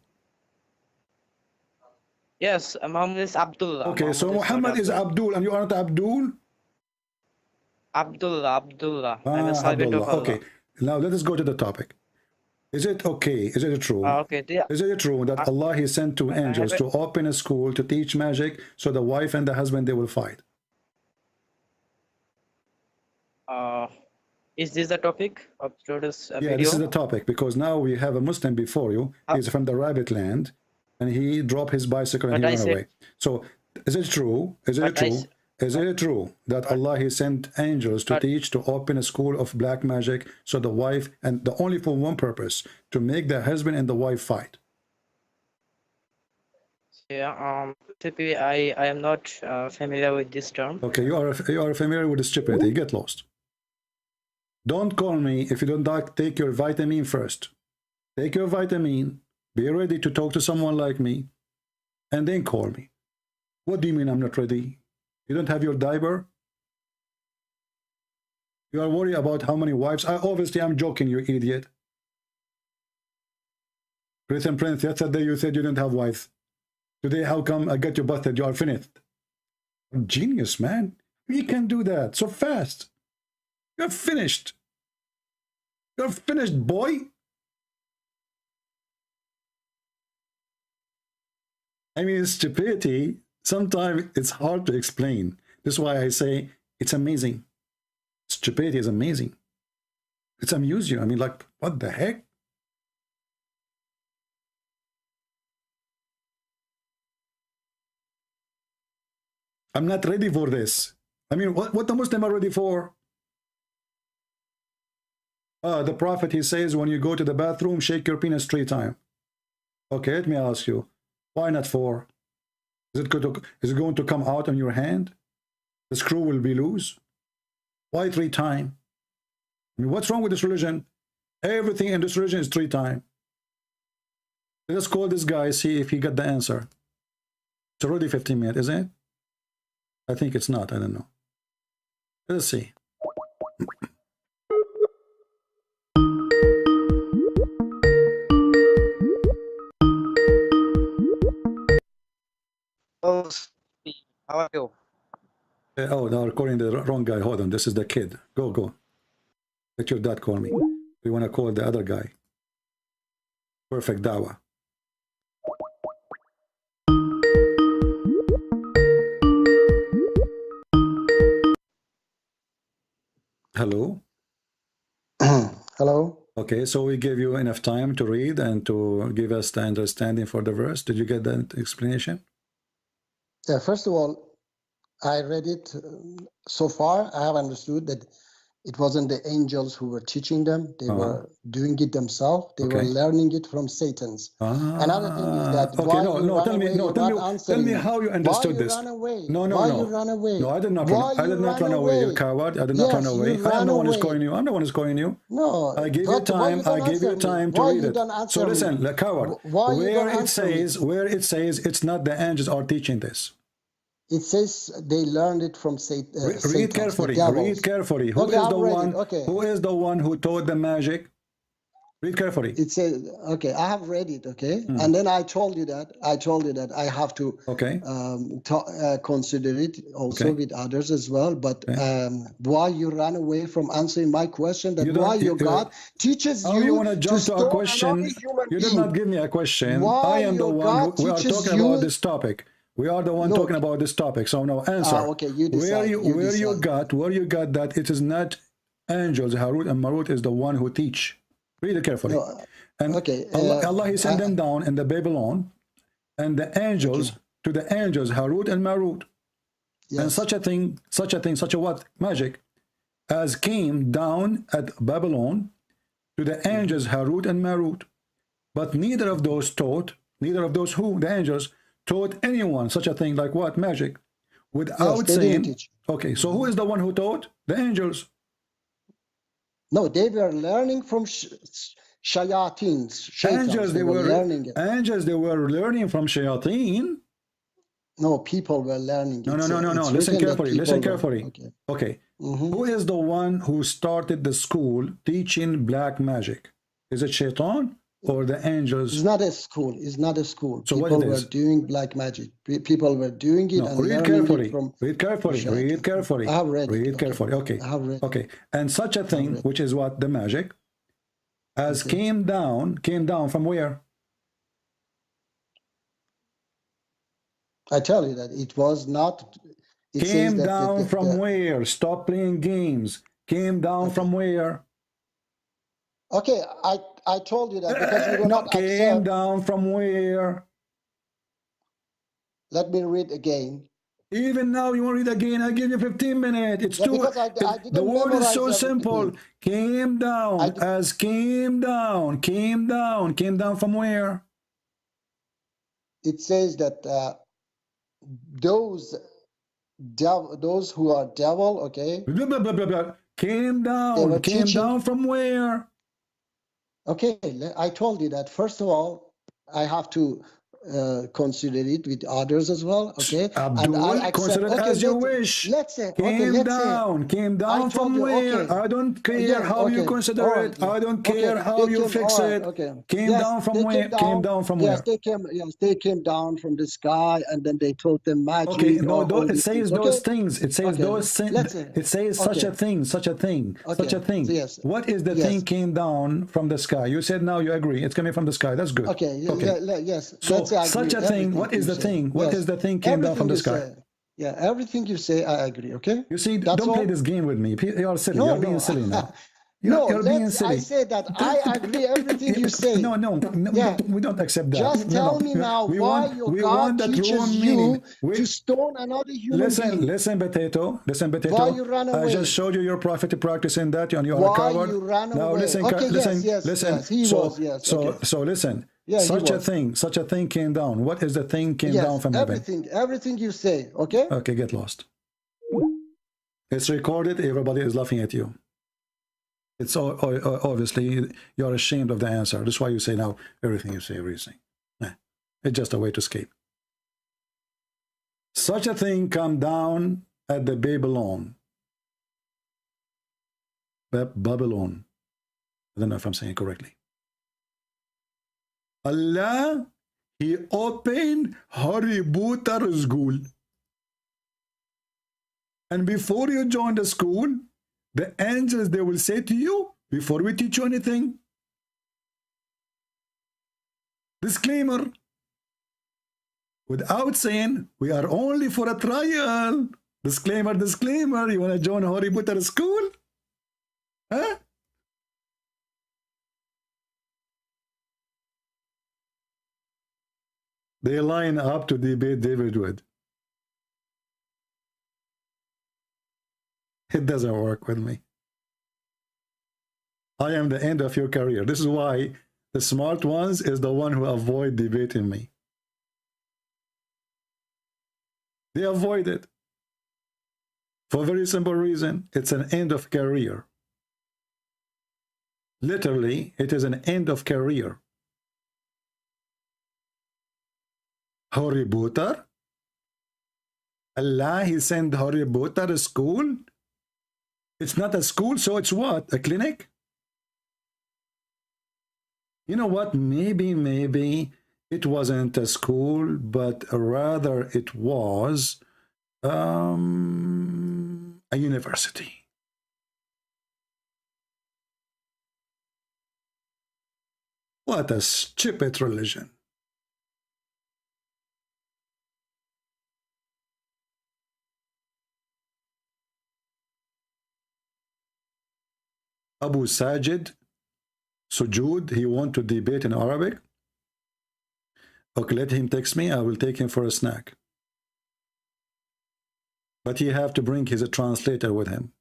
Yes, Muhammad is Abdullah. Okay, so Muhammad is Abdul and you are not Abdul? Abdullah. I'm a servant of Allah. Okay, now let us go to the topic. Is it okay? Is it true? Is it true that Allah He sent 2 angels to open a school to teach magic so the wife and the husband they will fight? Is this the topic of today's video? Yeah, this is the topic because now we have a Muslim before you. He's from the rabbit land, and he dropped his bicycle and he ran away. So, is it true? Is it true? Is it true that Allah He sent angels to teach to open a school of black magic so the wife and the only for one purpose to make the husband and the wife fight? Yeah, typically I am not familiar with this term. Okay, you are familiar with the stupidity. Get lost. Don't call me if you don't take your vitamin first. Take your vitamin, be ready to talk to someone like me, and then call me. What do you mean I'm not ready? You don't have your diaper? You are worried about how many wives? Obviously, I'm joking, you idiot. Christian Prince, yesterday you said you didn't have wives. Today, how come I got your busted? You are finished. Genius, man. You can do that so fast. You're finished. You're finished, boy. I mean, stupidity, sometimes it's hard to explain. This is why I say it's amazing. Stupidity is amazing. It's amuse you. I mean, like, what the heck? I'm not ready for this. I mean, what the Muslim are ready for? The Prophet, he says, when you go to the bathroom, shake your penis 3 times. Okay, let me ask you, why not 4? Is it going to come out on your hand? The screw will be loose? Why 3 times? I mean, what's wrong with this religion? Everything in this religion is 3 times. Let's call this guy, see if he got the answer. It's already 15 minutes, isn't it? I think it's not, I don't know. Let's see. How are you? Oh, they're calling the wrong guy. Hold on, this is the kid. Go. Let your dad call me. We want to call the other guy. Perfect dawah. Hello? Hello? Okay, so we gave you enough time to read and to give us the understanding for the verse. Did you get that explanation? Yeah, first of all, I read it. So far, I have understood that it wasn't the angels who were teaching them. They were doing it themselves. They were learning it from Satan's. Another thing is that why you run away, you're not answering me. Tell me how you understood this. Why you run away? No, why you run away? No, I did not run. I did not run away. You coward. I did not run away. I am the one who's calling you. I'm the one who's calling you. No. I give you time. I give you time to read it. So listen, the coward. Where it says it's not the angels are teaching this. It says they learned it from Satan. Read carefully. Read carefully. Who is the one? Who is the one who taught the magic? Read carefully. It says, okay, I have read it, okay, and then I told you that I have to consider it also with others as well. But why you run away from answering my question? That why your God teaches you to jump to a question? You did not give me a question. I am the one who we are talking about this topic. We are the one talking about this topic. So now answer. Okay, you decide. Where you got that it is not angels, Harut and Marut is the one who teach. Read it carefully. No, and Allah he sent them down in the Babylon, and the angels to the angels Harut and Marut. Yes. And such a what? Magic as came down at Babylon to the angels Harut and Marut. But neither of those taught, neither of those who, the angels, taught anyone such a thing like what? Magic. Without saying, okay, so who is the one who taught? The angels. No, they were learning from shayateens. Angels, they were learning it. Angels, they were learning from shayateen. No, people were learning it. No. Listen carefully. Listen carefully. Okay. Who is the one who started the school teaching black magic? Is it shaitan or the angels? It's not a school. It's not a school. So people what it is? were doing black magic. People were doing it and read learning carefully. it from read carefully. Read carefully. I have read read it. carefully. Okay. I have read okay. And such a thing, which is what? The magic, as came down from where? I tell you that it was not. It came down from where? Stop playing games. Came down from where? Okay, I told you that because you do not came down from where? Let me read again. Even now you want to read again? I give you 15 minutes. It's too. The word is so simple. Came down as came down. Came down from where? It says that those who are devil, okay. Blah, blah, blah, blah, blah. Came down from where? Okay, I told you that. First of all, I have to consider it with others as well. Okay, Abdul, and I consider it as you wish. Let's say came down from where? I don't care how you consider it. I don't care how you fix it. Came down from where? Came down from where? Yes, they came down from the sky, and then they taught them magic. Okay, no, it says those things. It says those things. It says such a thing. Yes. What is the thing came down from the sky? You said now you agree. It's coming from the sky. That's good. Okay. Yes. So such a thing. What is the thing? What is the thing came down from the sky? Yeah, everything you say, I agree. Okay. You see, don't play this game with me. You're silly. You're being silly now. You're being silly. I say that I agree everything you say. No, we don't accept that. Just tell me now why your God teaches you to stone another human being. Listen, potato. Why you run away? I just showed you your prophet practicing that, and you are a coward. Why you ran now away? listen, listen. So listen. Such a thing came down. What is the thing came down from heaven? Everything you say. Okay. Okay, get lost. It's recorded. Everybody is laughing at you. It's obviously you're ashamed of the answer. That's why you say now everything you say, everything. It's just a way to escape. Such a thing come down at the Babylon. Babylon. I don't know if I'm saying it correctly. Allah, he opened Harry school. And before you join the school, the angels, they will say to you, before we teach you anything, disclaimer, without saying, we are only for a trial. Disclaimer, you want to join Harry Potter school? Huh? They line up to debate David with. It doesn't work with me. I am the end of your career. This is why the smart ones is the one who avoid debating me. They avoid it. For a very simple reason. It's an end of career. Literally, it is an end of career. Harry Potter? Allah, he sent Harry Potter to school? It's not a school, so it's what? A clinic? You know what? Maybe it wasn't a school, but rather it was a university. What a stupid religion. Abu Sajid, Sujud, he want to debate in Arabic. Okay, let him text me. I will take him for a snack. But he have to bring his translator with him.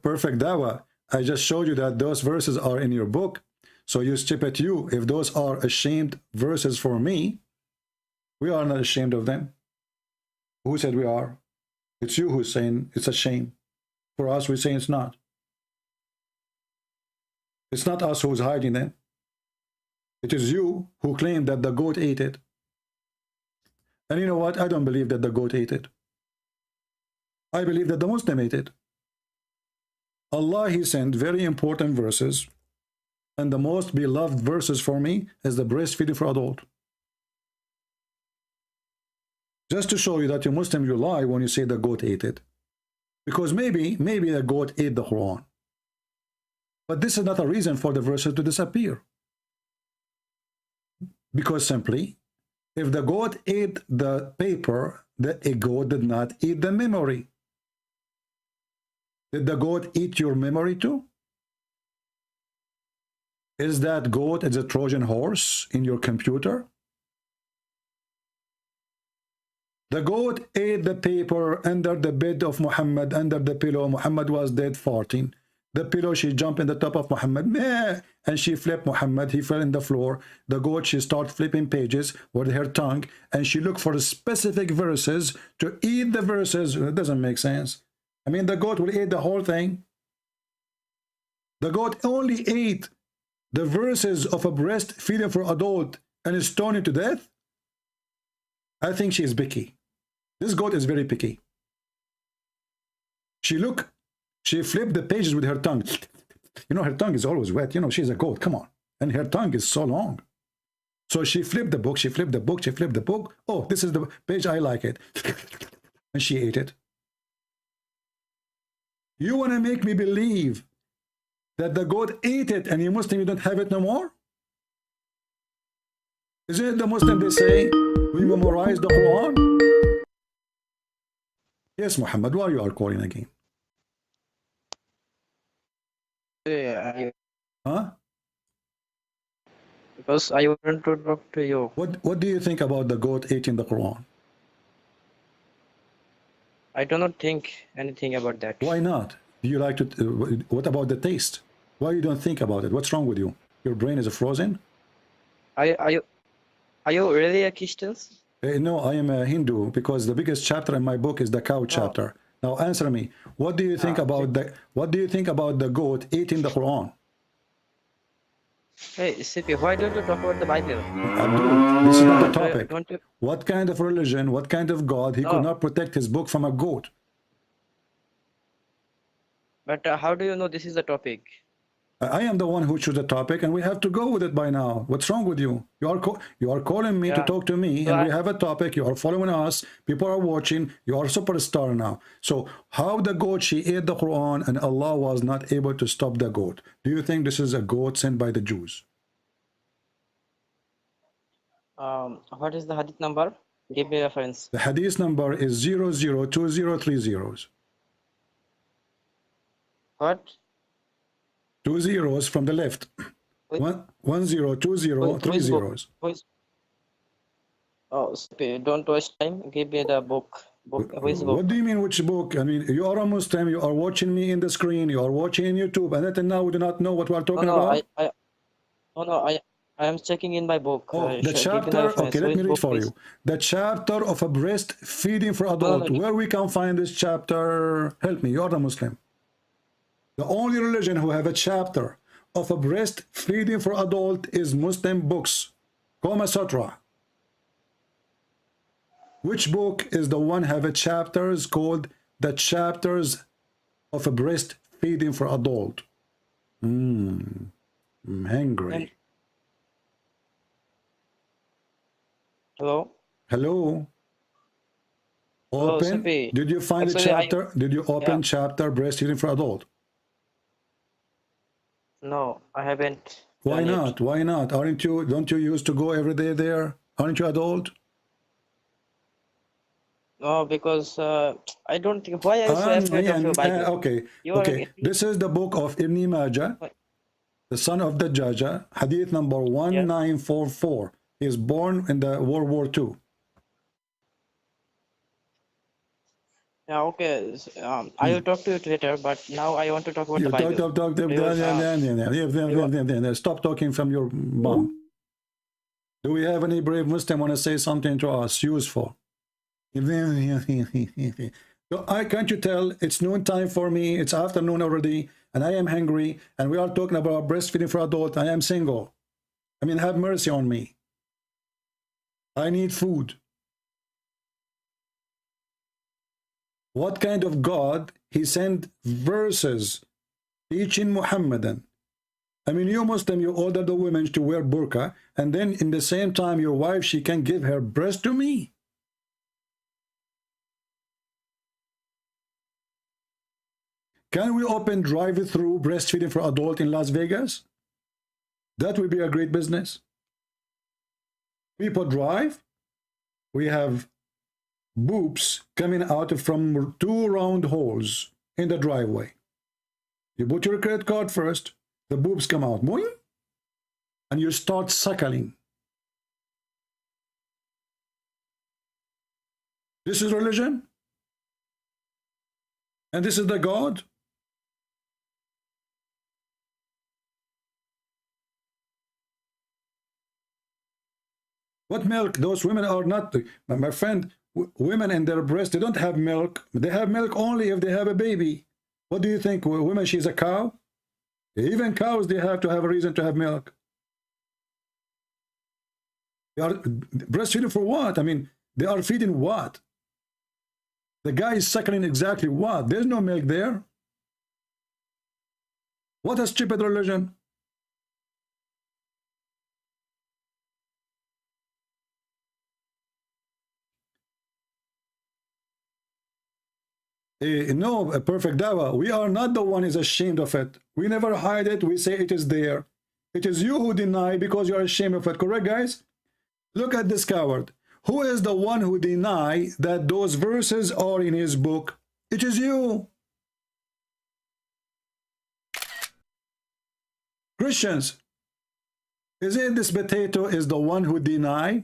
Perfect Dawa. I just showed you that those verses are in your book. So you stupid you. If those are ashamed verses for me, we are not ashamed of them. Who said we are? It's you who's saying it's a shame. For us, we say it's not. It's not us who's hiding them. It is you who claim that the goat ate it. And you know what? I don't believe that the goat ate it. I believe that the Muslim ate it. Allah, he sent very important verses. And the most beloved verses for me is the breastfeeding for adult. Just to show you that you're Muslim, you lie when you say the goat ate it. Because maybe the goat ate the Quran. But this is not a reason for the verses to disappear. Because simply, if the goat ate the paper, the goat did not eat the memory. Did the goat eat your memory too? Is that goat as a Trojan horse in your computer? The goat ate the paper under the bed of Muhammad, under the pillow. Muhammad was dead farting. The pillow, she jumped in the top of Muhammad, meh, and she flipped Muhammad. He fell in the floor. The goat, she started flipping pages with her tongue, and she looked for specific verses to eat the verses. It doesn't make sense. I mean, the goat will eat the whole thing. The goat only ate the verses of a breastfeeding for adult and is stoned to death. I think she is picky. This goat is very picky. She flipped the pages with her tongue. You know, her tongue is always wet. You know, she's a goat. Come on. And her tongue is so long. So she flipped the book. She flipped the book. She flipped the book. Oh, this is the page. I like it. And she ate it. You want to make me believe that the goat ate it and you Muslim, you don't have it no more? Isn't it the Muslim they say, we memorize the Quran? Yes, Muhammad, why you are calling again? Yeah, Huh? because I want to talk to you. What do you think about the goat eating the Quran? I do not think anything about that. Why not? Do you like to, what about the taste? Why you don't think about it? What's wrong with you? Your brain is frozen? Are you really a Christian? No, I am a Hindu because the biggest chapter in my book is the cow chapter. Now answer me. What do you think about the goat eating the Quran? Hey, Sippy, why don't you talk about the Bible? Abdul, this is not the topic. What kind of religion, what kind of God, he could not protect his book from a goat? But how do you know this is the topic? I am the one who chose the topic, and we have to go with it by now. What's wrong with you? You are calling me to talk to me, and we have a topic. You are following us. People are watching. You are a superstar now. So how the goat, she ate the Quran, and Allah was not able to stop the goat. Do you think this is a goat sent by the Jews? What is the hadith number? Give me reference. The hadith number is 002030. What? 2 zeros from the left. 1 0, 2 0, 3 zeros. Oh, don't waste time. Give me the book. Which book? What do you mean, which book? I mean, you are a Muslim, you are watching me in the screen, you are watching in YouTube, and then now we do not know what we are talking about? I am checking in my book. Oh, the chapter, okay, let me read for you. The chapter of a breastfeeding for adult. Where we can find this chapter? Help me, you are a Muslim. The only religion who have a chapter of a breastfeeding for adult is Muslim books. Kama Sutra. Which book is the one have a chapters called the chapters of a breastfeeding for adult? I'm hungry. Hello? Hello? Open. Hello, did you find the chapter? Did you open chapter breastfeeding for adult? No, I haven't. Why not? Why not? Aren't you, don't you used to go every day there? Aren't you adult? No, because I don't think. Why are you so afraid of your Bible? Okay, okay. This is the book of Ibn Majah, the son of the Judge, hadith number 1944. He is born in the World War II. Yeah, okay. I will talk to you later, but now I want to talk about the Bible. Stop talking from your mom. Do we have any brave Muslim want to say something to us useful? So can't you tell it's noon time for me, it's afternoon already, and I am hungry, and we are talking about breastfeeding for adult. I am single. I mean, have mercy on me. I need food. What kind of God he sent verses teaching Muhammadan? I mean, you Muslim, you order the women to wear burqa, and then in the same time your wife, she can give her breast to me. Can we open drive-through breastfeeding for adult in Las Vegas? That would be a great business. People drive. We have boobs coming out from 2 round holes in the driveway. You put your credit card first. The boobs come out. Boing, and you start suckling. This is religion? And this is the God? What milk? Those women are not, my friend, women in their breast, they don't have milk. They have milk only if they have a baby. What do you think? Women, she's a cow? Even cows, they have to have a reason to have milk. They are breastfeeding for what? I mean, they are feeding what? The guy is suckling exactly what? There's no milk there. What a stupid religion. No, a perfect dawah. We are not the one who is ashamed of it. We never hide it. We say it is there. It is you who deny because you are ashamed of it. Correct, guys? Look at this coward. Who is the one who deny that those verses are in his book? It is you. Christians, is it this potato is the one who deny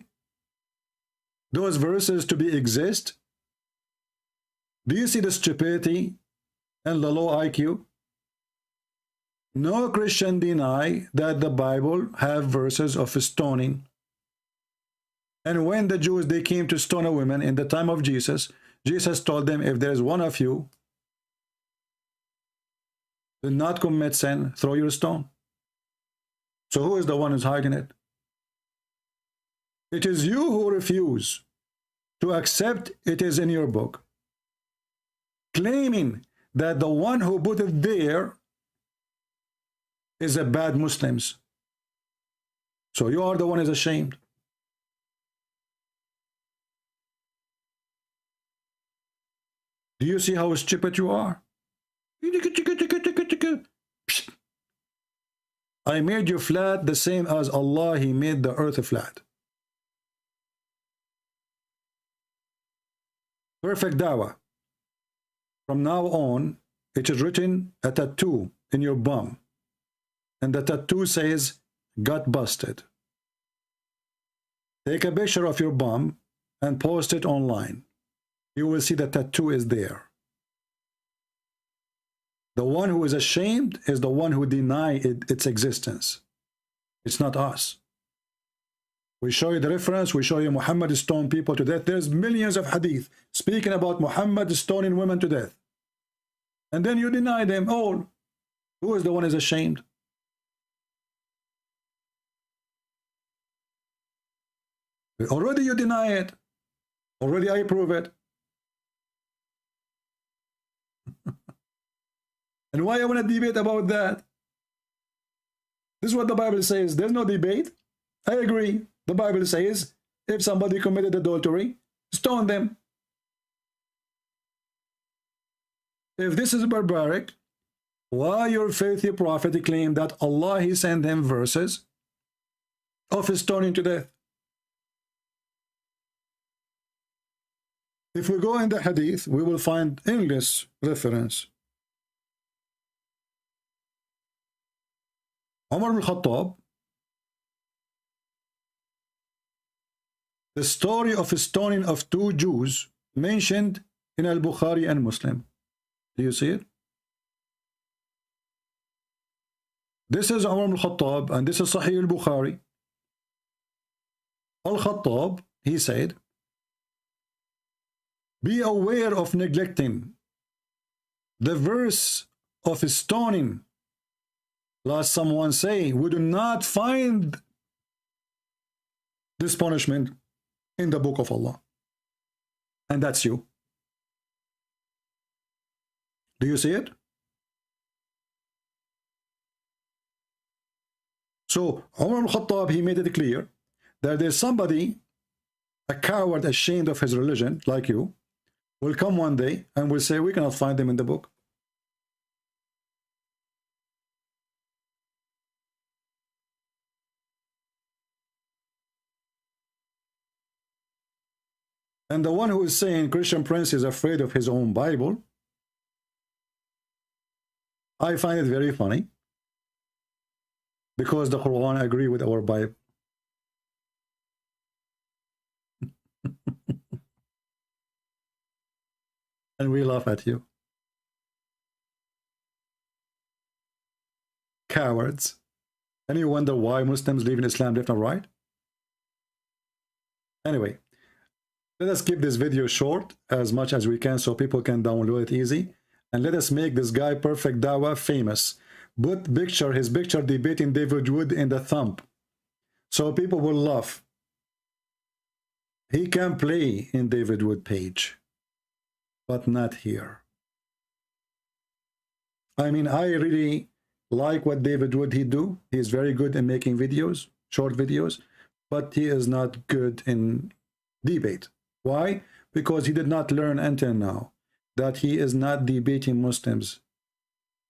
those verses to be exist? Do you see the stupidity and the low IQ? No Christian deny that the Bible have verses of stoning. And when the Jews, they came to stone a woman in the time of Jesus, Jesus told them, if there is one of you did not commit sin, throw your stone. So who is the one who's hiding it? It is you who refuse to accept it is in your book, claiming that the one who put it there is a bad Muslims. So you are the one who is ashamed. Do you see how stupid you are? I made you flat the same as Allah, He made the earth flat. Perfect dawah. From now on, it is written a tattoo in your bum. and the tattoo says, got busted. Take a picture of your bum and post it online. You will see the tattoo is there. The one who is ashamed is the one who denies its existence. It's not us. We show you the reference. We show you Muhammad stoned people to death. There's millions of hadith speaking about Muhammad stoning women to death. And then you deny them all. Who is the one who is ashamed? Already you deny it. Already I prove it. And why I want to debate about that? This is what the Bible says. There's no debate. I agree. The Bible says, if somebody committed adultery, stone them. If this is barbaric, why your faithful prophet claimed that Allah, he sent him verses of stoning to death? If we go in the hadith, we will find English reference. Umar al-Khattab, the story of stoning of two Jews mentioned in Al-Bukhari and Muslim. Do you see it? This is Umar al-Khattab and this is Sahih al-Bukhari. Al-Khattab, he said, be aware of neglecting the verse of stoning. Lest someone say, we do not find this punishment in the book of Allah. And that's you. Do you see it? So Umar al-Khattab, he made it clear that there's somebody, a coward ashamed of his religion, like you, will come one day and will say, we cannot find them in the book. And the one who is saying Christian Prince is afraid of his own Bible, I find it very funny, because the Quran agree with our Bible. And we laugh at you. Cowards. And you wonder why Muslims leave in Islam left and right? Anyway, let us keep this video short as much as we can so people can download it easy. And let us make this guy Perfect Dawah famous. Put his picture debating David Wood in the thumb, so people will laugh. He can play in David Wood page, but not here. I mean, I really like what David Wood he do. He is very good in making videos, short videos, but he is not good in debate. Why? Because he did not learn until now that he is not debating Muslims.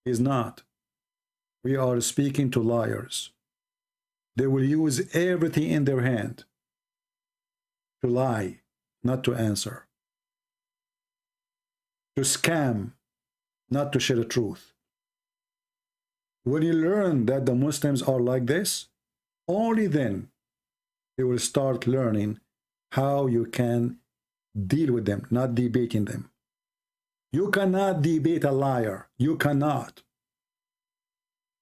He is not. We are speaking to liars. They will use everything in their hand to lie, not to answer. To scam, not to share the truth. When you learn that the Muslims are like this, only then you will start learning how you can deal with them, not debating them. You cannot debate a liar. You cannot.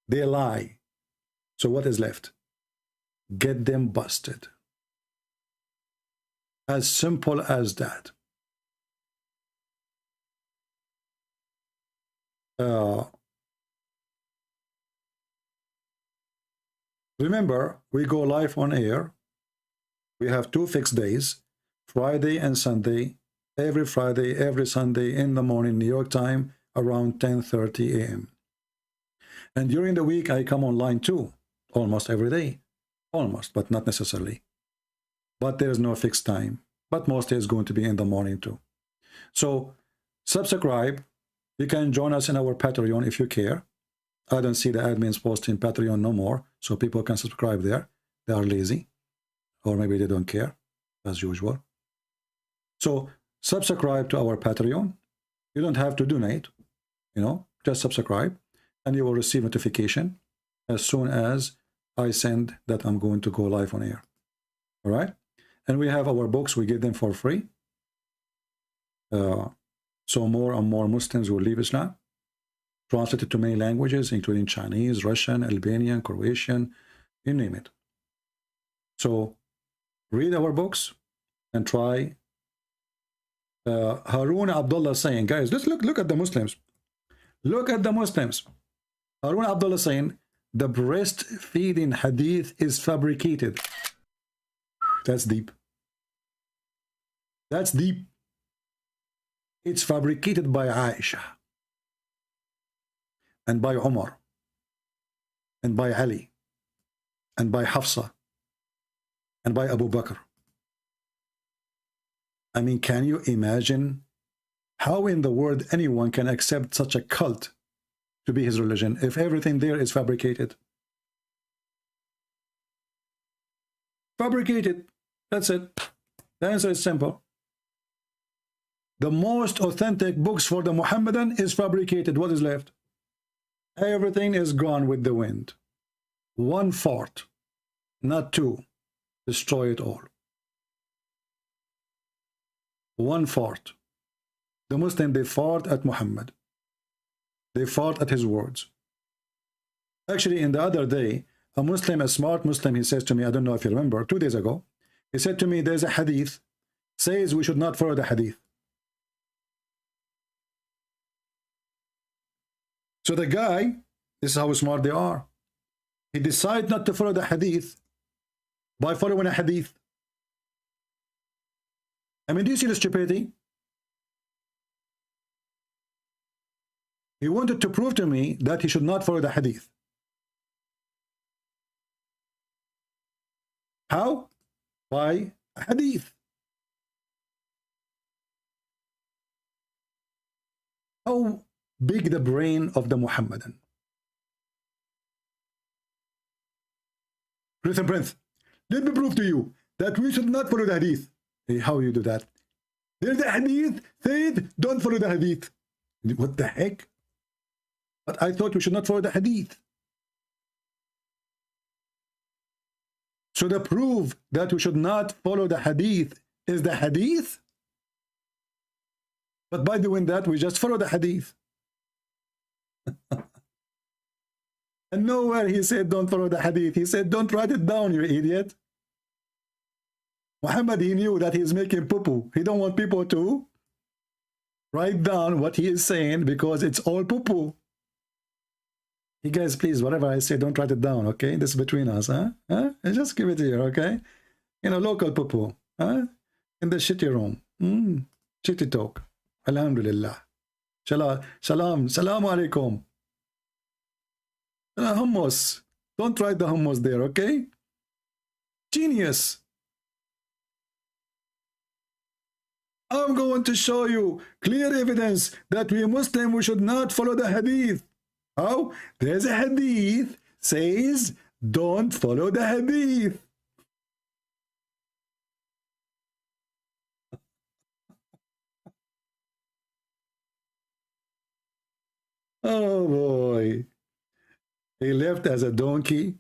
They lie. So what is left? Get them busted. As simple as that. Remember, we go live on air. We have 2 fixed days, Friday and Sunday, every Friday, every Sunday in the morning, New York time, around 10:30 a.m. And during the week, I come online too, almost every day. Almost, but not necessarily. But there's no fixed time. But mostly it's going to be in the morning too. So, subscribe. You can join us in our Patreon if you care. I don't see the admins posting Patreon no more, so people can subscribe there. They are lazy. Or maybe they don't care, as usual. So, subscribe to our Patreon. You don't have to donate, you know, just subscribe, and you will receive notification. as soon as I send that I'm going to go live on air. All right? And we have our books. We give them for free. So more and more Muslims will leave Islam. Translated to many languages, including Chinese, Russian, Albanian, Croatian, you name it. So read our books and try. Harun Abdullah saying, guys, let's look at the Muslims. Look at the Muslims. Harun Abdullah saying, the breastfeeding hadith is fabricated. That's deep. That's deep. It's fabricated by Aisha and by Umar and by Ali and by Hafsa and by Abu Bakr. I mean, can you imagine how in the world anyone can accept such a cult to be his religion if everything there is fabricated? Fabricated. That's it. The answer is simple. The most authentic books for the Muhammadan is fabricated. What is left? Everything is gone with the wind. One fart, not two, destroy it all. One fart. The Muslim, they fart at Muhammad. They fart at his words. Actually, in the other day, a Muslim, a smart Muslim, he says to me, I don't know if you remember, 2 days ago, he said to me, there's a hadith, says we should not follow the hadith. So the guy, this is how smart they are. He decided not to follow the hadith by following a hadith. I mean, do you see the stupidity? He wanted to prove to me that he should not follow the hadith. How? By a hadith. How big the brain of the Muhammadan. Prince, let me prove to you that we should not follow the hadith. Hey, how you do that? There's a hadith said don't follow the hadith. What the heck? But I thought we should not follow the hadith. So the proof that we should not follow the hadith is the hadith. But by doing that, we just follow the hadith. And nowhere he said don't follow the hadith. He said don't write it down, you idiot. Muhammad, he knew that he's making poo-poo. He don't want people to write down what he is saying because it's all poo-poo. You guys, please, whatever I say, don't write it down, okay? This is between us, huh? Just give it here, okay? You know, local poo-poo, huh? In the shitty room. Shitty talk. Alhamdulillah. Salam, salamu alaikum. Hummus. Don't write the hummus there, okay? Genius. I'm going to show you clear evidence that we Muslims, we should not follow the hadith. How? There's a hadith says don't follow the hadith. Oh boy. He left as a donkey.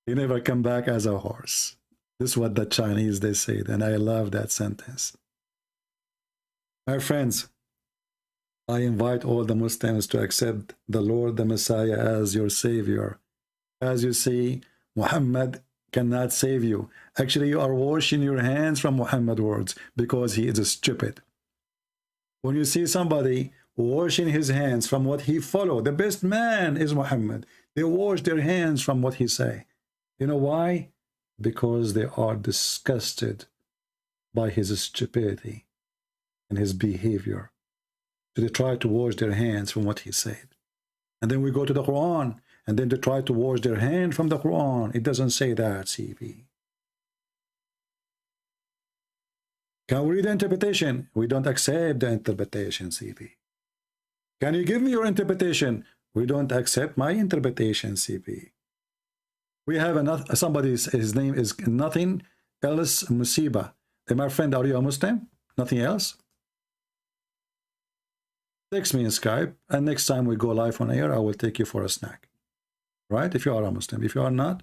He never come back as a horse. This is what the Chinese, they said, and I love that sentence. My friends, I invite all the Muslims to accept the Lord, the Messiah, as your Savior. As you see, Muhammad cannot save you. Actually, you are washing your hands from Muhammad's words because he is stupid. When you see somebody washing his hands from what he followed, the best man is Muhammad. They wash their hands from what he say. You know why? Because they are disgusted by his stupidity and his behavior. So they try to wash their hands from what he said. And then we go to the Quran, and then they try to wash their hand from the Quran. It doesn't say that, CP. Can we read the interpretation? We don't accept the interpretation, CP. Can you give me your interpretation? We don't accept my interpretation, CP. We have somebody, his name is Nothing Else Musiba. Hey, my friend, are you a Muslim? Nothing else? Text me in Skype, and next time we go live on air, I will take you for a snack. right? If you are a Muslim. If you are not,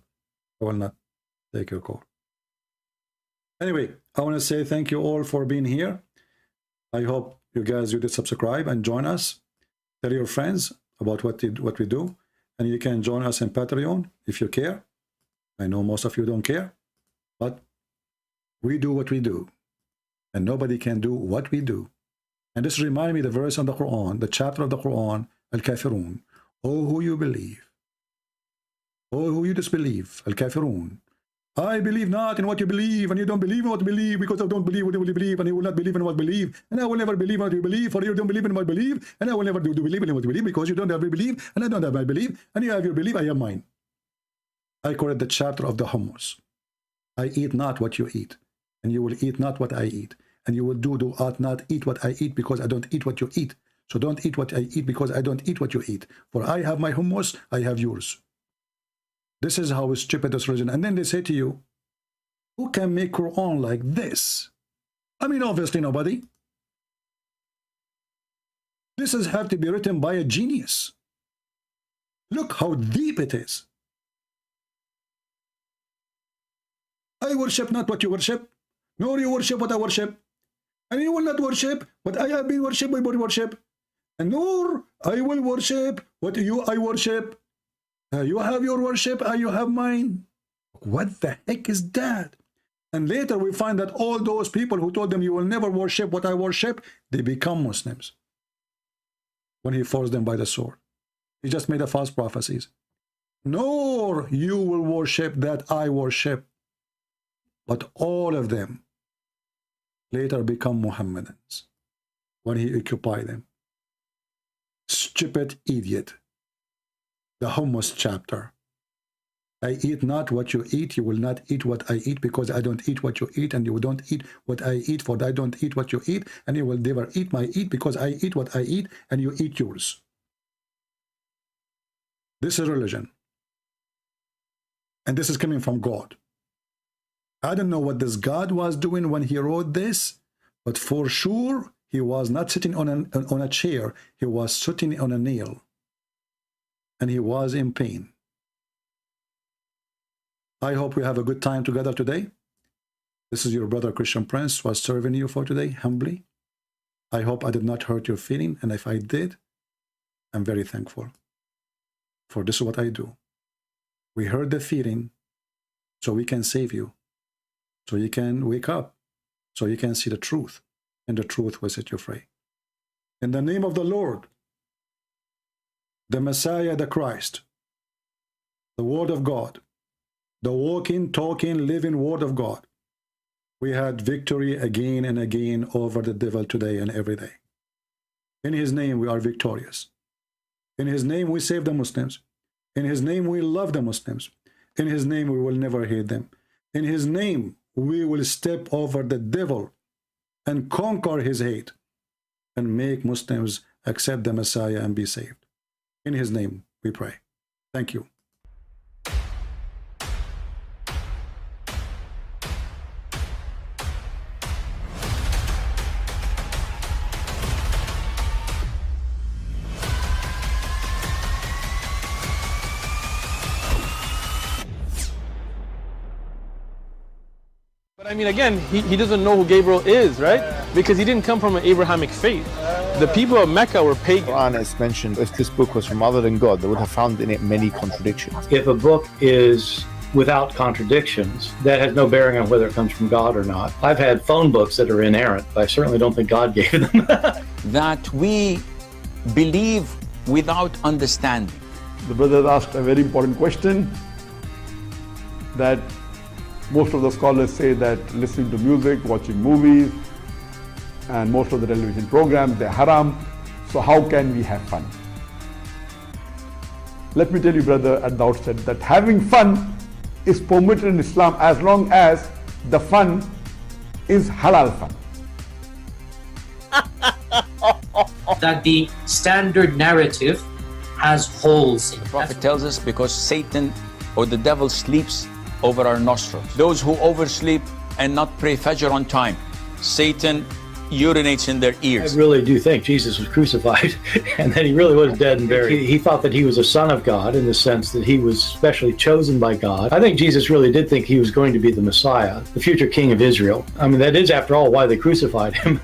I will not take your call. Anyway, I want to say thank you all for being here. I hope you guys did subscribe and join us. Tell your friends about what we do. And you can join us in Patreon if you care. I know most of you don't care, but we do what we do. And nobody can do what we do. And this reminds me the verse on the Quran, the chapter of the Quran, Al-Kafirun. Oh, who you believe. Oh, who you disbelieve. Al-Kafirun. I believe not in what you believe, and you don't believe in what you believe, because I don't believe what you believe, and you will not believe in what you believe, and I will never believe in what you believe, for you don't believe in what you believe, and I will never do believe in what you believe, because you don't have your belief, and I don't have my belief, and you have your belief, I have mine. I quoted the chapter of the hummus. I eat not what you eat, and you will eat not what I eat, and you will do not eat what I eat, because I don't eat what you eat. So don't eat what I eat, because I don't eat what you eat. For I have my hummus, I have yours. This is how stupid this religion. And then they say to you, who can make Quran like this? I mean, obviously nobody. This has had to be written by a genius. Look how deep it is. I worship not what you worship, nor you worship what I worship. And you will not worship what I have been worshipped by worship. And nor I will worship what I worship. You have your worship, you have mine. What the heck is that? And later we find that all those people who told them you will never worship what I worship, they become Muslims. When he forced them by the sword. He just made a false prophecies. Nor you will worship that I worship. But all of them later become Muhammadans when he occupied them. Stupid idiot. The hummus chapter. I eat not what you eat, you will not eat what I eat, because I don't eat what you eat, and you don't eat what I eat, for I don't eat what you eat, and you will never eat my eat, because I eat what I eat, and you eat yours. This is religion. And this is coming from God. I don't know what this God was doing when he wrote this, but for sure, he was not sitting on a chair, he was sitting on a nail. And he was in pain. I hope we have a good time together today. This is your brother Christian Prince was serving you for today, humbly. I hope I did not hurt your feeling, and if I did, I'm very thankful. For this is what I do. We heard the feeling, so we can save you, so you can wake up, so you can see the truth, and the truth will set you free. In the name of the Lord, the Messiah, the Christ, the Word of God, the walking, talking, living Word of God, we had victory again and again over the devil today and every day. In his name we are victorious. In his name we save the Muslims. In his name we love the Muslims. In his name we will never hate them. In his name we will step over the devil and conquer his hate and make Muslims accept the Messiah and be saved. In his name we pray. Thank you. But I mean, again, he doesn't know who Gabriel is, right? Because he didn't come from an Abrahamic faith. The people of Mecca were pagan. Quran is mentioned, if this book was from other than God, they would have found in it many contradictions. If a book is without contradictions, that has no bearing on whether it comes from God or not. I've had phone books that are inerrant, but I certainly don't think God gave them. That we believe without understanding. The brother asked a very important question, that most of the scholars say that listening to music, watching movies, and most of the television programs, they're haram. So how can we have fun? Let me tell you, brother, at the outset, that having fun is permitted in Islam as long as the fun is halal fun. That the standard narrative has holes in it. The Prophet tells us because Satan or the devil sleeps over our nostrils. Those who oversleep and not pray Fajr on time, Satan urinates in their ears. I really do think Jesus was crucified and that he really was dead and buried. He thought that he was a son of God in the sense that he was specially chosen by God. I think Jesus really did think he was going to be the Messiah, the future king of Israel. I mean, that is, after all, why they crucified him,